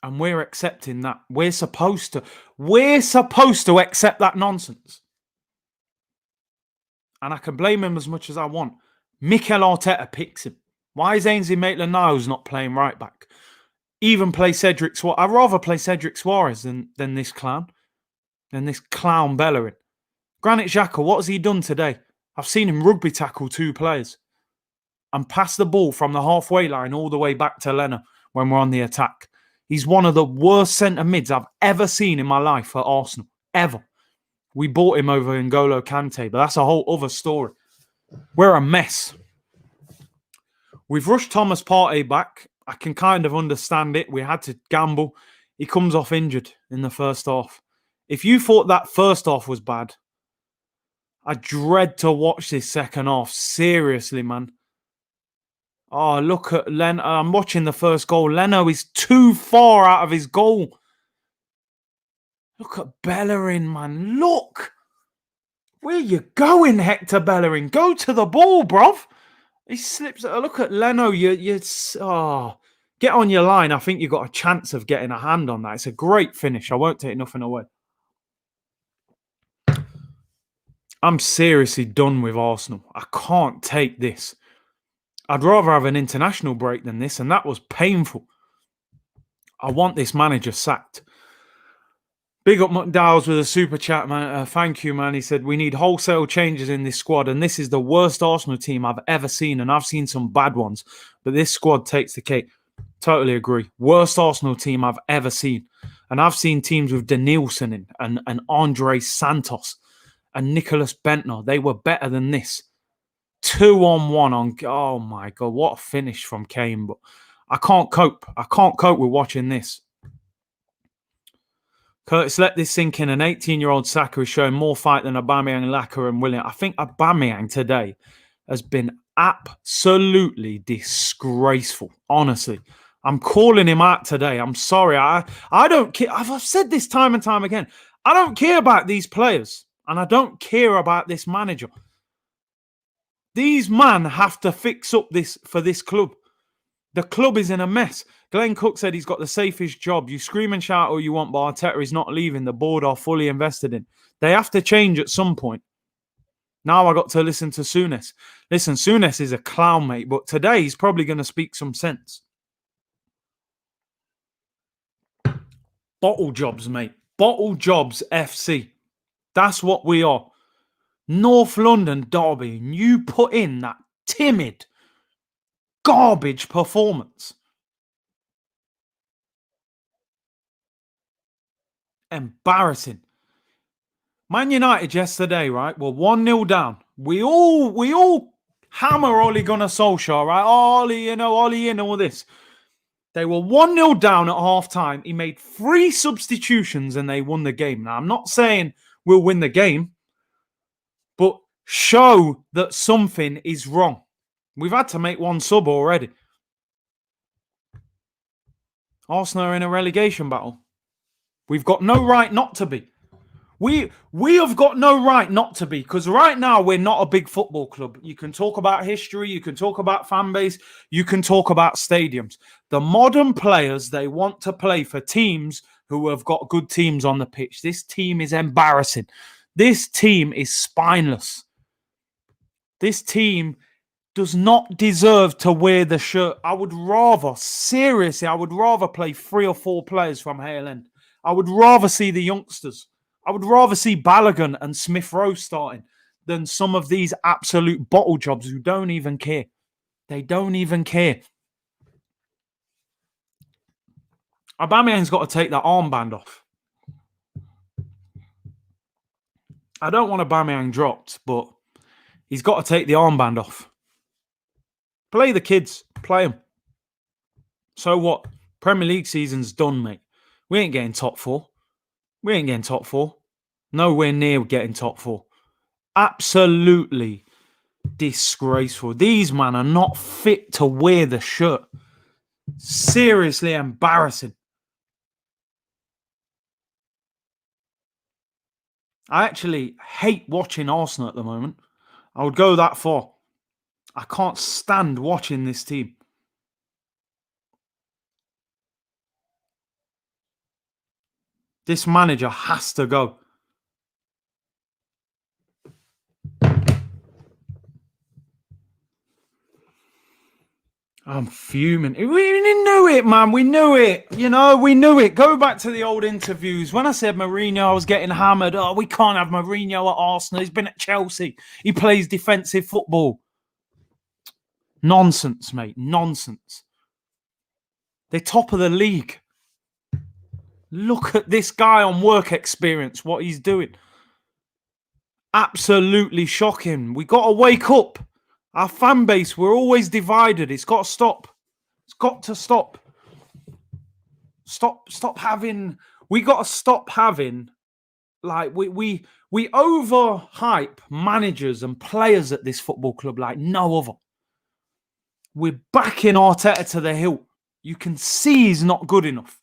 And we're accepting that. We're supposed to accept that nonsense. And I can blame him as much as I want. Mikel Arteta picks him. Why is Ainsley Maitland-Niles not playing right back? Even play Cedric Suarez. I'd rather play Cedric Suarez than this clown. Than this clown Bellerin. Granit Xhaka, what has he done today? I've seen him rugby tackle two players. And pass the ball from the halfway line all the way back to Leno when we're on the attack. He's one of the worst centre mids I've ever seen in my life at Arsenal. Ever. We bought him over N'Golo Kante, but that's a whole other story. We're a mess. We've rushed Thomas Partey back. I can kind of understand it. We had to gamble. He comes off injured in the first half. If you thought that first half was bad, I dread to watch this second half. Seriously, man. Oh, look at Leno. I'm watching the first goal. Leno is too far out of his goal. Look at Bellerin, man. Look. Where you going, Hector Bellerin? Go to the ball, bruv. He slips. Look at Leno. Get on your line. I think you've got a chance of getting a hand on that. It's a great finish. I won't take nothing away. I'm seriously done with Arsenal. I can't take this. I'd rather have an international break than this, and that was painful. I want this manager sacked. Big up McDowell's with a super chat, man. Thank you, man. He said, we need wholesale changes in this squad, and this is the worst Arsenal team I've ever seen, and I've seen some bad ones, but this squad takes the cake. Totally agree. Worst Arsenal team I've ever seen. And I've seen teams with Denilson in and Andre Santos and Nicholas Bentner. They were better than this. 2-on-1 on... Oh, my God. What a finish from Kane. But I can't cope. I can't cope with watching this. Curtis, let this sink in. An 18-year-old Saka is showing more fight than Aubameyang, Laka and Willian. I think Aubameyang today has been absolutely disgraceful. Honestly. I'm calling him out today. I'm sorry. I don't care. I've said this time and time again. I don't care about these players. And I don't care about this manager. These men have to fix up this for this club. The club is in a mess. Glenn Cook said he's got the safest job. You scream and shout all you want, but Arteta is not leaving. The board are fully invested in. They have to change at some point. Now I got to listen to Souness. Listen, Souness is a clown, mate, but today he's probably going to speak some sense. Bottle jobs, mate. Bottle jobs FC. That's what we are. North London derby. And you put in that timid, garbage performance. Embarrassing. Man United yesterday, right, were 1-0 down. We all hammer Ole Gunnar Solskjaer, right? Ole in all this. They were 1-0 down at half-time. He made 3 substitutions and they won the game. Now, I'm not saying we'll win the game, but show that something is wrong. We've had to make 1 sub already. Arsenal are in a relegation battle. We've got no right not to be. We have got no right not to be, because right now we're not a big football club. You can talk about history, you can talk about fan base, you can talk about stadiums. The modern players, they want to play for teams who have got good teams on the pitch. This team is embarrassing. This team is spineless. This team does not deserve to wear the shirt. I would rather play 3 or 4 players from Hale End. I would rather see the youngsters. I would rather see Balogun and Smith Rowe starting than some of these absolute bottle jobs who don't even care. They don't even care. Aubameyang's got to take that armband off. I don't want Aubameyang dropped, but he's got to take the armband off. Play the kids. Play them. So what? Premier League season's done, mate. We ain't getting top four. We ain't getting top four. Nowhere near getting top four. Absolutely disgraceful. These men are not fit to wear the shirt. Seriously embarrassing. I actually hate watching Arsenal at the moment. I would go that far. I can't stand watching this team. This manager has to go. I'm fuming. We knew it, man. We knew it. You know, we knew it. Go back to the old interviews. When I said Mourinho, I was getting hammered. Oh, we can't have Mourinho at Arsenal. He's been at Chelsea. He plays defensive football. Nonsense, mate. Nonsense. They're top of the league. Look at this guy on work experience, what he's doing. Absolutely shocking. We got to wake up. Our fan base, we're always divided. It's got to stop. It's got to stop. Stop having. We got to stop having. Like we overhype managers and players at this football club like no other. We're backing Arteta to the hilt. You can see he's not good enough.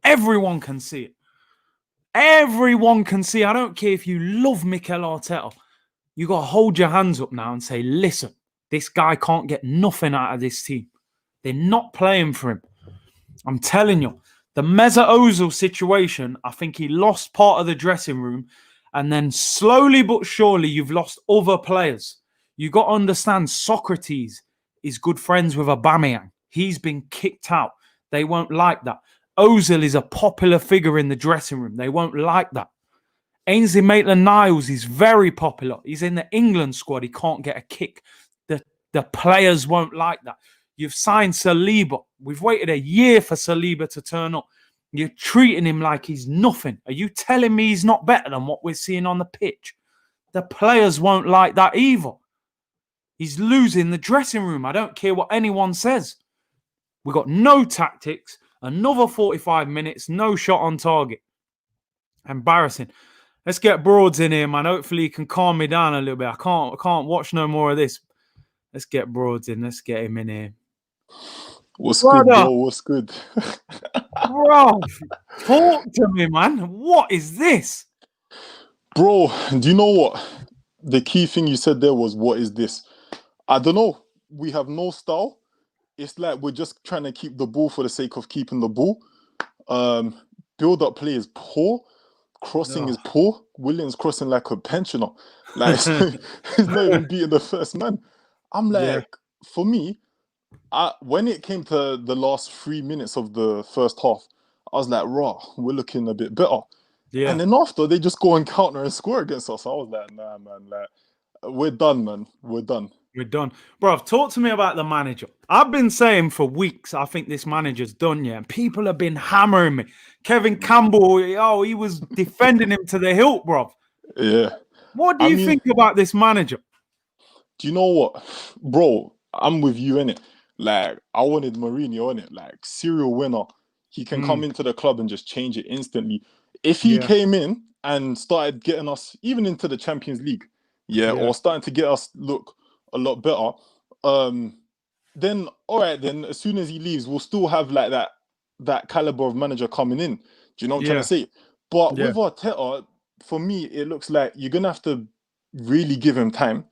Everyone can see it. Everyone can see. I don't care if you love Mikel Arteta. You got to hold your hands up now and say, listen, this guy can't get nothing out of this team. They're not playing for him. I'm telling you, the Mesut Ozil situation, I think he lost part of the dressing room. And then slowly but surely, you've lost other players. You got to understand Socrates is good friends with Aubameyang. He's been kicked out. They won't like that. Ozil is a popular figure in the dressing room. They won't like that. Ainsley Maitland-Niles is very popular. He's in the England squad. He can't get a kick. The players won't like that. You've signed Saliba. We've waited a year for Saliba to turn up. You're treating him like he's nothing. Are you telling me he's not better than what we're seeing on the pitch? The players won't like that either. He's losing the dressing room. I don't care what anyone says. We've got no tactics. Another 45 minutes, no shot on target. Embarrassing. Let's get Broads in here, man. Hopefully he can calm me down a little bit. I can't watch no more of this. Let's get Broads in. Let's get him in here. What's good, bro? What's good? Bro, talk to me, man. What is this? Bro, do you know what? The key thing you said there was, what is this? I don't know. We have no style. It's like we're just trying to keep the ball for the sake of keeping the ball. Build-up play is poor. Crossing is poor. Williams crossing like a pensioner. Like, he's not even beating the first man. I'm like, for me, when it came to the last 3 minutes of the first half, I was like, raw, we're looking a bit better. Yeah. And then after, they just go and counter and score against us. I was like, nah, man, like, we're done, man. We're done. We're done. Bro, talk to me about the manager. I've been saying for weeks, I think this manager's done, yeah. And people have been hammering me. Kevin Campbell, he was defending him to the hilt, bro. Yeah. What do you think about this manager? Do you know what? Bro, I'm with you, innit? Like, I wanted Mourinho, innit? Like, serial winner. He can come into the club and just change it instantly. If he came in and started getting us even into the Champions League, or starting to get us look a lot better, then all right, then as soon as he leaves, we'll still have like that caliber of manager coming in. Do you know what I'm trying to say? But with Arteta, for me, it looks like you're gonna have to really give him time.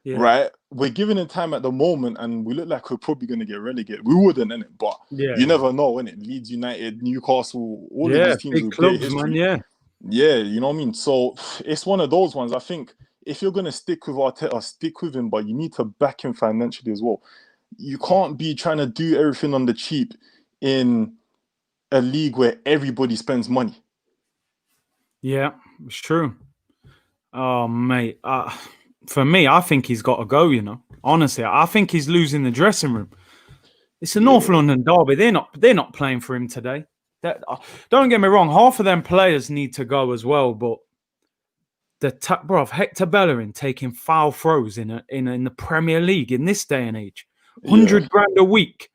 Right? We're giving him time at the moment, and we look like we're probably gonna get relegated. We wouldn't, innit? But you never know, innit? Leeds United, Newcastle, all of these teams with great history. Man, yeah, you know what I mean? So it's one of those ones. I think if you're going to stick with Arteta, stick with him, but you need to back him financially as well. You can't be trying to do everything on the cheap in a league where everybody spends money. Yeah, it's true. Oh, mate. For me, I think he's got to go, you know. Honestly, I think he's losing the dressing room. It's a North London derby. They're not playing for him today. Don't get me wrong. Half of them players need to go as well, but Hector Bellerin taking foul throws in the Premier League in this day and age, $100,000 a week.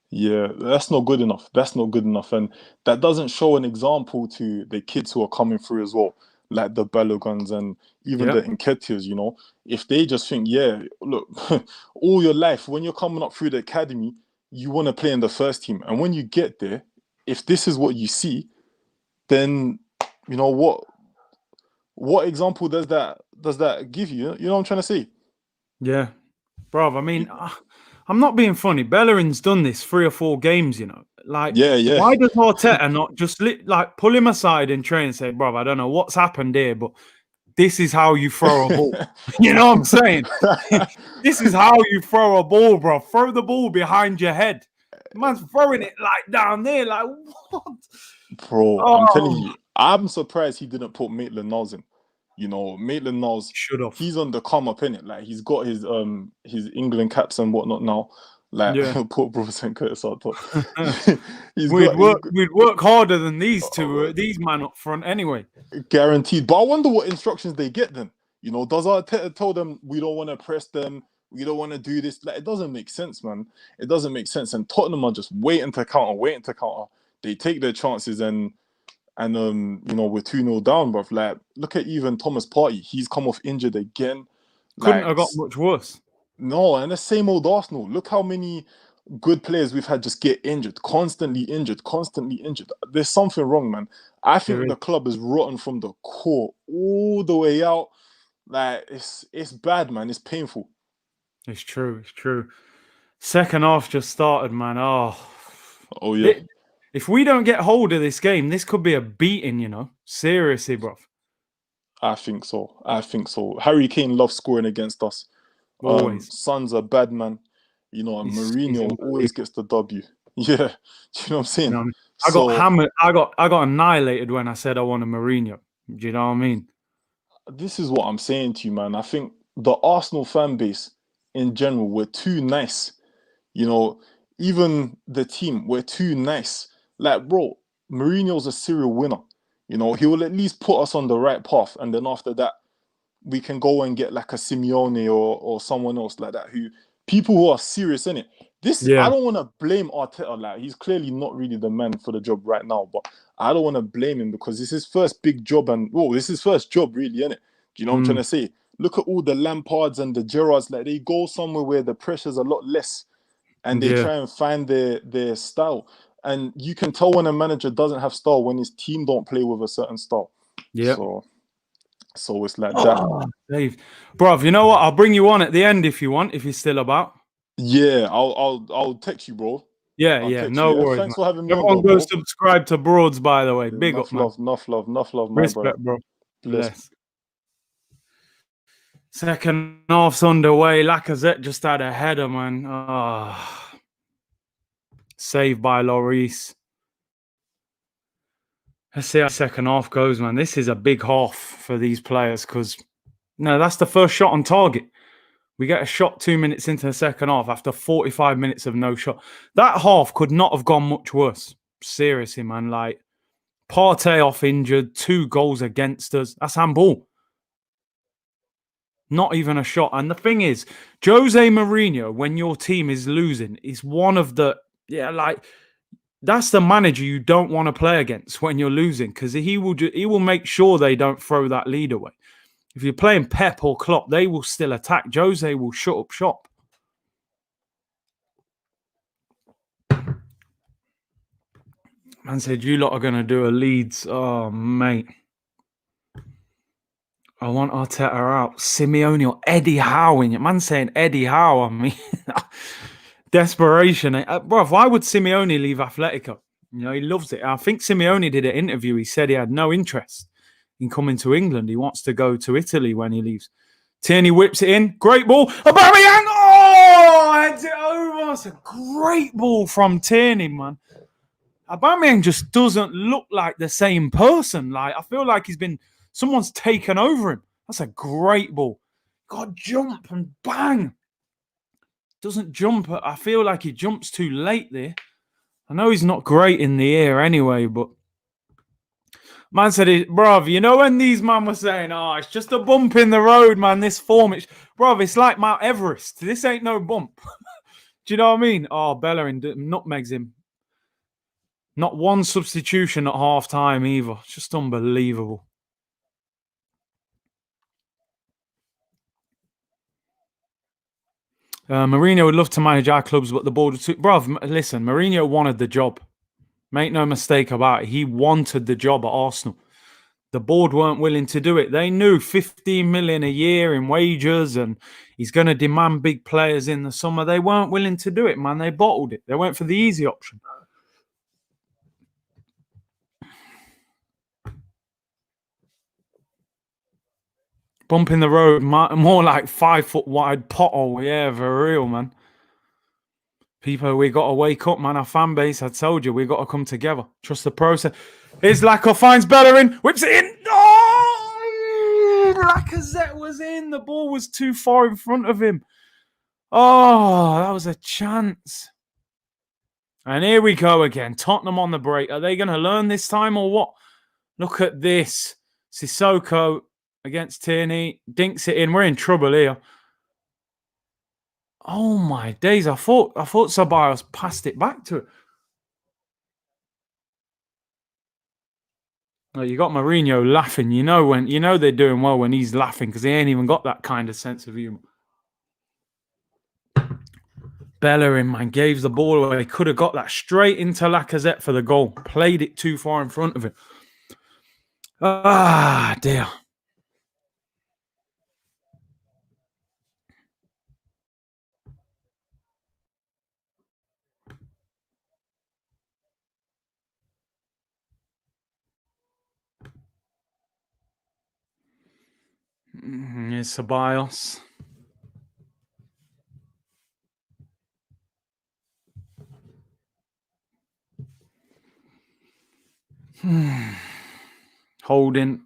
Yeah, that's not good enough. That's not good enough, and that doesn't show an example to the kids who are coming through as well, like the Balogans and even the Nketiahs. You know, if they just think, yeah, look, all your life when you're coming up through the academy, you want to play in the first team, and when you get there, if this is what you see, then you know what example does that give you? You know what I'm trying to say? Yeah, bro. I mean, I'm not being funny. Bellerin's done this 3 or 4 games, you know. Like, why does Arteta not just pull him aside and train and say, bro, I don't know what's happened here, but this is how you throw a ball. You know what I'm saying? This is how you throw a ball, bro. Throw the ball behind your head. Man's throwing it like down there, like what? Bro, I'm telling you, I'm surprised he didn't put Maitland-Niles in. You know, Maitland-Niles, should have. He's on the come up, innit? Like he's got his England caps and whatnot now. Like poor bro St. Curtis out top. We'd work harder than these these man up front anyway. Guaranteed. But I wonder what instructions they get then. You know, does Arteta tell them we don't want to press them, we don't want to do this? Like, it doesn't make sense, man. It doesn't make sense. And Tottenham are just waiting to counter. They take their chances and you know, we're 2-0 down, bruv. Like, look at even Thomas Partey. He's come off injured again. Couldn't have got much worse. No, and the same old Arsenal. Look how many good players we've had just get injured, constantly injured. There's something wrong, man. I think the club is rotten from the core all the way out. Like, it's bad, man. It's painful. It's true. Second half just started, man. Oh yeah. If we don't get hold of this game, this could be a beating, you know. Seriously, bruv. I think so. Harry Kane loves scoring against us. Always. Son's a bad man. You know, and Mourinho always gets the W. Yeah. Do you know what I'm saying? You know, I got hammered. I got annihilated when I said I wanted Mourinho. Do you know what I mean? This is what I'm saying to you, man. I think the Arsenal fan base in general, we're too nice. You know, even the team, we're too nice. Like, bro, Mourinho's a serial winner. You know, he will at least put us on the right path. And then after that, we can go and get like a Simeone or someone else like that, people who are serious in it. I don't want to blame Arteta. Like, he's clearly not really the man for the job right now, but I don't want to blame him because it's his first big job and this is his first job really, innit? Do you know what I'm trying to say? Look at all the Lampards and the Gerrards. Like, they go somewhere where the pressure's a lot less and they try and find their style. And you can tell when a manager doesn't have style when his team don't play with a certain style. Yeah. So it's like that. Dave. Bruv, you know what? I'll bring you on at the end if you want, if you're still about. Yeah, I'll text you, bro. Yeah, no worries. Thanks for having me. Everyone go subscribe to Broads, by the way. Big up, man. Enough love, my respect, brother. Bro. Bless. Second half's underway. Lacazette just had a header, man. Saved by Lloris. Let's see how second half goes, man. This is a big half for these players because, that's the first shot on target. We get a shot 2 minutes into the second half after 45 minutes of no shot. That half could not have gone much worse. Seriously, man. Like, Partey off injured, 2 goals against us. That's handball. Not even a shot. And the thing is, Jose Mourinho, when your team is losing, is one of the, that's the manager you don't want to play against when you're losing because he will make sure they don't throw that lead away. If you're playing Pep or Klopp, they will still attack. Jose will shut up shop. Man said, you lot are going to do a Leeds. Oh, mate. I want Arteta out. Simeone or Eddie Howe in it. Man saying Eddie Howe on me. Desperation. Bruv, why would Simeone leave Atletico? You know, he loves it. I think Simeone did an interview. He said he had no interest in coming to England. He wants to go to Italy when he leaves. Tierney whips it in. Great ball. Aubameyang! Oh! Heads it over. It's a great ball from Tierney, man. Aubameyang just doesn't look like the same person. Like, I feel like someone's taken over him. That's a great ball. Got to jump and bang. Doesn't jump. I feel like he jumps too late there. I know he's not great in the air anyway, but man said, bruv, you know when these man were saying, oh, it's just a bump in the road, man, this form. Bruv, it's like Mount Everest. This ain't no bump. Do you know what I mean? Oh, Bellerin nutmegs him. Not one substitution at half time either. It's just unbelievable. Mourinho would love to manage our clubs, but the board was too... Bruv, listen, Mourinho wanted the job. Make no mistake about it. He wanted the job at Arsenal. The board weren't willing to do it. They knew 15 million a year in wages and he's going to demand big players in the summer. They weren't willing to do it, man. They bottled it. They went for the easy option. Bump in the road, more like 5 foot wide pothole. Yeah, for real, man. People, we got to wake up, man. Our fan base, I told you, we got to come together. Trust the process. Here's Lacazette, finds Bellerin, whips it in. Oh! Lacazette was in. The ball was too far in front of him. Oh, that was a chance. And here we go again. Tottenham on the break. Are they going to learn this time or what? Look at this. Sissoko against Tierney. Dinks it in. We're in trouble here. Oh my days! I thought Ceballos passed it back to it. Oh, you got Mourinho laughing. You know they're doing well when he's laughing because he ain't even got that kind of sense of humour. Bellerin, man, gave the ball away. He could have got that straight into Lacazette for the goal. Played it too far in front of him. Ah, dear. Here's Ceballos. Holding.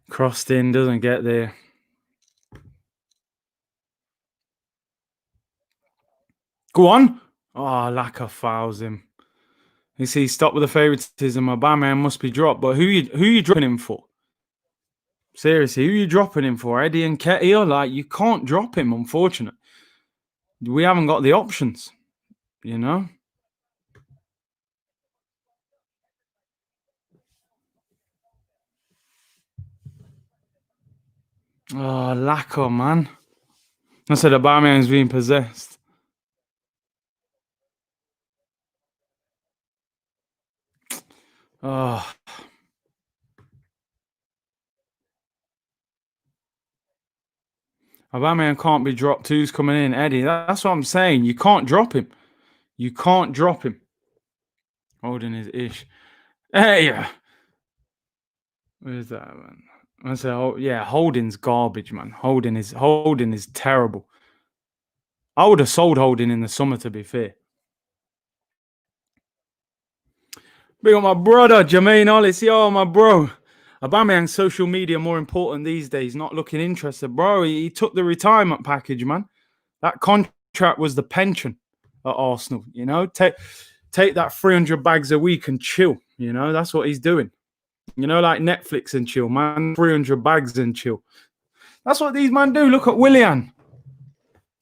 Crossed in, doesn't get there. Go on. Oh, Laka fouls him. You see, stop with the favouritism. Aubameyang must be dropped. But who you dropping him for? Seriously, who are you dropping him for? Eddie and Nketiah? Like, you can't drop him, unfortunately. We haven't got the options, you know? Oh, Lacko, man. I said Aubameyang's being possessed. Oh. Aubameyang can't be dropped. Who's coming in? Eddie. That's what I'm saying. You can't drop him. You can't drop him. Holding his ish. Hey, where's that, man? I said, oh, yeah, Holding's garbage, man. Holding is terrible. I would have sold Holding in the summer, to be fair. Big up my brother, Jermaine Hollis. Yo, my bro. Aubameyang's social media more important these days. Not looking interested, bro. He took the retirement package, man. That contract was the pension at Arsenal. You know, take that 300 bags a week and chill. You know, that's what he's doing. You know, like Netflix and chill, man. 300 bags and chill. That's what these men do. Look at Willian.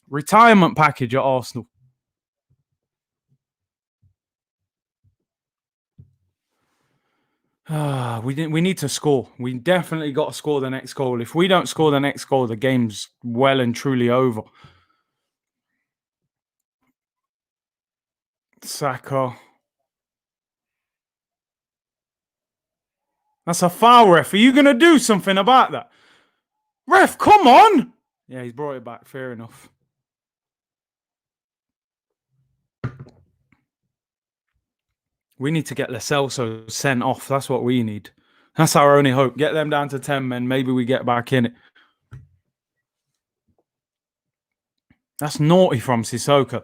Retirement package at Arsenal. We need to score. We definitely got to score the next goal. If we don't score the next goal, the game's well and truly over. Saka. That's a foul, ref. Are you going to do something about that? Ref, come on! Yeah, he's brought it back. Fair enough. We need to get Lo Celso sent off. That's what we need. That's our only hope. Get them down to 10 men. Maybe we get back in it. That's naughty from Sissoko.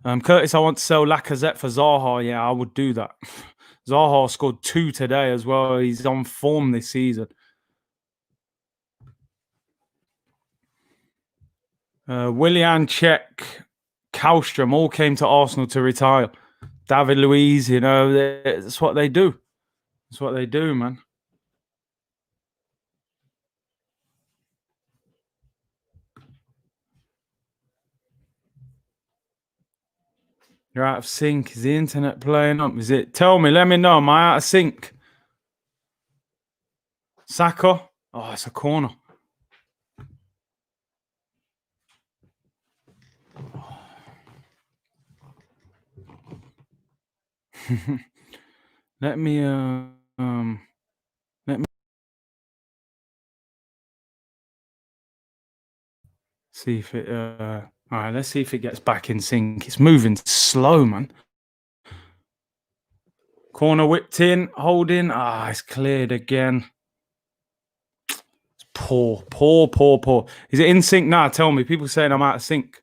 Curtis, I want to sell Lacazette for Zaha. Yeah, I would do that. Zaha scored 2 today as well. He's on form this season. Willian, Cech, Kallstrom all came to Arsenal to retire. David Luiz, you know, that's what they do. That's what they do, man. You're out of sync. Is the internet playing up? Is it? Tell me, let me know. Am I out of sync? Saka? Oh, it's a corner. Let me see if it all right, let's see if it gets back in sync. It's moving slow, man. Corner whipped in, holding. It's cleared again. It's poor. Is it in sync now? Tell me. People saying I'm out of sync.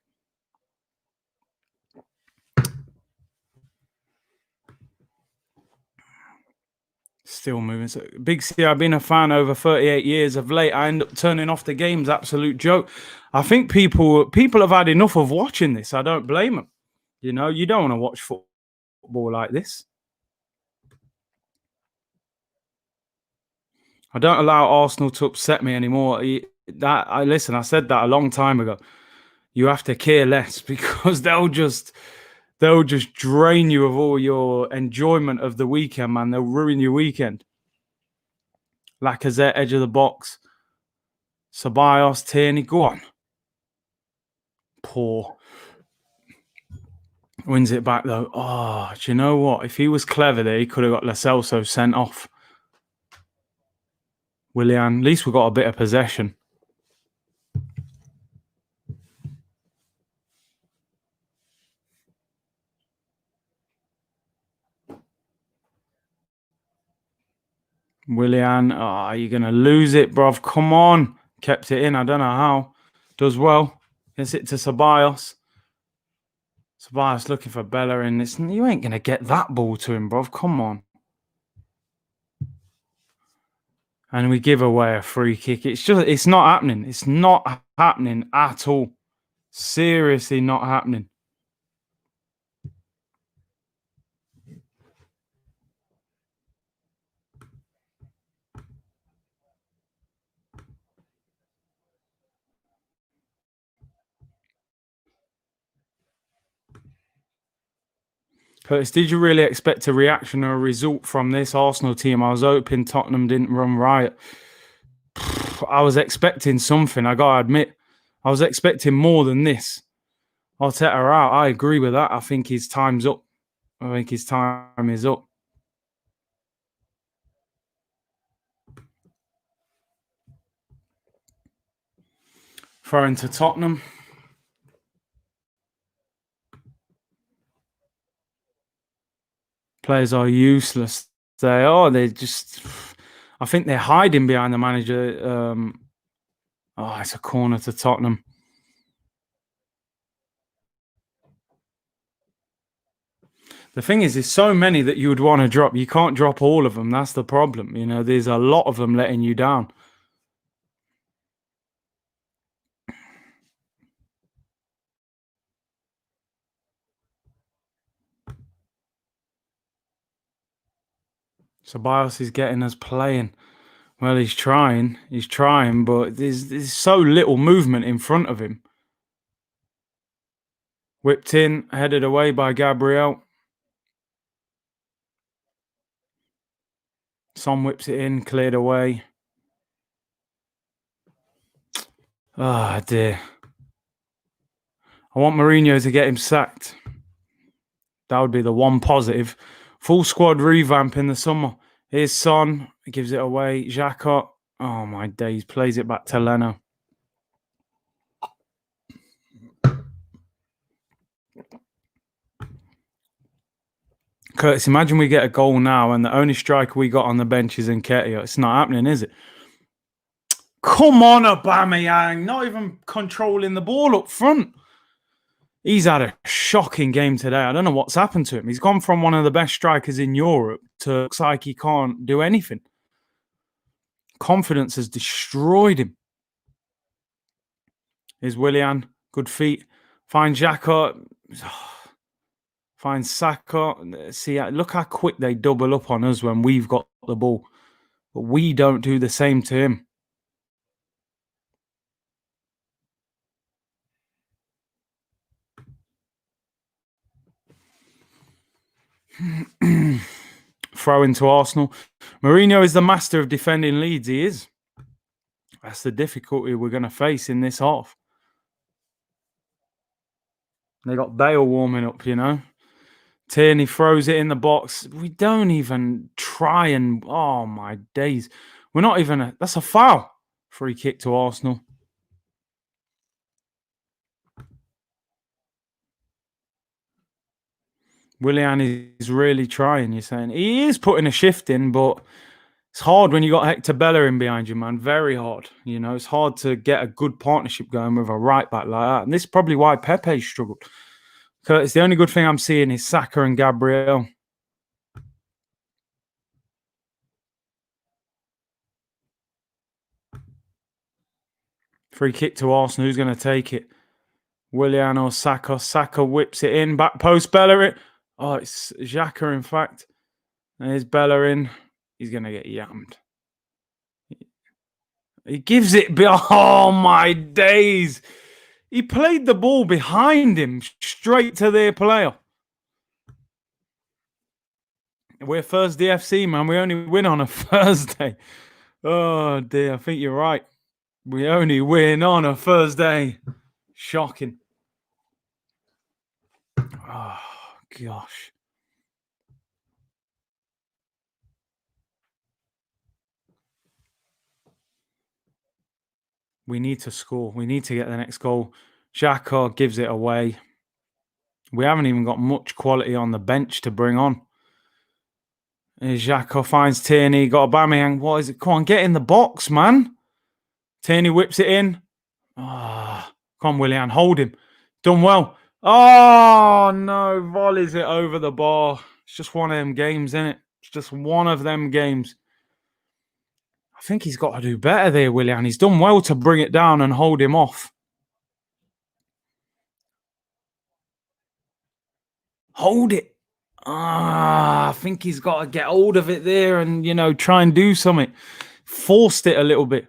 Still moving. So, Big C, I've been a fan over 38 years. Of late, I end up turning off the games. Absolute joke. I think people have had enough of watching this. I don't blame them. You know, you don't want to watch football like this. I don't allow Arsenal to upset me anymore. Listen, I said that a long time ago. You have to care less because they'll just drain you of all your enjoyment of the weekend, man. They'll ruin your weekend. Lacazette, edge of the box. Ceballos, Tierney, go on. Poor. Wins it back though. Oh, do you know what? If he was clever there, he could have got Lo Celso sent off. Willian, at least we got a bit of possession. Willian, you're going to lose it, bruv. Come on. Kept it in. I don't know how. Does well. Gets it to Ceballos. Ceballos looking for Bellerin. You ain't going to get that ball to him, bruv. Come on. And we give away a free kick. It's not happening. It's not happening at all. Seriously not happening. Curtis, did you really expect a reaction or a result from this Arsenal team? I was hoping Tottenham didn't run riot. I was expecting something, I got to admit. I was expecting more than this. Arteta out. I agree with that. I think his time's up. I think his time is up. Throwing to Tottenham. Players are useless. They're just... I think they're hiding behind the manager. It's a corner to Tottenham. The thing is, there's so many that you would want to drop. You can't drop all of them. That's the problem. You know, there's a lot of them letting you down. Ceballos is getting us playing. Well, he's trying, but there's so little movement in front of him. Whipped in, headed away by Gabriel. Son whips it in, cleared away. Ah, dear. I want Mourinho to get him sacked. That would be the one positive. Full squad revamp in the summer. Here's Son. He gives it away. Xhaka. Oh, my days. Plays it back to Leno. Curtis, imagine we get a goal now and the only striker we got on the bench is Nketiah. It's not happening, is it? Come on, Aubameyang. Not even controlling the ball up front. He's had a shocking game today. I don't know what's happened to him. He's gone from one of the best strikers in Europe to looks like he can't do anything. Confidence has destroyed him. Here's Willian. Good feet. Finds Xhaka. Finds Saka. See, look how quick they double up on us when we've got the ball. But we don't do the same to him. Throw into Arsenal. Mourinho is the master of defending leads. He is. That's the difficulty we're going to face in this half. They got Bale warming up, you know. Tierney throws it in the box. We don't even try and... Oh, my days. We're not even... That's a foul. Free kick to Arsenal. Willian is really trying, you're saying. He is putting a shift in, but it's hard when you got Hector Bellerin behind you, man. Very hard. You know, it's hard to get a good partnership going with a right back like that. And this is probably why Pepe struggled. Because the only good thing I'm seeing is Saka and Gabriel. Free kick to Arsenal. Who's going to take it? Willian or Saka? Saka whips it in. Back post Bellerin. Oh, it's Xhaka, in fact. There's Bellerin. He's going to get yammed. He gives it. Oh, my days. He played the ball behind him straight to their player. We're Thursday FC, man. We only win on a Thursday. Oh, dear. I think you're right. We only win on a Thursday. Shocking. Oh, gosh. We need to score. We need to get the next goal. Xhaka gives it away. We haven't even got much quality on the bench to bring on. Xhaka finds Tierney. Got Aubameyang. What is it? Come on, get in the box, man. Tierney whips it in. Oh, come on, Willian. Hold him. Done well. Oh, no. Volleys it over the bar. It's just one of them games, isn't it? It's just one of them games. I think he's got to do better there, Willian. He's done well to bring it down and hold him off. Hold it. I think he's got to get hold of it there and, you know, try and do something. Forced it a little bit.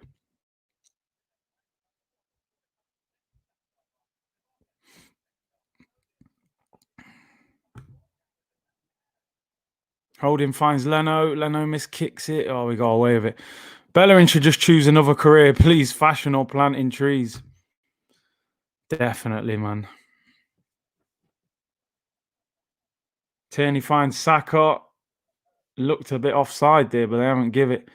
Holding finds Leno. Leno miskicks it. Oh, we got away with it. Bellerin should just choose another career, please. Fashion or planting trees. Definitely, man. Tierney finds Saka. Looked a bit offside there, but they haven't give it.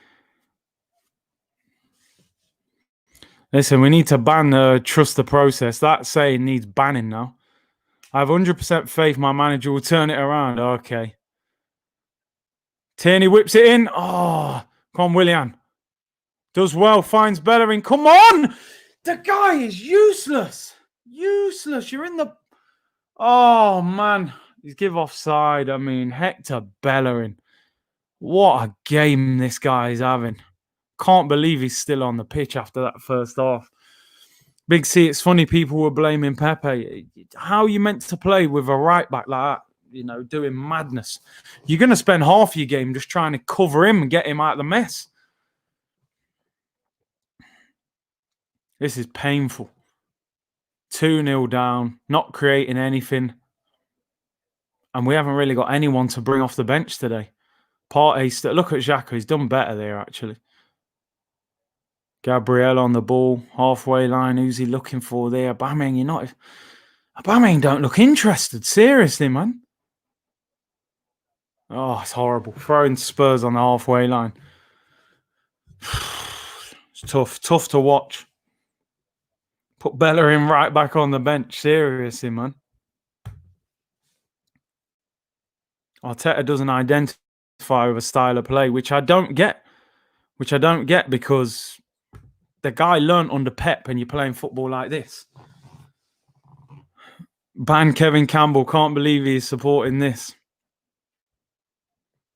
Listen, we need to ban trust the process. That saying needs banning now. I have 100% faith my manager will turn it around. Okay. Tierney whips it in. Oh, come on, Willian. Does well, finds Bellerin. Come on! The guy is useless. Useless. You're in the... Oh, man. He's give offside. I mean, Hector Bellerin. What a game this guy is having. Can't believe he's still on the pitch after that first half. Big C, it's funny people were blaming Pepe. How are you meant to play with a right back like that? You know, doing madness. You're going to spend half your game just trying to cover him and get him out of the mess. This is painful. 2-0 down, not creating anything. And we haven't really got anyone to bring off the bench today. Partey, look at Xhaka. He's done better there, actually. Gabriel on the ball, halfway line. Who's he looking for there? Aubameyang, you're not... Aubameyang don't look interested. Seriously, man. Oh, it's horrible. Throwing Spurs on the halfway line. It's tough to watch. Put Bellerin right back on the bench. Seriously, man. Arteta doesn't identify with a style of play, which I don't get. Because the guy learnt under Pep and you're playing football like this. Ban Kevin Campbell. Can't believe he's supporting this.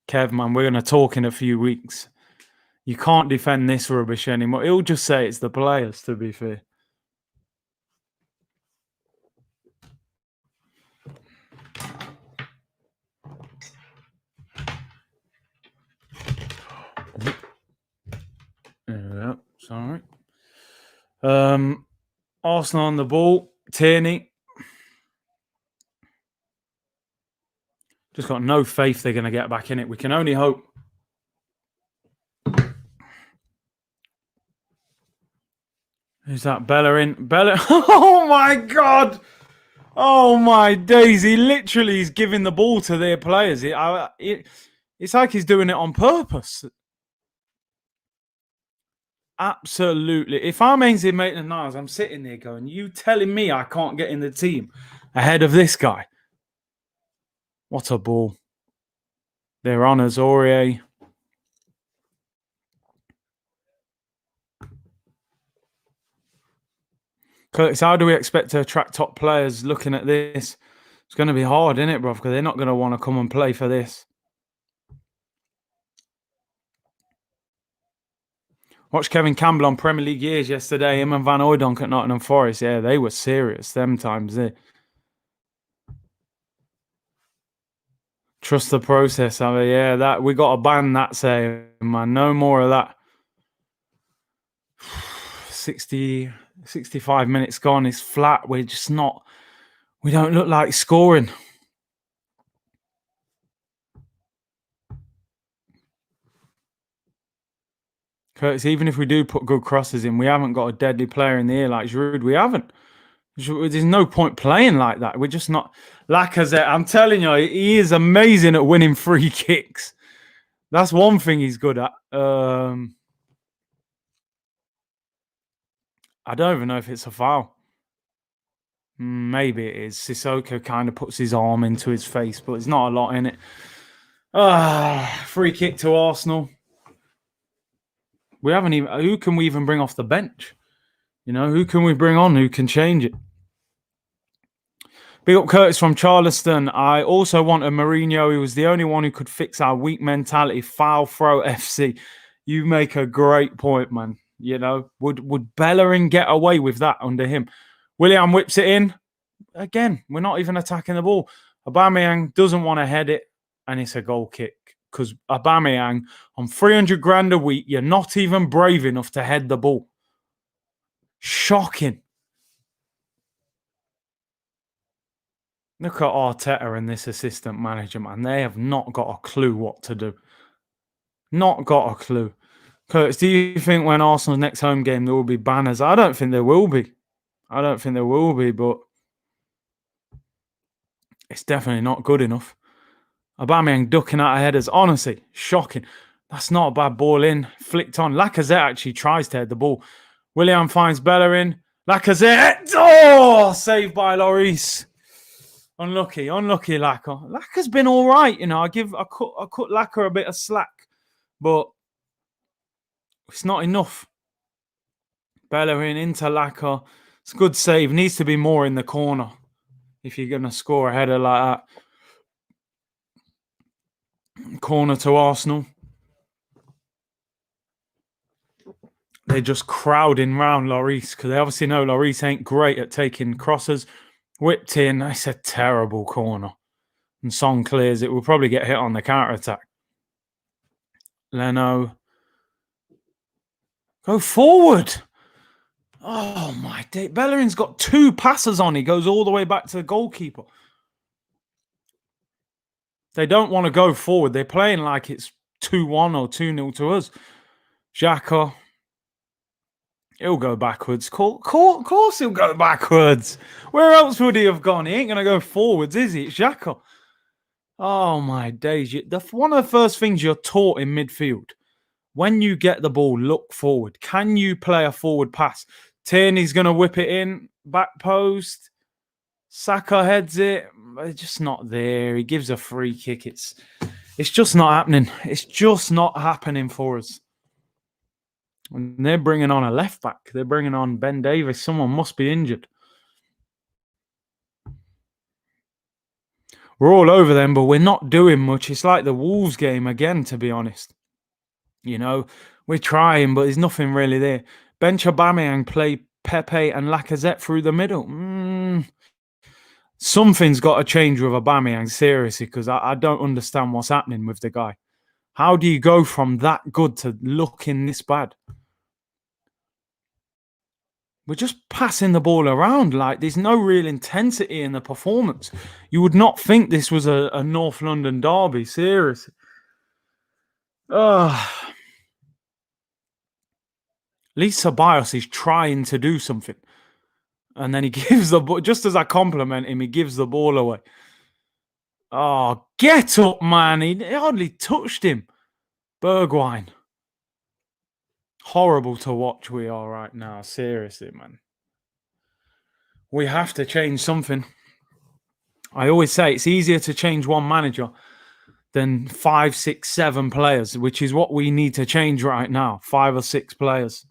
Kev, man, we're going to talk in a few weeks. You can't defend this rubbish anymore. He'll just say it's the players, to be fair. Yeah, sorry. Arsenal on the ball. Tierney. Just got no faith they're going to get back in it. We can only hope. Who's that? Bellerin. Oh, my God. Oh, my days. He literally is giving the ball to their players. It's like he's doing it on purpose. Absolutely. If I'm Ainsley Maitland-Niles, I'm sitting there going, you telling me I can't get in the team ahead of this guy? What a ball. They're on us, Aurier. Curtis, how do we expect to attract top players looking at this? It's going to be hard, isn't it, bro? Because they're not going to want to come and play for this. Watched Kevin Campbell on Premier League years yesterday. Him and Van Hooijdonk at Nottingham Forest. Yeah, they were serious them times there. Trust the process. I mean, yeah, that we got to ban that saying, man. No more of that. 65 minutes gone. It's flat. We're just not. We don't look like scoring. Curtis, even if we do put good crosses in, we haven't got a deadly player in the air like Giroud. We haven't. There's no point playing like that. We're just not. Lacazette, I'm telling you, he is amazing at winning free kicks. That's one thing he's good at. I don't even know if it's a foul. Maybe it is. Sissoko kind of puts his arm into his face, but there's not a lot in it. Free kick to Arsenal. We haven't even. Who can we even bring off the bench? You know, who can we bring on who can change it? Big up Curtis from Charleston. I also wanted Mourinho. He was the only one who could fix our weak mentality. Foul throw FC. You make a great point, man. You know, would Bellerin get away with that under him? Willian whips it in. Again, we're not even attacking the ball. Aubameyang doesn't want to head it, and it's a goal kick. Because Aubameyang, on 300 grand a week, you're not even brave enough to head the ball. Shocking. Look at Arteta and this assistant manager, man. They have not got a clue what to do. Not got a clue. Curtis, do you think when Arsenal's next home game there will be banners? I don't think there will be. But it's definitely not good enough. Aubameyang ducking out of headers. Honestly, shocking. That's not a bad ball in. Flicked on. Lacazette actually tries to head the ball. Willian finds Bellerin. Lacazette. Oh, saved by Lloris. Unlucky, Lacazette. Lacazette's been all right, you know. I cut Lacazette a bit of slack, but it's not enough. Bellerin into Lacazette. It's a good save. Needs to be more in the corner if you're going to score a header like that. Corner to Arsenal. They're just crowding round Lloris because they obviously know Lloris ain't great at taking crosses. Whipped in. That's a terrible corner. And Son clears it. We'll probably get hit on the counter-attack. Leno. Go forward. Oh, my day. Bellerin's got 2 passes on. He goes all the way back to the goalkeeper. They don't want to go forward. They're playing like it's 2-1 or 2-0 to us. Xhaka. He'll go backwards. Of course he'll go backwards. Where else would he have gone? He ain't going to go forwards, is he? It's Xhaka. Oh, my days. One of the first things you're taught in midfield, when you get the ball, look forward. Can you play a forward pass? Tierney's going to whip it in. Back post. Saka heads it. It's just not there. He gives a free kick. It's just not happening. It's just not happening for us. And they're bringing on a left back. They're bringing on Ben Davies. Someone must be injured. We're all over them, but we're not doing much. It's like the Wolves game again, to be honest. You know, we're trying, but there's nothing really there. Bench Aubameyang, play Pepe and Lacazette through the middle. Something's got to change with Aubameyang, seriously, because I don't understand what's happening with the guy. How do you go from that good to looking this bad? We're just passing the ball around. Like, there's no real intensity in the performance. You would not think this was a North London derby, seriously. At least Ceballos is trying to do something. And then he gives the ball, just as I compliment him, he gives the ball away. Oh, get up, man. He hardly touched him. Bergwijn. Horrible to watch we are right now. Seriously, man. We have to change something. I always say it's easier to change one manager than 5, 6, 7 players, which is what we need to change right now. 5 or 6 players.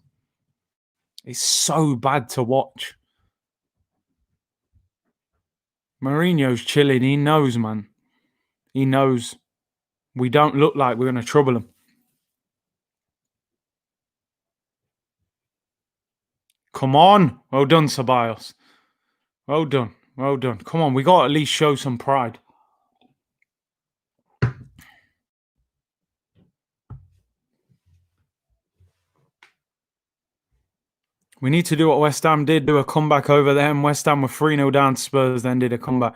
It's so bad to watch. Mourinho's chilling. He knows, man. He knows. We don't look like we're going to trouble him. Come on. Well done, Ceballos. Well done. Well done. Come on. We got to at least show some pride. We need to do what West Ham did, do a comeback over them. West Ham were 3-0 down to Spurs, then did a comeback.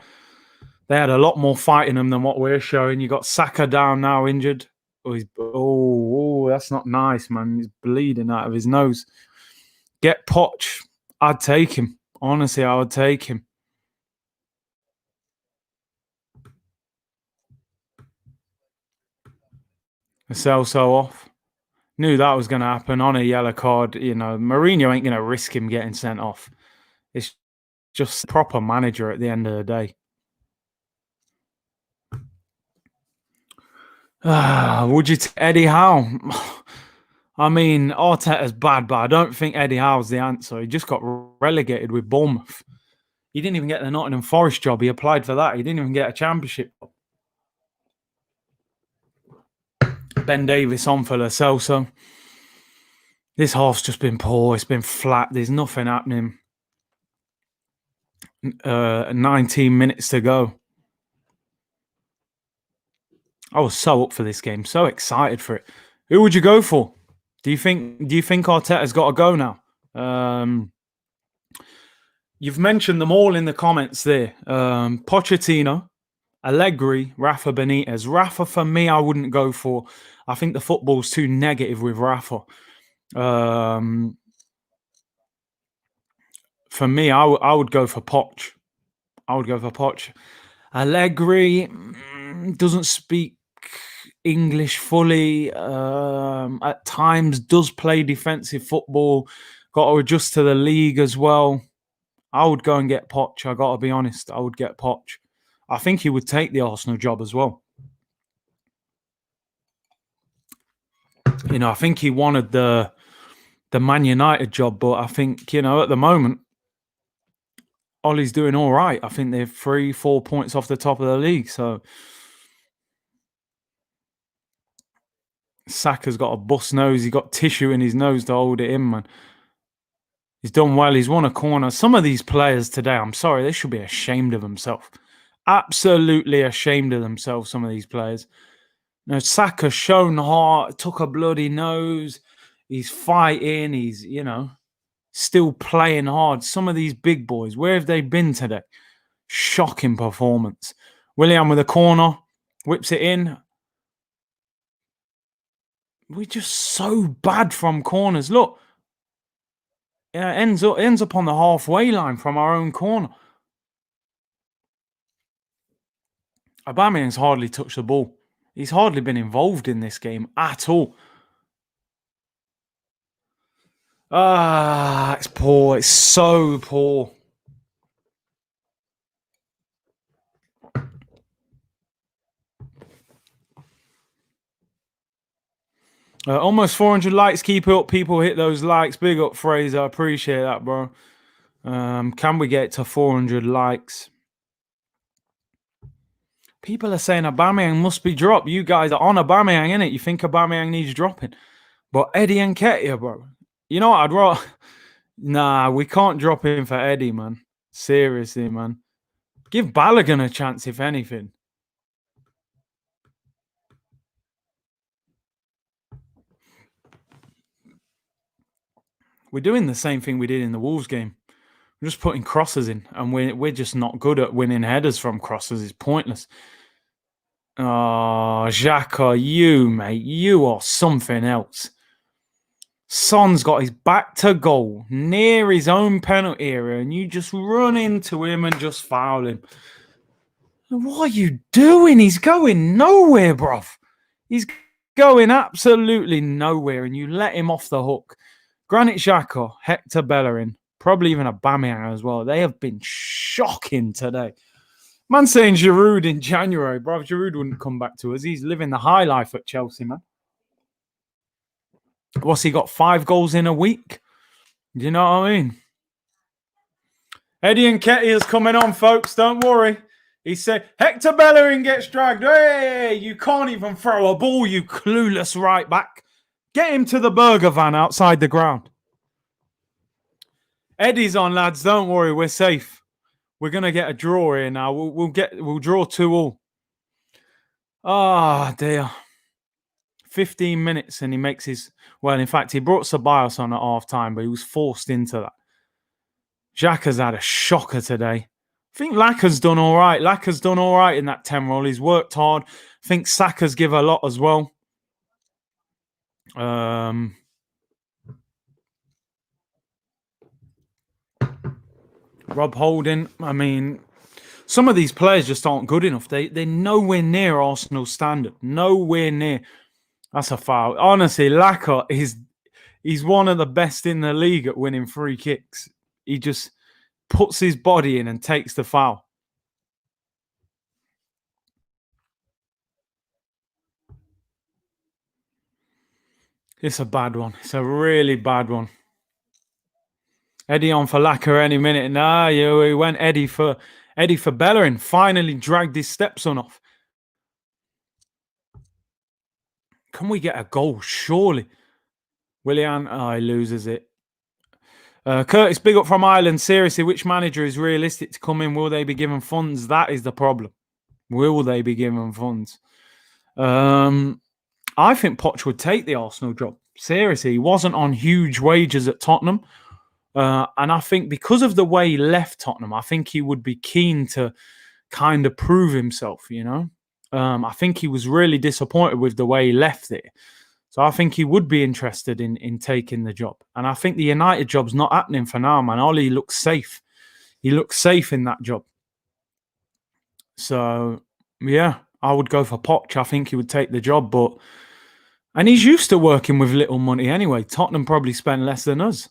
They had a lot more fight in them than what we're showing. You got Saka down now, injured. Oh, that's not nice, man. He's bleeding out of his nose. Get Poch. I'd take him. Honestly, I would take him. Celso off. Knew that was going to happen on a yellow card. You know, Mourinho ain't going to risk him getting sent off. It's just proper manager at the end of the day. Would you take Eddie Howe? I mean, Arteta's bad, but I don't think Eddie Howe's the answer. He just got relegated with Bournemouth. He didn't even get the Nottingham Forest job. He applied for that. He didn't even get a championship. Ben Davies on for Lo Celso. This half's just been poor. It's been flat. There's nothing happening. 19 minutes to go. I was so up for this game. So excited for it. Who would you go for? Do you think Arteta's got to go now? You've mentioned them all in the comments there. Pochettino, Allegri, Rafa Benitez. Rafa, for me, I wouldn't go for. I think the football's too negative with Rafa. For me, I would go for Poch. I would go for Poch. Allegri doesn't speak English fully. At times does play defensive football. Got to adjust to the league as well. I would go and get Poch. I got to be honest. I would get Poch. I think he would take the Arsenal job as well. You know, I think he wanted the Man United job, but I think, you know, at the moment, Ollie's doing all right. I think they're 3-4 points off the top of the league. So Saka's got a bust nose. He's got tissue in his nose to hold it in, man. He's done well. He's won a corner. Some of these players today, I'm sorry, they should be ashamed of themselves. Absolutely ashamed of themselves, some of these players. You know, Saka's shown heart, took a bloody nose. He's fighting. He's, you know, still playing hard. Some of these big boys, where have they been today? Shocking performance. Willian with a corner, whips it in. We're just so bad from corners. Look, it ends up on the halfway line from our own corner. Aubameyang's hardly touched the ball. He's hardly been involved in this game at all. It's poor. It's so poor. Almost 400 likes. Keep it up. People hit those likes. Big up, Fraser. I appreciate that, bro. Can we get to 400 likes? People are saying Aubameyang must be dropped. You guys are on Aubameyang, innit? You think Aubameyang needs dropping. But Eddie Nketiah, bro. You know what? I'd rather... Nah, we can't drop him for Eddie, man. Seriously, man. Give Balogun a chance, if anything. We're doing the same thing we did in the Wolves game. We're just putting crosses in, and we're just not good at winning headers from crosses. It's pointless. Oh, Xhaka, you, mate. You are something else. Son's got his back to goal near his own penalty area, and you just run into him and just foul him. What are you doing? He's going nowhere, bruv. He's going absolutely nowhere, and you let him off the hook. Granit Xhaka, Hector Bellerin, probably even Aubameyang as well. They have been shocking today. Man saying Giroud in January, bruv. Giroud wouldn't come back to us. He's living the high life at Chelsea, man. What's he got? 5 goals in a week? Do you know what I mean? Eddie Nketiah's coming on, folks. Don't worry. He said, Hector Bellerin gets dragged. Hey, you can't even throw a ball, you clueless right back. Get him to the burger van outside the ground. Eddie's on, lads. Don't worry. We're safe. We're going to get a draw here now. We'll draw 2-2. Ah, dear. 15 minutes and he makes his... Well, in fact, he brought Ceballos on at half-time, but he was forced into that. Xhaka's had a shocker today. I think Laka's done all right. Laka's done all right in that 10 role. He's worked hard. I think Saka's give a lot as well. Rob Holding, I mean, some of these players just aren't good enough. They're nowhere near Arsenal standard. Nowhere near. That's a foul. Honestly, Laka he's one of the best in the league at winning free kicks. He just puts his body in and takes the foul. It's a bad one. It's a really bad one. Eddie on for Laka any minute. Nah, he went Eddie for Bellerin. Finally dragged his stepson off. Can we get a goal? Surely. Willian, he loses it. Curtis, big up from Ireland. Seriously, which manager is realistic to come in? Will they be given funds? That is the problem. Will they be given funds? I think Poch would take the Arsenal job. Seriously, he wasn't on huge wages at Tottenham. And I think because of the way he left Tottenham, I think he would be keen to kind of prove himself, you know. I think he was really disappointed with the way he left it. So I think he would be interested in taking the job. And I think the United job's not happening for now, man. Ollie looks safe. He looks safe in that job. So, yeah, I would go for Poch. I think he would take the job. And he's used to working with little money anyway. Tottenham probably spend less than us.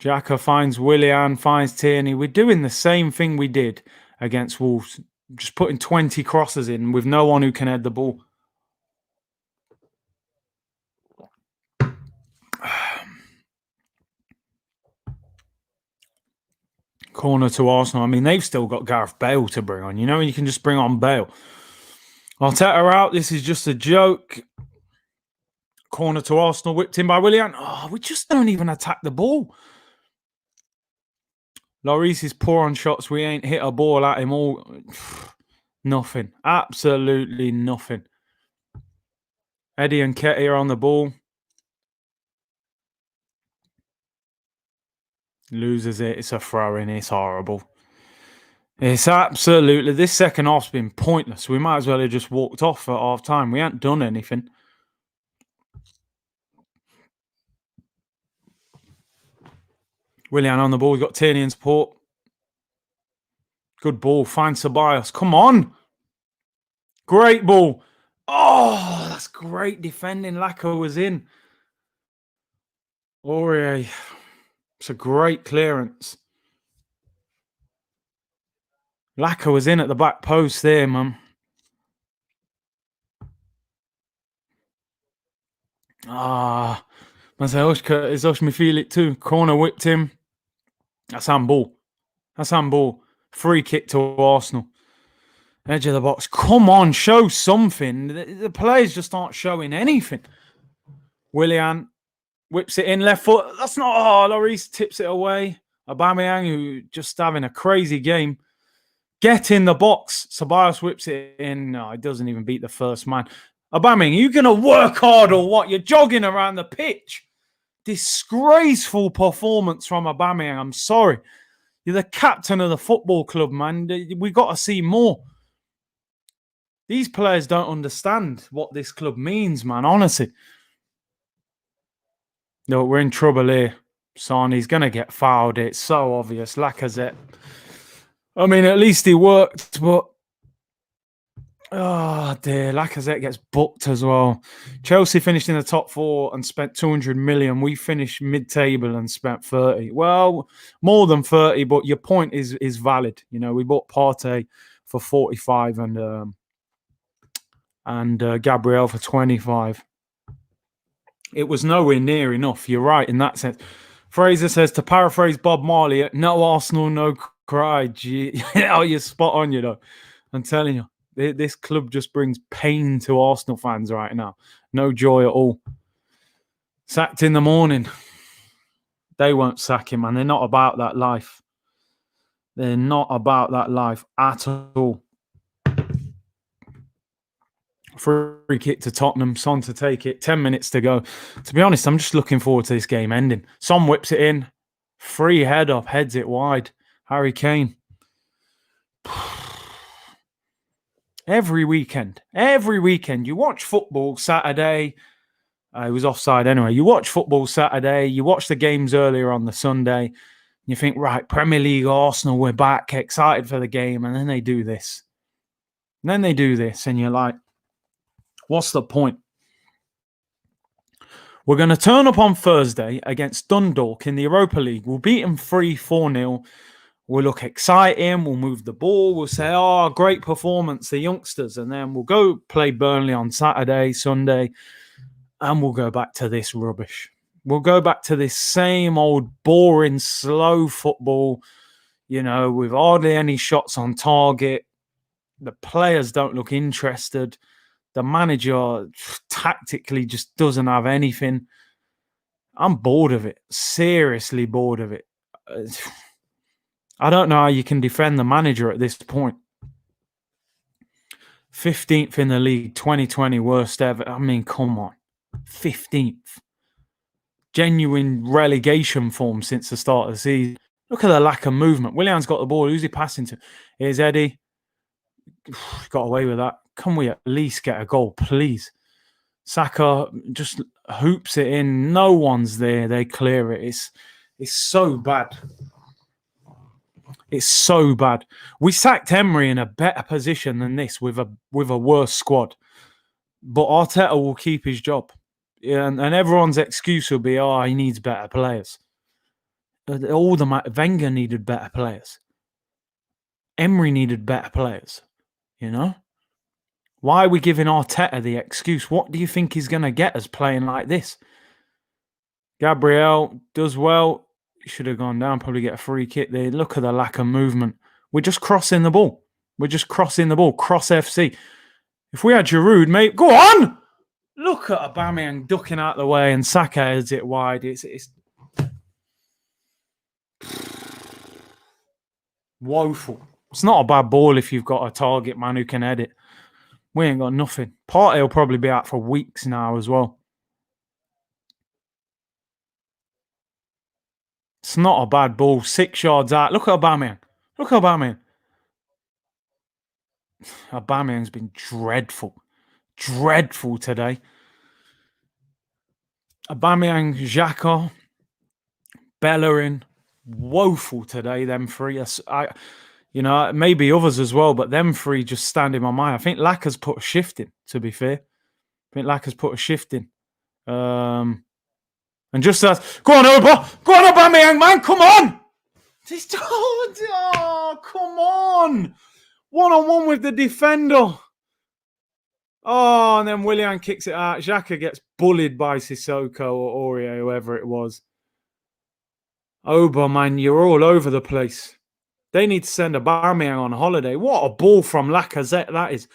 Xhaka finds Willian, finds Tierney. We're doing the same thing we did against Wolves. Just putting 20 crosses in with no one who can head the ball. Corner to Arsenal. I mean, they've still got Gareth Bale to bring on. You know, you can just bring on Bale. Arteta out. This is just a joke. Corner to Arsenal. Whipped in by Willian. Oh, we just don't even attack the ball. Lloris is poor on shots. We ain't hit a ball at him all. Nothing. Absolutely nothing. Eddie Nketiah on the ball. Loses it. It's a throw-in. It's horrible. It's absolutely... This second half's been pointless. We might as well have just walked off at half-time. We haven't done anything. Willian on the ball. We've got Tierney in support. Good ball. Find Ceballos. Come on. Great ball. Oh, that's great defending. Laka was in. Aurier. It's a great clearance. Laka was in at the back post there, man. Man säger Oshka, me feel it too. Corner whipped him. That's handball. That's handball. Free kick to Arsenal. Edge of the box. Come on, show something. The players just aren't showing anything. Willian whips it in left foot. That's not. Oh, Lloris tips it away. Aubameyang, who just having a crazy game. Get in the box. Ceballos whips it in. No, he doesn't even beat the first man. Aubameyang, you going to work hard or what? You're jogging around the pitch. Disgraceful performance from Aubameyang. I'm sorry. You're the captain of the football club, man. We got to see more. These players don't understand what this club means, man. Honestly. No, we're in trouble here. Son, he's going to get fouled. It's so obvious. Lacazette. I mean, at least he worked, but... Oh, dear. Lacazette gets booked as well. Chelsea finished in the top 4 and spent 200 million. We finished mid-table and spent 30. Well, more than 30, but your point is valid. You know, we bought Partey for 45 and Gabriel for 25. It was nowhere near enough. You're right in that sense. Fraser says, to paraphrase Bob Marley, no Arsenal, no cry. Oh, you're spot on, you know. I'm telling you, this club just brings pain to Arsenal fans right now. No joy at all. Sacked in the morning. They won't sack him, man. They're not about that life. They're not about that life at all. Free kick to Tottenham. Son to take it. 10 minutes to go. To be honest, I'm just looking forward to this game ending. Son whips it in. Free head up. Heads it wide. Harry Kane. Every weekend. You watch football Saturday. It was offside anyway. You watch football Saturday. You watch the games earlier on the Sunday. You think, right, Premier League, Arsenal, we're back. Excited for the game. And then they do this. And you're like, what's the point? We're going to turn up on Thursday against Dundalk in the Europa League. We'll beat them 3-4-0. We'll look exciting. We'll move the ball. We'll say, oh, great performance, the youngsters. And then we'll go play Burnley on Saturday, Sunday, and we'll go back to this rubbish. We'll go back to this same old boring, slow football, you know, with hardly any shots on target. The players don't look interested. The manager tactically just doesn't have anything. I'm bored of it. Seriously bored of it. I don't know how you can defend the manager at this point. 15th in the league, 2020 worst ever. I mean, come on. 15th. Genuine relegation form since the start of the season. Look at the lack of movement. Willian's got the ball. Who's he passing to? Here's Eddie. Got away with that. Can we at least get a goal, please? Saka just hoops it in. No one's there. They clear it. It's so bad. It's so bad. We sacked Emery in a better position than this with a worse squad. But Arteta will keep his job. Yeah, and everyone's excuse will be, oh, he needs better players. Wenger needed better players. Emery needed better players. You know? Why are we giving Arteta the excuse? What do you think he's going to get us playing like this? Gabriel does well. He should have gone down, probably get a free kick there. Look at the lack of movement. We're just crossing the ball. Cross FC. If we had Giroud, mate, go on! Look at Aubameyang ducking out the way and Saka heads it wide. It's woeful. It's not a bad ball if you've got a target man who can head it. We ain't got nothing. Partey will probably be out for weeks now as well. It's not a bad ball. 6 yards out. Look at Aubameyang. Aubameyang's been dreadful. Dreadful today. Aubameyang, Xhaka, Bellerin, woeful today, them three. Maybe others as well, but them three just stand in my mind. I think Lacaz's put a shift in, to be fair. And just as, go on, Aubameyang, man, come on! Come on! One-on-one with the defender. Oh, and then Willian kicks it out. Xhaka gets bullied by Sissoko or Aurier, whoever it was. Man, you're all over the place. They need to send Aubameyang on holiday. What a ball from Lacazette that is.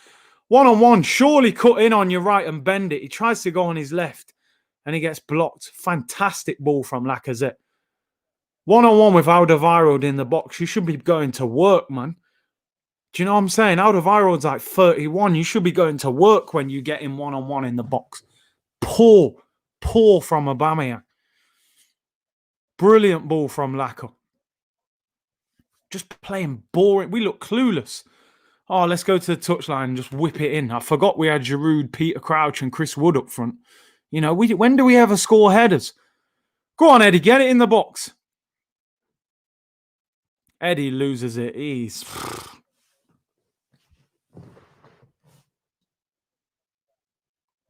One-on-one, surely cut in on your right and bend it. He tries to go on his left and he gets blocked. Fantastic ball from Lacazette. One-on-one with Alderweireld in the box. You should be going to work, man. Do you know what I'm saying? Alderweireld's like 31. You should be going to work when you get him one-on-one in the box. Poor from Aubameyang. Brilliant ball from Lacazette. Just playing boring. We look clueless. Oh, let's go to the touchline and just whip it in. I forgot we had Giroud, Peter Crouch, and Chris Wood up front. You know, when do we ever score headers? Go on, Eddie, get it in the box. Eddie loses it. He's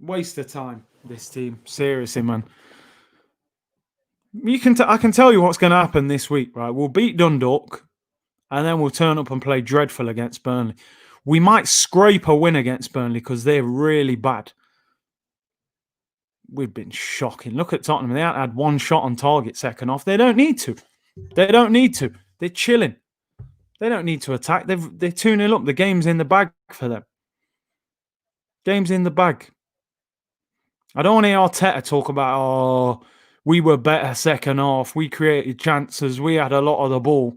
waste of time. This team, seriously, man. I can tell you what's going to happen this week, right? We'll beat Dundalk. And then we'll turn up and play dreadful against Burnley. We might scrape a win against Burnley because they're really bad. We've been shocking. Look at Tottenham. They haven't had one shot on target second half. They don't need to. They're chilling. They don't need to attack. They're 2-0 up. The game's in the bag for them. Game's in the bag. I don't want to hear Arteta talk about, we were better second half. We created chances. We had a lot of the ball.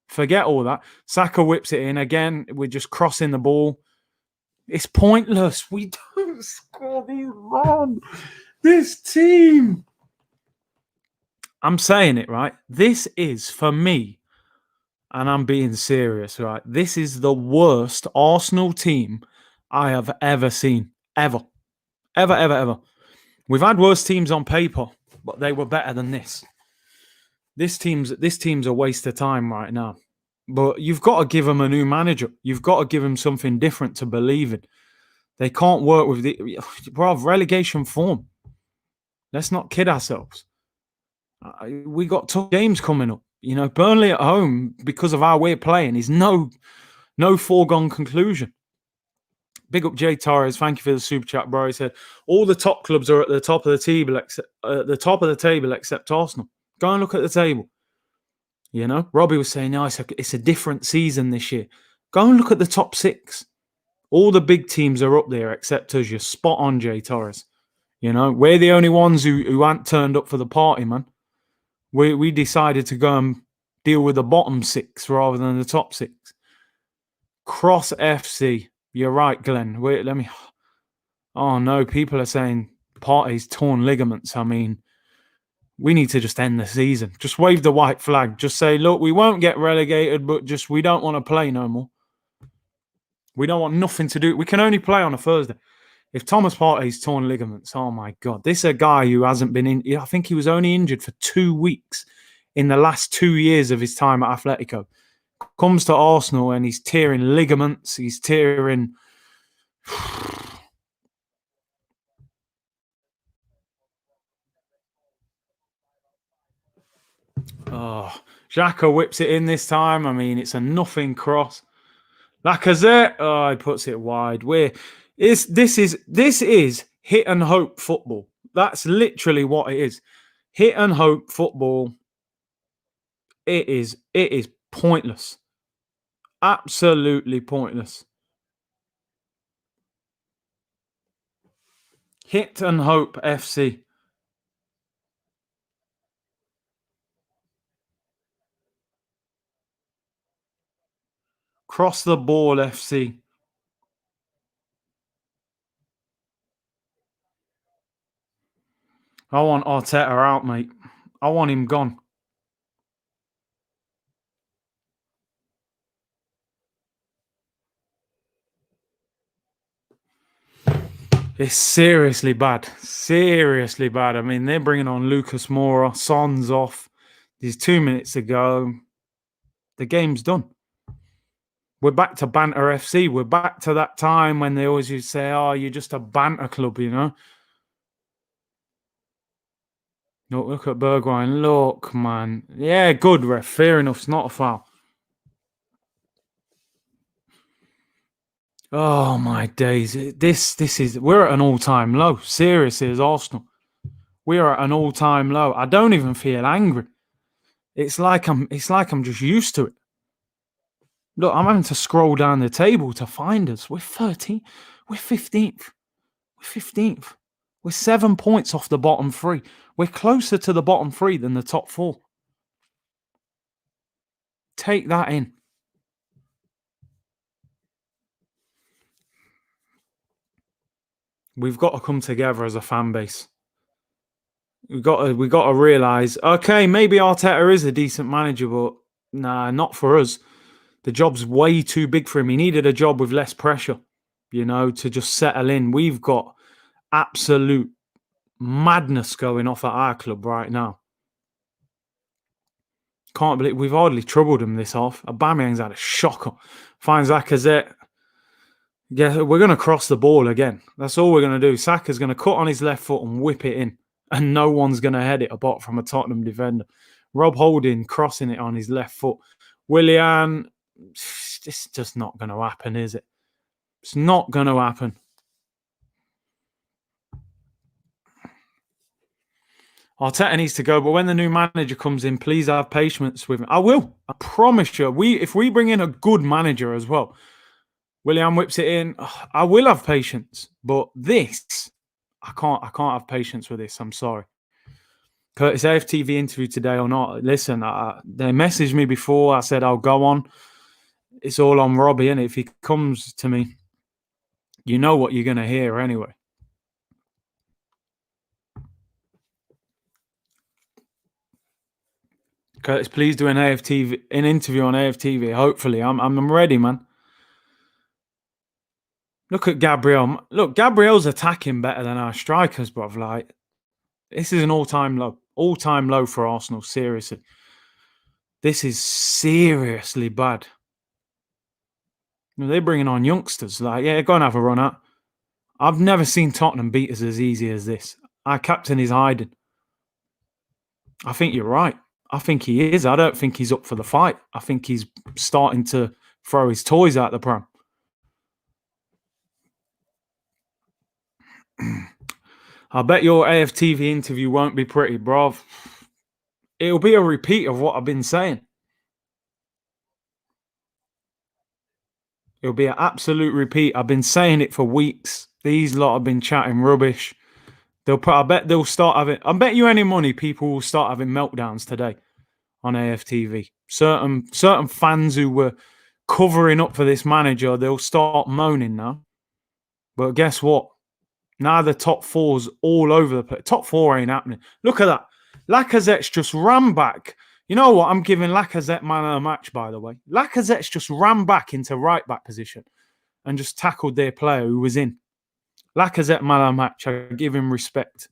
Forget all that. Saka whips it in again. We're just crossing the ball. It's pointless. We don't score these runs. This team. I'm saying it, right? This is, for me, and I'm being serious, right? This is the worst Arsenal team I have ever seen. Ever. Ever. We've had worse teams on paper, but they were better than this. This team's a waste of time right now. But you've got to give them a new manager. You've got to give them something different to believe in. They can't work with relegation form. Let's not kid ourselves. We got tough games coming up. You know, Burnley at home, because of how we're playing, is no foregone conclusion. Big up Jay Torres. Thank you for the super chat, bro. He said all the top clubs are at the top of the table except Arsenal. Go and look at the table. You know, Robbie was saying, no, it's a different season this year. Go and look at the top 6. All the big teams are up there except us. You're spot on, Jay Torres. You know, we're the only ones who aren't turned up for the party, man. We decided to go and deal with the bottom 6 rather than the top 6. Cross FC. You're right, Glenn. Wait, let me... Oh, no, people are saying Partey's torn ligaments. I mean... We need to just end the season. Just wave the white flag. Just say, look, we won't get relegated, but just we don't want to play no more. We don't want nothing to do. We can only play on a Thursday. If Thomas Partey's torn ligaments, oh my God. This is a guy who hasn't been in. I think he was only injured for 2 weeks in the last 2 years of his time at Atletico. Comes to Arsenal and he's tearing ligaments. He's tearing... Oh, Xhaka whips it in this time. I mean, it's a nothing cross. Lacazette, he puts it wide. This is hit and hope football. That's literally what it is. Hit and hope football. It is pointless. Absolutely pointless. Hit and hope FC. Cross the ball, FC. I want Arteta out, mate. I want him gone. It's seriously bad. Seriously bad. I mean, they're bringing on Lucas Moura. Son's off. There's 2 minutes to go. The game's done. We're back to banter FC. We're back to that time when they always used to say, oh, you're just a banter club, you know? Look at Bergwijn. Look, man. Yeah, good, ref. Fair enough. It's not a foul. Oh, my days. We're at an all-time low. Seriously, as Arsenal. We are at an all-time low. I don't even feel angry. It's like I'm just used to it. Look, I'm having to scroll down the table to find us. We're 13th. We're 15th. We're 15th. We're 7 points off the bottom three. We're closer to the bottom three than the top four. Take that in. We've got to come together as a fan base. We've got to realise, okay, maybe Arteta is a decent manager, but nah, not for us. The job's way too big for him. He needed a job with less pressure, to just settle in. We've got absolute madness going off at our club right now. Can't believe we've hardly troubled him this half. Aubameyang's had a shocker. Finds Lacazette. Yeah, we're going to cross the ball again. That's all we're going to do. Saka's going to cut on his left foot and whip it in. And no one's going to head it apart from a Tottenham defender. Rob Holding crossing it on his left foot. Willian, it's just not going to happen, is it? It's not going to happen. Arteta needs to go, but when the new manager comes in, please have patience with him. I will. I promise you. If we bring in a good manager as well, Willian whips it in, I will have patience. But this, I can't have patience with this. I'm sorry. Curtis, AFTV interview today or not? Listen, they messaged me before. I said I'll go on. It's all on Robbie, and if he comes to me, you know what you're going to hear anyway. Curtis, please do an interview on AFTV. Hopefully, I'm ready, man. Look at Gabriel. Look, Gabriel's attacking better than our strikers, bruv. Like, this is an all-time low. All-time low for Arsenal, seriously. This is seriously bad. They're bringing on youngsters. Like, yeah, go and have a run out. I've never seen Tottenham beat us as easy as this. Our captain is hiding. I think you're right. I think he is. I don't think he's up for the fight. I think he's starting to throw his toys out the pram. I bet your AFTV interview won't be pretty, bruv. It'll be a repeat of what I've been saying. It'll be an absolute repeat. I've been saying it for weeks. These lot have been chatting rubbish. I bet they'll start having. I bet you any money people will start having meltdowns today on AFTV. Certain fans who were covering up for this manager, they'll start moaning now. But guess what? Now the top four's all over the place. Top four ain't happening. Look at that. Lacazette's just ran back. You know what? I'm giving Lacazette man of the match, by the way. Lacazette's just ran back into right back position and just tackled their player who was in. Lacazette man of the match. I give him respect.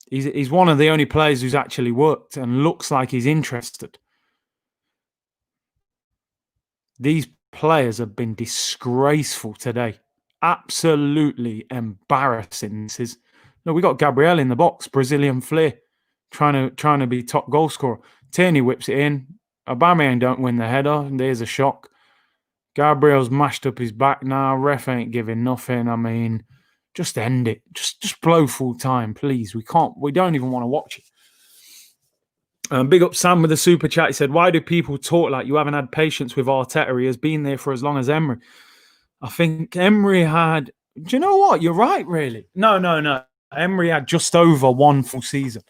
He's one of the only players who's actually worked and looks like he's interested. These players have been disgraceful today. Absolutely embarrassing. We got Gabriel in the box, Brazilian flair, trying to be top goal scorer. Tierney whips it in. Aubameyang don't win the header, and there's a shock. Gabriel's mashed up his back now. Ref ain't giving nothing. I mean, just end it. Just blow full time, please. We don't even want to watch it. Big up Sam with the super chat. He said, why do people talk like you haven't had patience with Arteta? He has been there for as long as Emery. I think Emery had... Do you know what? You're right, really. No. Emery had just over one full season.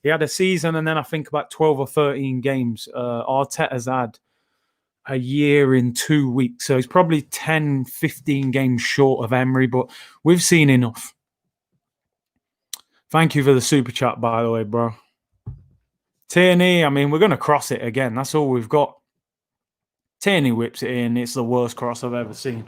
He had a season and then I think about 12 or 13 games. Arteta's had a year in 2 weeks. So he's probably 10, 15 games short of Emery, but we've seen enough. Thank you for the super chat, by the way, bro. Tierney, I mean, we're going to cross it again. That's all we've got. Tierney whips it in. It's the worst cross I've ever seen.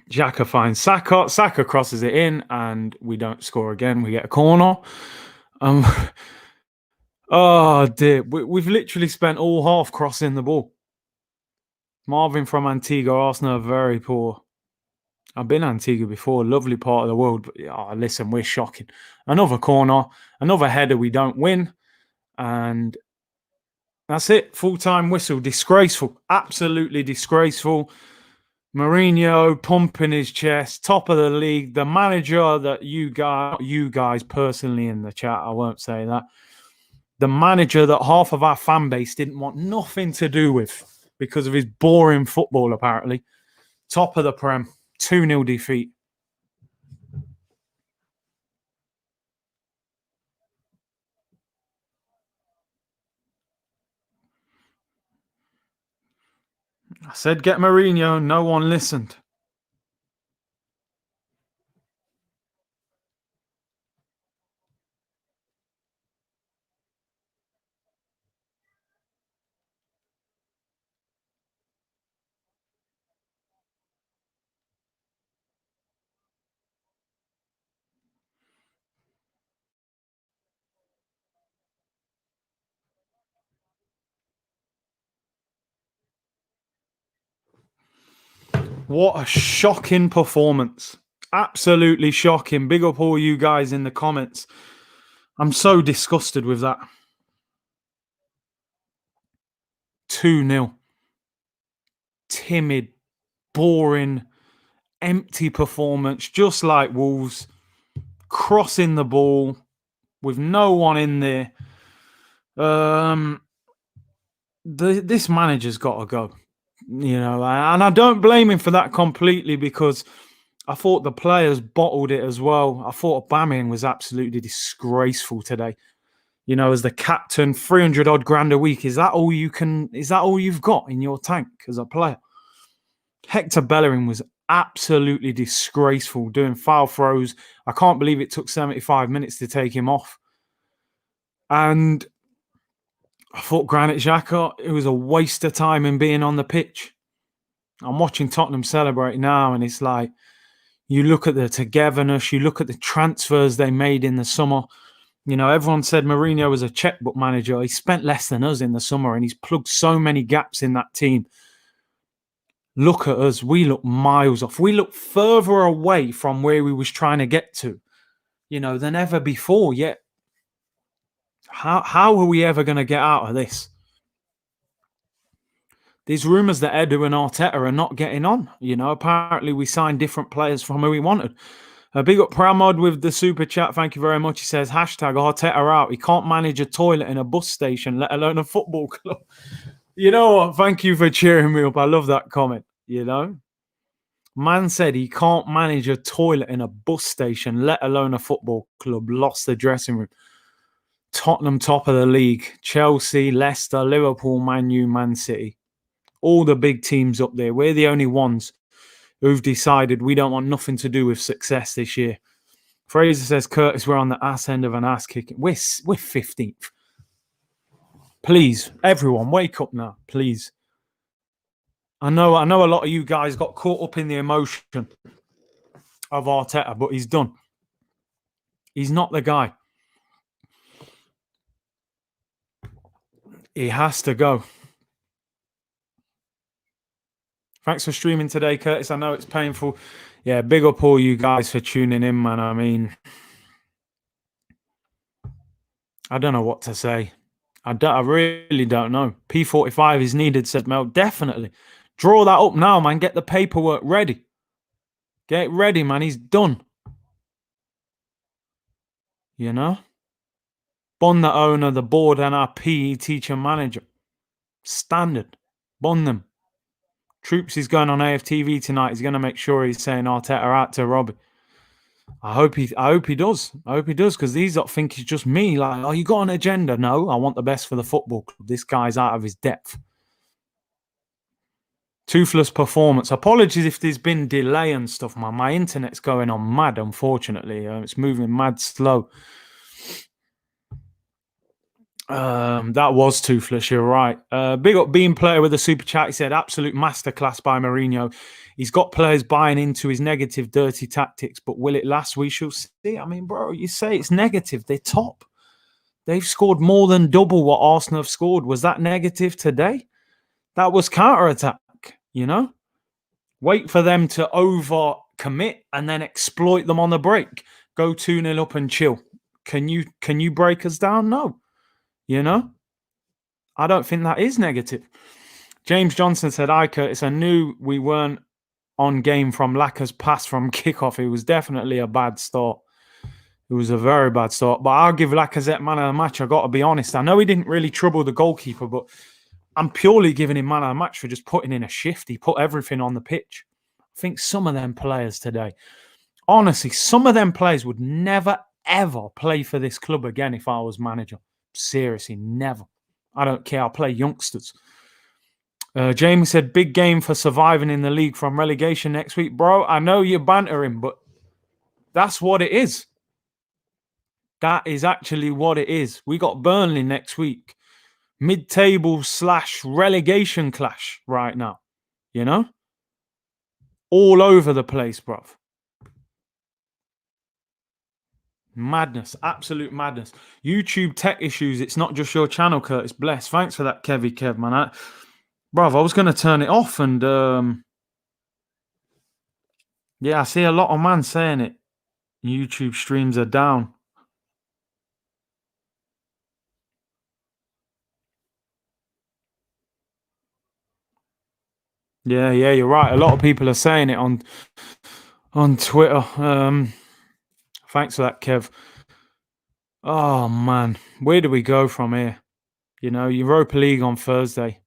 Xhaka finds Saka. Saka crosses it in, and we don't score again. We get a corner. Oh, dear. We've literally spent all half crossing the ball. Marvin from Antigua, Arsenal are very poor. I've been Antigua before, lovely part of the world. But listen, we're shocking. Another corner, another header we don't win. And that's it. Full-time whistle. Disgraceful. Absolutely disgraceful. Mourinho pumping his chest. Top of the league. The manager that you guys personally in the chat, I won't say that. the manager that half of our fan base didn't want nothing to do with because of his boring football, apparently. Top of the Prem, 2-0 defeat. I said get Mourinho, no one listened. What a shocking performance. Absolutely shocking. Big up all you guys in the comments. I'm so disgusted with that. 2-0. Timid, boring, empty performance, just like Wolves. Crossing the ball with no one in there. This manager's got to go. You know, and I don't blame him for that completely because I thought the players bottled it as well. I thought Aubameyang was absolutely disgraceful today. You know, as the captain, 300 odd grand a week. Is that all you've got in your tank as a player? Hector Bellerin was absolutely disgraceful doing foul throws. I can't believe it took 75 minutes to take him off. And I thought Granit Xhaka, it was a waste of time in being on the pitch. I'm watching Tottenham celebrate now, and it's like, you look at the togetherness, you look at the transfers they made in the summer. You know, everyone said Mourinho was a checkbook manager. He spent less than us in the summer, and he's plugged so many gaps in that team. Look at us. We look miles off. We look further away from where we was trying to get to, you know, than ever before. Yet, how are we ever going to get out of this? There's rumours that Edu and Arteta are not getting on. You know, apparently we signed different players from who we wanted. Big up Pramod with the super chat. Thank you very much. He says, hashtag Arteta out. He can't manage a toilet in a bus station, let alone a football club. You know what? Thank you for cheering me up. I love that comment, you know. Man said he can't manage a toilet in a bus station, let alone a football club. Lost the dressing room. Tottenham top of the league. Chelsea, Leicester, Liverpool, Man U, Man City. All the big teams up there. We're the only ones who've decided we don't want nothing to do with success this year. Fraser says, Curtis, we're on the ass end of an ass kicking. We're 15th. Please, everyone, wake up now, please. I know a lot of you guys got caught up in the emotion of Arteta, but he's done. He's not the guy. He has to go. Thanks for streaming today, Curtis. I know it's painful. Yeah, big up all you guys for tuning in, man. I mean, I don't know what to say. I really don't know. P45 is needed, said Mel. Definitely. Draw that up now, man. Get the paperwork ready. Get it ready, man. He's done. You know? Bond the owner, the board, and our PE teacher manager. Standard. Bond them. Troops is going on AFTV tonight. He's going to make sure he's saying Arteta out to Robbie. I hope he does. I hope he does, because these lot think it's just me. Like, oh, you got an agenda? No, I want the best for the football club. This guy's out of his depth. Toothless performance. Apologies if there's been delay and stuff, man. My internet's going on mad, unfortunately. It's moving mad slow. That was toothless, you're right. Big up Bean Player with a super chat. He said, absolute masterclass by Mourinho. He's got players buying into his negative, dirty tactics, but will it last? We shall see. I mean, bro, you say it's negative. They're top. They've scored more than double what Arsenal have scored. Was that negative today? That was counter-attack, you know? Wait for them to over-commit and then exploit them on the break. Go 2-0 up and chill. Can you break us down? No. You know? I don't think that is negative. James Johnson said, hi, Curtis. I knew we weren't on game from Lacaz's pass from kickoff. It was definitely a bad start. It was a very bad start. But I'll give Lacazette man of the match. I got to be honest. I know he didn't really trouble the goalkeeper, but I'm purely giving him man of the match for just putting in a shift. He put everything on the pitch. I think some of them players today, honestly, some of them players would never, ever play for this club again if I was manager. Seriously, never. I don't care. I'll play youngsters. Jamie said, big game for surviving in the league from relegation next week. Bro, I know you're bantering, but that's what it is. That is actually what it is. We got Burnley next week. Mid-table / relegation clash right now. You know? All over the place, bruv. Madness. Absolute madness. YouTube tech issues. It's not just your channel, Curtis. Bless. Thanks for that, Kevy Kev, man. Bruv, I was going to turn it off and... yeah, I see a lot of man saying it. YouTube streams are down. Yeah, you're right. A lot of people are saying it on Twitter. Thanks for that, Kev. Oh, man. Where do we go from here? You know, Europa League on Thursday.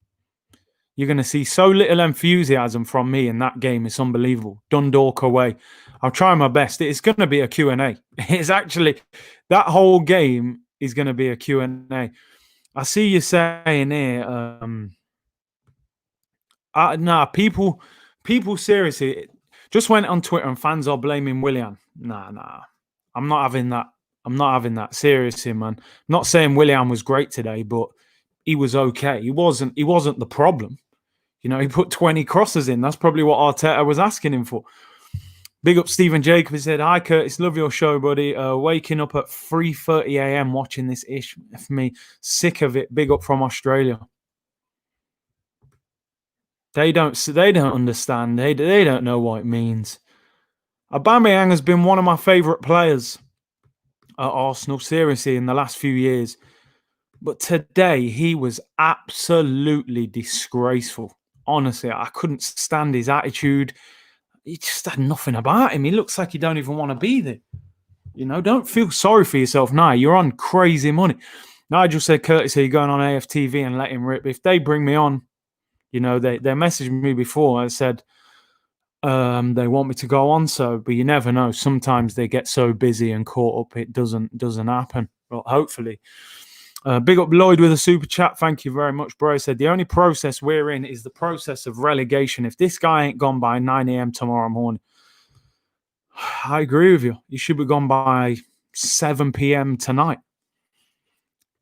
You're going to see so little enthusiasm from me in that game. It's unbelievable. Dundalk away. I'll try my best. It's going to be a Q&A. It's actually, that whole game is going to be a Q&A. I see you saying here, people seriously just went on Twitter and fans are blaming Willian. Nah. I'm not having that. Seriously, man. I'm not saying Willian was great today, but he was okay. He wasn't the problem. You know, he put 20 crosses in. That's probably what Arteta was asking him for. Big up Stephen Jacob. He said, hi, Curtis. Love your show, buddy. Waking up at 3:30 a.m. watching this ish for me. Sick of it. Big up from Australia. They don't understand. They don't know what it means. Aubameyang has been one of my favourite players at Arsenal, seriously, in the last few years. But today, he was absolutely disgraceful. Honestly, I couldn't stand his attitude. He just had nothing about him. He looks like he don't even want to be there. You know, don't feel sorry for yourself now. You're on crazy money. Nigel said, Curtis, are you going on AFTV and let him rip? If they bring me on, you know, they messaged me before. I said they want me to go on, but you never know. Sometimes they get so busy and caught up, it doesn't happen. Well, hopefully. Big up Lloyd with a super chat. Thank you very much, bro. He said the only process we're in is the process of relegation. If this guy ain't gone by 9 a.m. tomorrow morning, I agree with you. You should be gone by 7 p.m. tonight.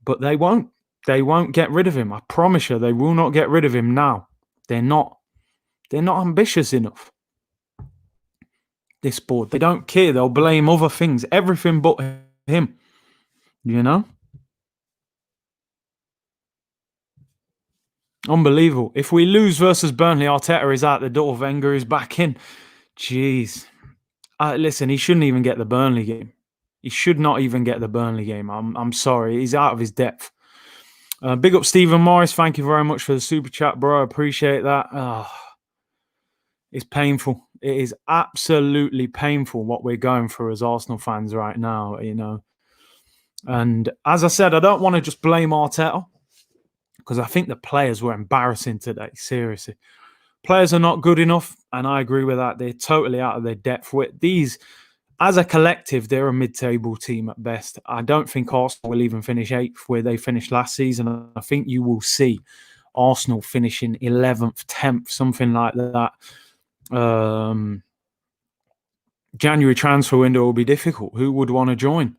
But they won't. They won't get rid of him. I promise you, they will not get rid of him now. They're not ambitious enough. This board. They don't care. They'll blame other things. Everything but him. You know? Unbelievable. If we lose versus Burnley, Arteta is out the door. Wenger is back in. Jeez. Listen, he shouldn't even get the Burnley game. He should not even get the Burnley game. I'm sorry. He's out of his depth. Big up Stephen Morris. Thank you very much for the super chat, bro. I appreciate that. It's painful. It is absolutely painful what we're going through as Arsenal fans right now, you know. And as I said, I don't want to just blame Arteta because I think the players were embarrassing today. Seriously. Players are not good enough, and I agree with that. They're totally out of their depth. These, as a collective, they're a mid-table team at best. I don't think Arsenal will even finish 8th where they finished last season. I think you will see Arsenal finishing 11th, 10th, something like that. January transfer window will be difficult. Who would want to join?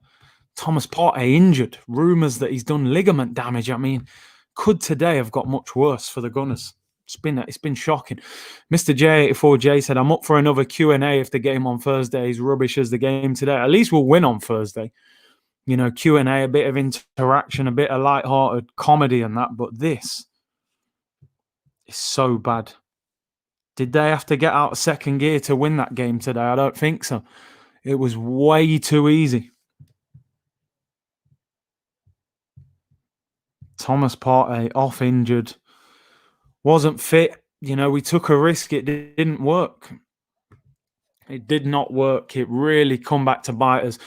Thomas Partey injured. Rumours that he's done ligament damage. I mean, could today have got much worse for the Gunners? It's been shocking. Mr. J84J said, I'm up for another Q&A if the game on Thursday is rubbish as the game today. At least we'll win on Thursday. You know, Q&A, a bit of interaction, a bit of light-hearted comedy and that. But this is so bad. Did they have to get out of second gear to win that game today? I don't think so. It was way too easy. Thomas Partey off injured. Wasn't fit. You know, we took a risk. It didn't work. It did not work. It really come back to bite us.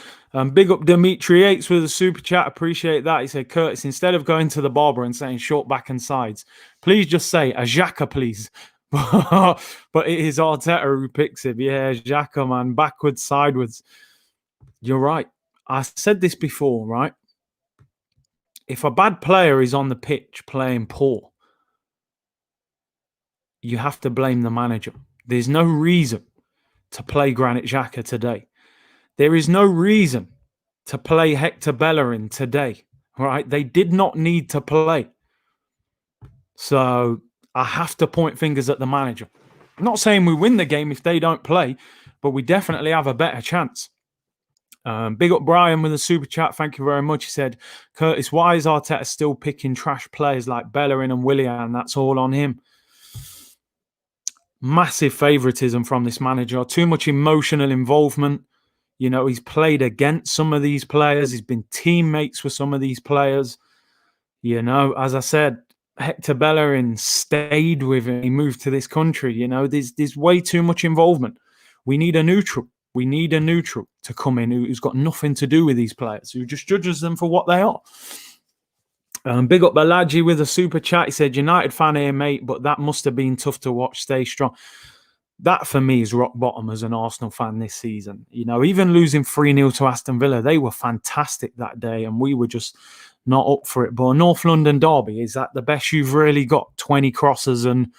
Big up Dimitri Yates with a super chat. Appreciate that. He said, Curtis, instead of going to the barber and saying short back and sides, please just say a Xhaka, please. But it is Arteta who picks it. Yeah, Xhaka, man. Backwards, sideways. You're right. I said this before, right? If a bad player is on the pitch playing poor, you have to blame the manager. There's no reason to play Granit Xhaka today. There is no reason to play Hector Bellerin today, right? They did not need to play. So I have to point fingers at the manager. I'm not saying we win the game if they don't play, but we definitely have a better chance. Big up Brian with a super chat. Thank you very much. He said, Curtis, why is Arteta still picking trash players like Bellerin and Willian? That's all on him. Massive favouritism from this manager. Too much emotional involvement. You know, he's played against some of these players. He's been teammates with some of these players. You know, as I said, Hector Bellerin stayed with him. He moved to this country. You know, there's way too much involvement. We need a neutral. We need a neutral to come in who's got nothing to do with these players, who just judges them for what they are. Big up Balaji with a super chat. He said, United fan here, mate, but that must have been tough to watch. Stay strong. That, for me, is rock bottom as an Arsenal fan this season. You know, even losing 3-0 to Aston Villa, they were fantastic that day, and we were just not up for it. But a North London derby, is that the best you've really got? 20 crosses and,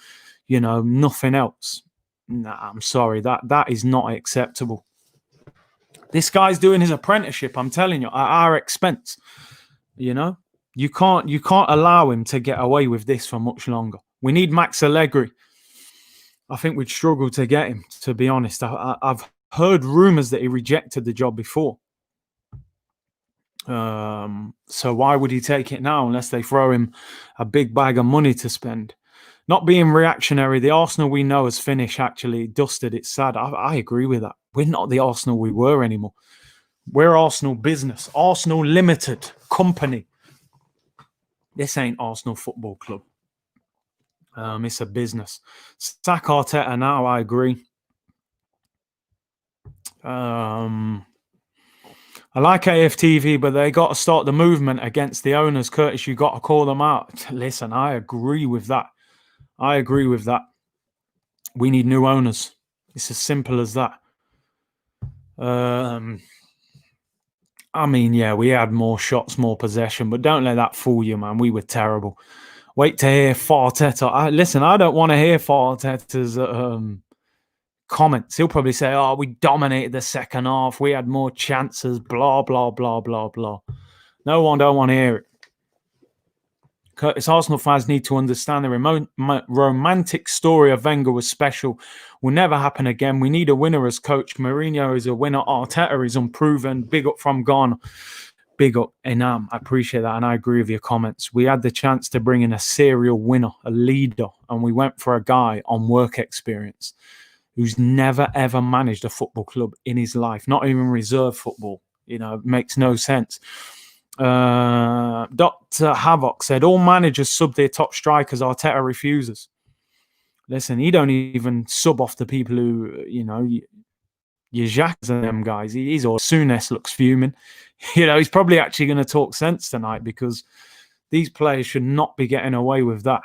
you know, nothing else. Nah, I'm sorry. That is not acceptable. This guy's doing his apprenticeship, I'm telling you, at our expense. You know? You can't allow him to get away with this for much longer. We need Max Allegri. I think we'd struggle to get him, to be honest. I've heard rumours that he rejected the job before. So why would he take it now unless they throw him a big bag of money to spend? Not being reactionary, the Arsenal we know has finished, actually dusted. It's sad. I agree with that. We're not the Arsenal we were anymore. We're Arsenal business, Arsenal Limited Company. This ain't Arsenal Football Club. It's a business. Sack Arteta now, I agree. I like AFTV, but they got to start the movement against the owners. Curtis, you got to call them out. Listen, I agree with that. We need new owners. It's as simple as that. I mean, yeah, we had more shots, more possession, but don't let that fool you, man. We were terrible. Wait to hear Farteta. Listen, I don't want to hear Farteta's comments. He'll probably say, oh, we dominated the second half. We had more chances, blah, blah, blah, blah, blah. No one don't want to hear it. Curtis, Arsenal fans need to understand the romantic story of Wenger was special. Will never happen again. We need a winner as coach. Mourinho is a winner. Arteta is unproven. Big up from Ghana. Big up, Enam. I appreciate that, and I agree with your comments. We had the chance to bring in a serial winner, a leader, and we went for a guy on work experience who's never, ever managed a football club in his life, not even reserve football. You know, it makes no sense. Dr. Havoc said, all managers sub their top strikers. Arteta refuses. Listen, he don't even sub off the people who, you know, your Jacques and them guys. He's all Souness looks fuming. You know, he's probably actually going to talk sense tonight because these players should not be getting away with that.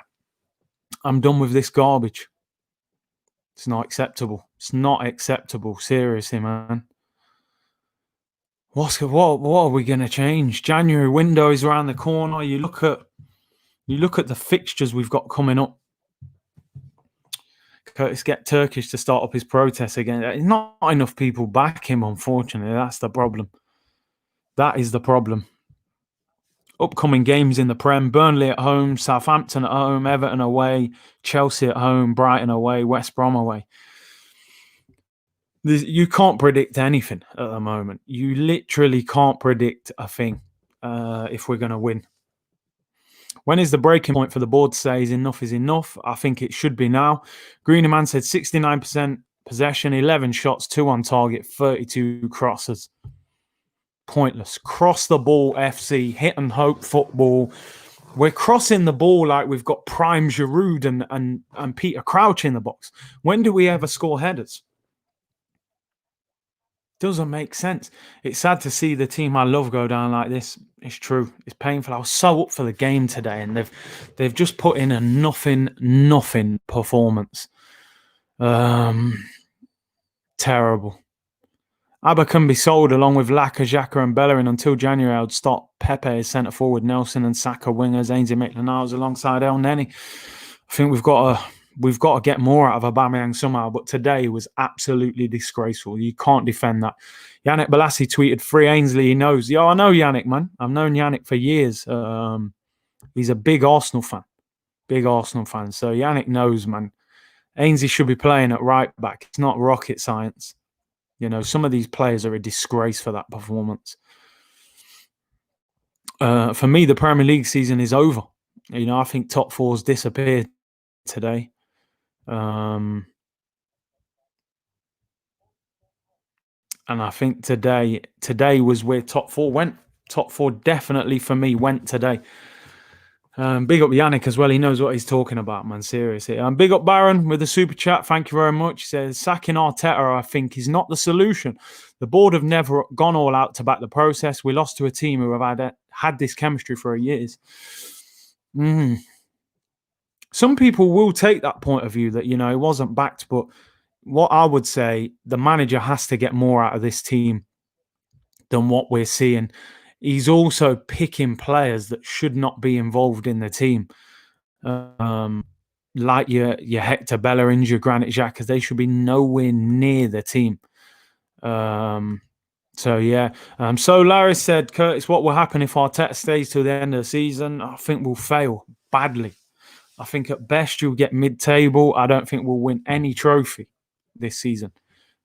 I'm done with this garbage. It's not acceptable. It's not acceptable. Seriously, man. What are we going to change? January window is around the corner. You look at the fixtures we've got coming up. Curtis, get Turkish to start up his protests again. Not enough people back him, unfortunately. That's the problem. That is the problem. Upcoming games in the Prem: Burnley at home, Southampton at home, Everton away, Chelsea at home, Brighton away, West Brom away. You can't predict anything at the moment. You literally can't predict a thing if we're going to win. When is the breaking point for the board to say enough is enough? I think it should be now. Greenerman said 69% possession, 11 shots, 2 on target, 32 crosses. Pointless. Cross the ball, FC. Hit and hope football. We're crossing the ball like we've got prime Giroud and Peter Crouch in the box. When do we ever score headers? Doesn't make sense. It's sad to see the team I love go down like this. It's true. It's painful. I was so up for the game today, and they've just put in a nothing performance. Terrible. Abba can be sold along with Laka, Xhaka and Bellerin until January. I would start Pepe as centre forward, Nelson and Saka wingers, Ainsley Maitland-Niles alongside El Neni. I think we've got to get more out of Aubameyang somehow, but today was absolutely disgraceful. You can't defend that. Yannick Balassi tweeted, free Ainsley, he knows. Yeah, I know Yannick, man. I've known Yannick for years. He's a big Arsenal fan. So Yannick knows, man. Ainsley should be playing at right back. It's not rocket science. You know, some of these players are a disgrace for that performance. For me, the Premier League season is over. You know, I think top four's disappeared today. And I think today was where top four went. Top four definitely for me went today. Big up Yannick as well. He knows what he's talking about, man. Seriously. Big up Baron with the super chat. Thank you very much. He says, sacking Arteta, I think, is not the solution. The board have never gone all out to back the process. We lost to a team who have had this chemistry for years. Some people will take that point of view that, you know, it wasn't backed. But what I would say, the manager has to get more out of this team than what we're seeing. He's also picking players that should not be involved in the team. Like your Hector Bellerins, your Granit Xhaka, they should be nowhere near the team. So Larry said, Curtis, what will happen if Arteta stays till the end of the season? I think we'll fail badly. I think at best you'll get mid-table. I don't think we'll win any trophy this season.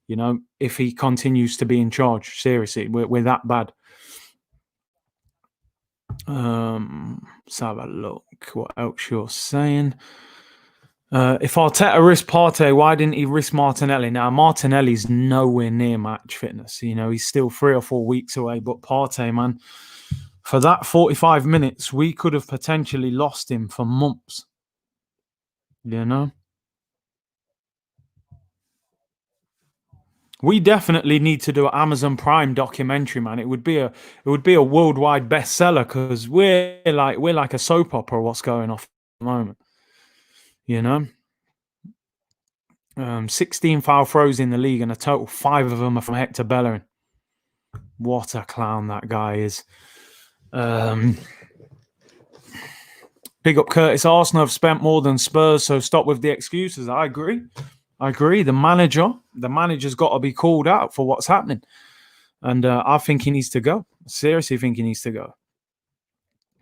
You know, if he continues to be in charge, seriously, we're that bad. Let's have a look. What else you're saying? If Arteta risked Partey, why didn't he risk Martinelli? Now, Martinelli's nowhere near match fitness. You know, he's still 3 or 4 weeks away. But Partey, man, for that 45 minutes, we could have potentially lost him for months. You know? We definitely need to do an Amazon Prime documentary, man. It would be a worldwide bestseller because we're like a soap opera. What's going on at the moment? You know, 16 foul throws in the league, and a total 5 of them are from Hector Bellerin. What a clown that guy is. Big up Curtis. Arsenal have spent more than Spurs, so stop with the excuses. I agree. The manager's got to be called out for what's happening. And I think he needs to go. Seriously think he needs to go.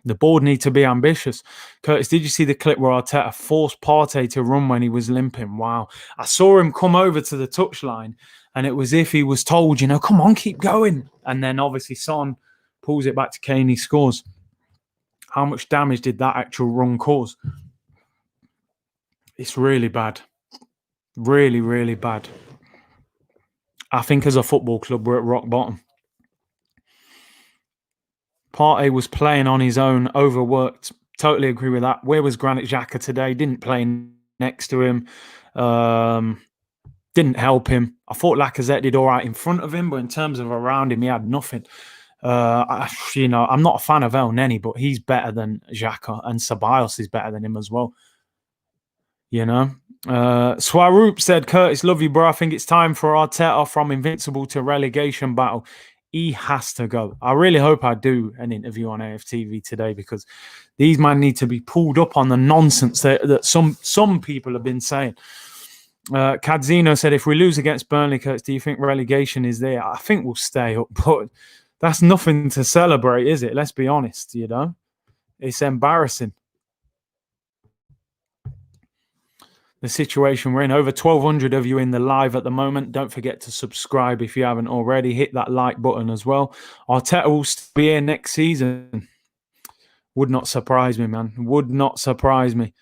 The board need to be ambitious. Curtis, did you see the clip where Arteta forced Partey to run when he was limping? Wow. I saw him come over to the touchline, and it was as if he was told, you know, come on, keep going. And then obviously Son pulls it back to Kane, he scores. How much damage did that actual run cause? It's really bad. Really, really bad. I think as a football club, we're at rock bottom. Partey was playing on his own, overworked. Totally agree with that. Where was Granit Xhaka today? Didn't play next to him. Didn't help him. I thought Lacazette did all right in front of him, but in terms of around him, he had nothing. I'm not a fan of El Neni, but he's better than Xhaka, and Ceballos is better than him as well. You know? Swaroop said, Curtis, love you, bro. I think it's time for Arteta from invincible to relegation battle. He has to go. I really hope I do an interview on AFTV today because these men need to be pulled up on the nonsense that some people have been saying. Cadzino said, if we lose against Burnley, Curtis, do you think relegation is there? I think we'll stay up, but that's nothing to celebrate, is it? Let's be honest, you know? It's embarrassing. The situation we're in. Over 1,200 of you in the live at the moment. Don't forget to subscribe if you haven't already. Hit that like button as well. Arteta will be here next season. Would not surprise me, man. Would not surprise me.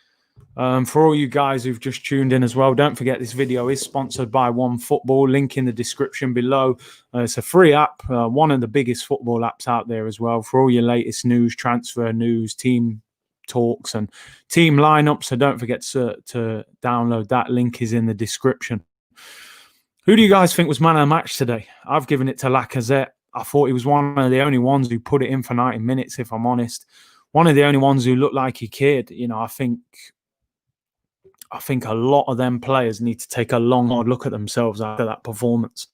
For all you guys who've just tuned in as well, don't forget this video is sponsored by OneFootball. Link in the description below. It's a free app, one of the biggest football apps out there as well. For all your latest news, transfer news, team talks and team lineups. So don't forget to download that. Link is in the description. Who do you guys think was man of the match today? I've given it to Lacazette. I thought he was one of the only ones who put it in for 90 minutes, if I'm honest. One of the only ones who looked like he cared. You know, I think a lot of them players need to take a long, hard look at themselves after that performance.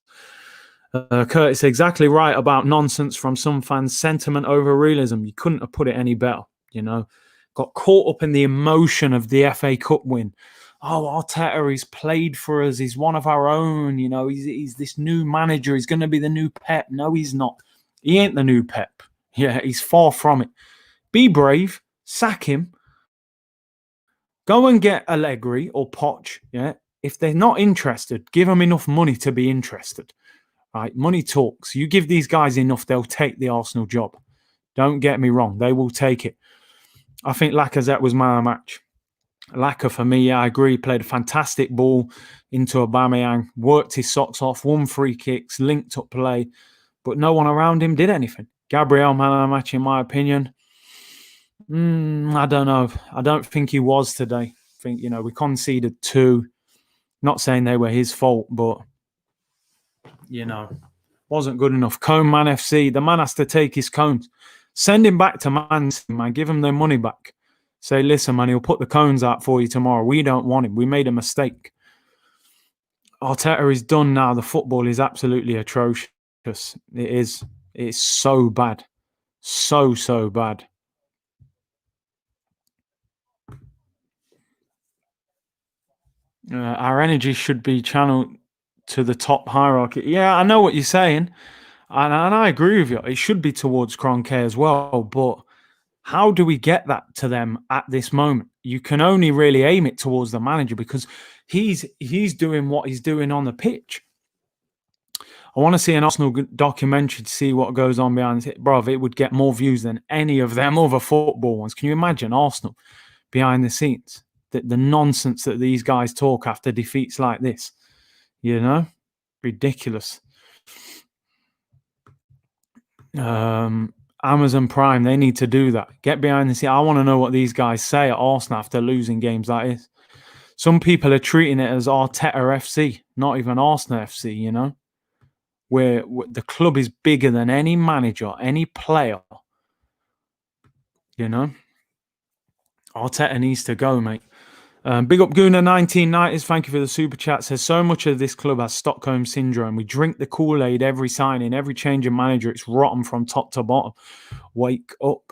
Curtis, exactly right about nonsense from some fans. Sentiment over realism. You couldn't have put it any better, you know. Got caught up in the emotion of the FA Cup win. Oh, Arteta, he's played for us. He's one of our own. You know, he's this new manager. He's going to be the new Pep. No, he's not. He ain't the new Pep. Yeah, he's far from it. Be brave. Sack him. Go and get Allegri or Poch. Yeah, if they're not interested, give them enough money to be interested. Right, money talks. You give these guys enough, they'll take the Arsenal job. Don't get me wrong. They will take it. I think Lacazette was man of the match. Lacazette, for me, yeah, I agree. Played a fantastic ball into Aubameyang, worked his socks off, won free kicks, linked up play, but no one around him did anything. Gabriel, man of the match, in my opinion. I don't know. I don't think he was today. I think, you know, we conceded 2. Not saying they were his fault, but, you know, wasn't good enough. Cone Man FC, the man has to take his cones. Send him back to Man City, man. Give him their money back. Say, listen, man, he'll put the cones out for you tomorrow. We don't want him. We made a mistake. Arteta is done now. The football is absolutely atrocious. It is. It's so bad. So bad. Our energy should be channeled to the top hierarchy. Yeah, I know what you're saying. And I agree with you. It should be towards Kroenke as well. But how do we get that to them at this moment? You can only really aim it towards the manager because he's doing what he's doing on the pitch. I want to see an Arsenal documentary to see what goes on behind it. Bro, it would get more views than any of them other football ones. Can you imagine Arsenal behind the scenes? The nonsense that these guys talk after defeats like this. You know? Ridiculous. Amazon Prime, they need to do that. Get behind the scene. I want to know what these guys say at Arsenal after losing games like this. Some people are treating it as Arteta FC, not even Arsenal FC, you know? Where the club is bigger than any manager, any player. You know? Arteta needs to go, mate. Big up Guna 1990s. Thank you for the super chat. Says so much of this club has Stockholm syndrome. We drink the Kool-Aid every signing, every change of manager. It's rotten from top to bottom. Wake up.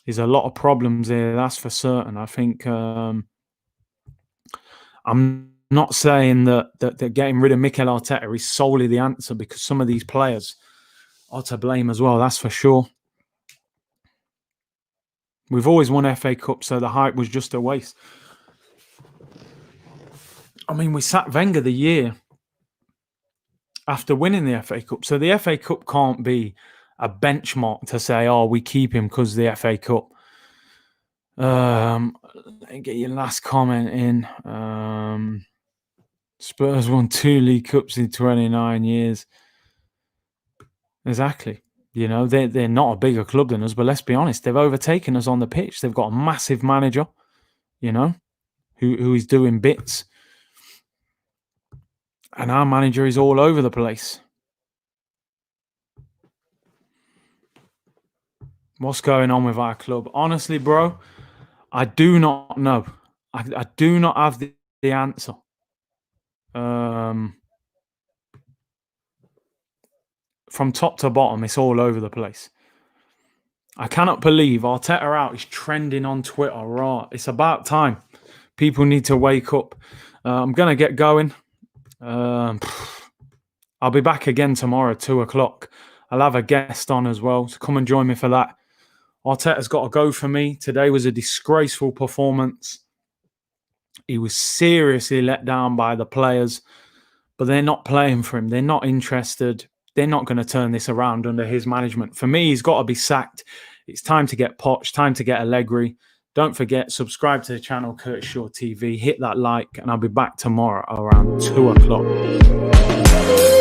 There's a lot of problems here. That's for certain. I think I'm not saying that getting rid of Mikel Arteta is solely the answer because some of these players are to blame as well. That's for sure. We've always won FA Cup, so the hype was just a waste. I mean, we sacked Wenger the year after winning the FA Cup. So the FA Cup can't be a benchmark to say, oh, we keep him because of the FA Cup. Let me get your last comment in. Spurs won 2 League Cups in 29 years. Exactly. You know, they're not a bigger club than us, but let's be honest, they've overtaken us on the pitch. They've got a massive manager, you know, who is doing bits. And our manager is all over the place. What's going on with our club? Honestly, bro, I do not know. I do not have the answer. From top to bottom, it's all over the place. I cannot believe Arteta out is trending on Twitter. Right, it's about time. People need to wake up. I'm going to get going. I'll be back again tomorrow at 2:00. I'll have a guest on as well, so come and join me for that. Arteta's got to go for me. Today was a disgraceful performance. He was seriously let down by the players, but they're not playing for him. They're not interested. They're not going to turn this around under his management. For me, he's got to be sacked. It's time to get Poch, time to get Allegri. Don't forget, subscribe to the channel, Curtis Shaw TV. Hit that like, and I'll be back tomorrow around 2:00.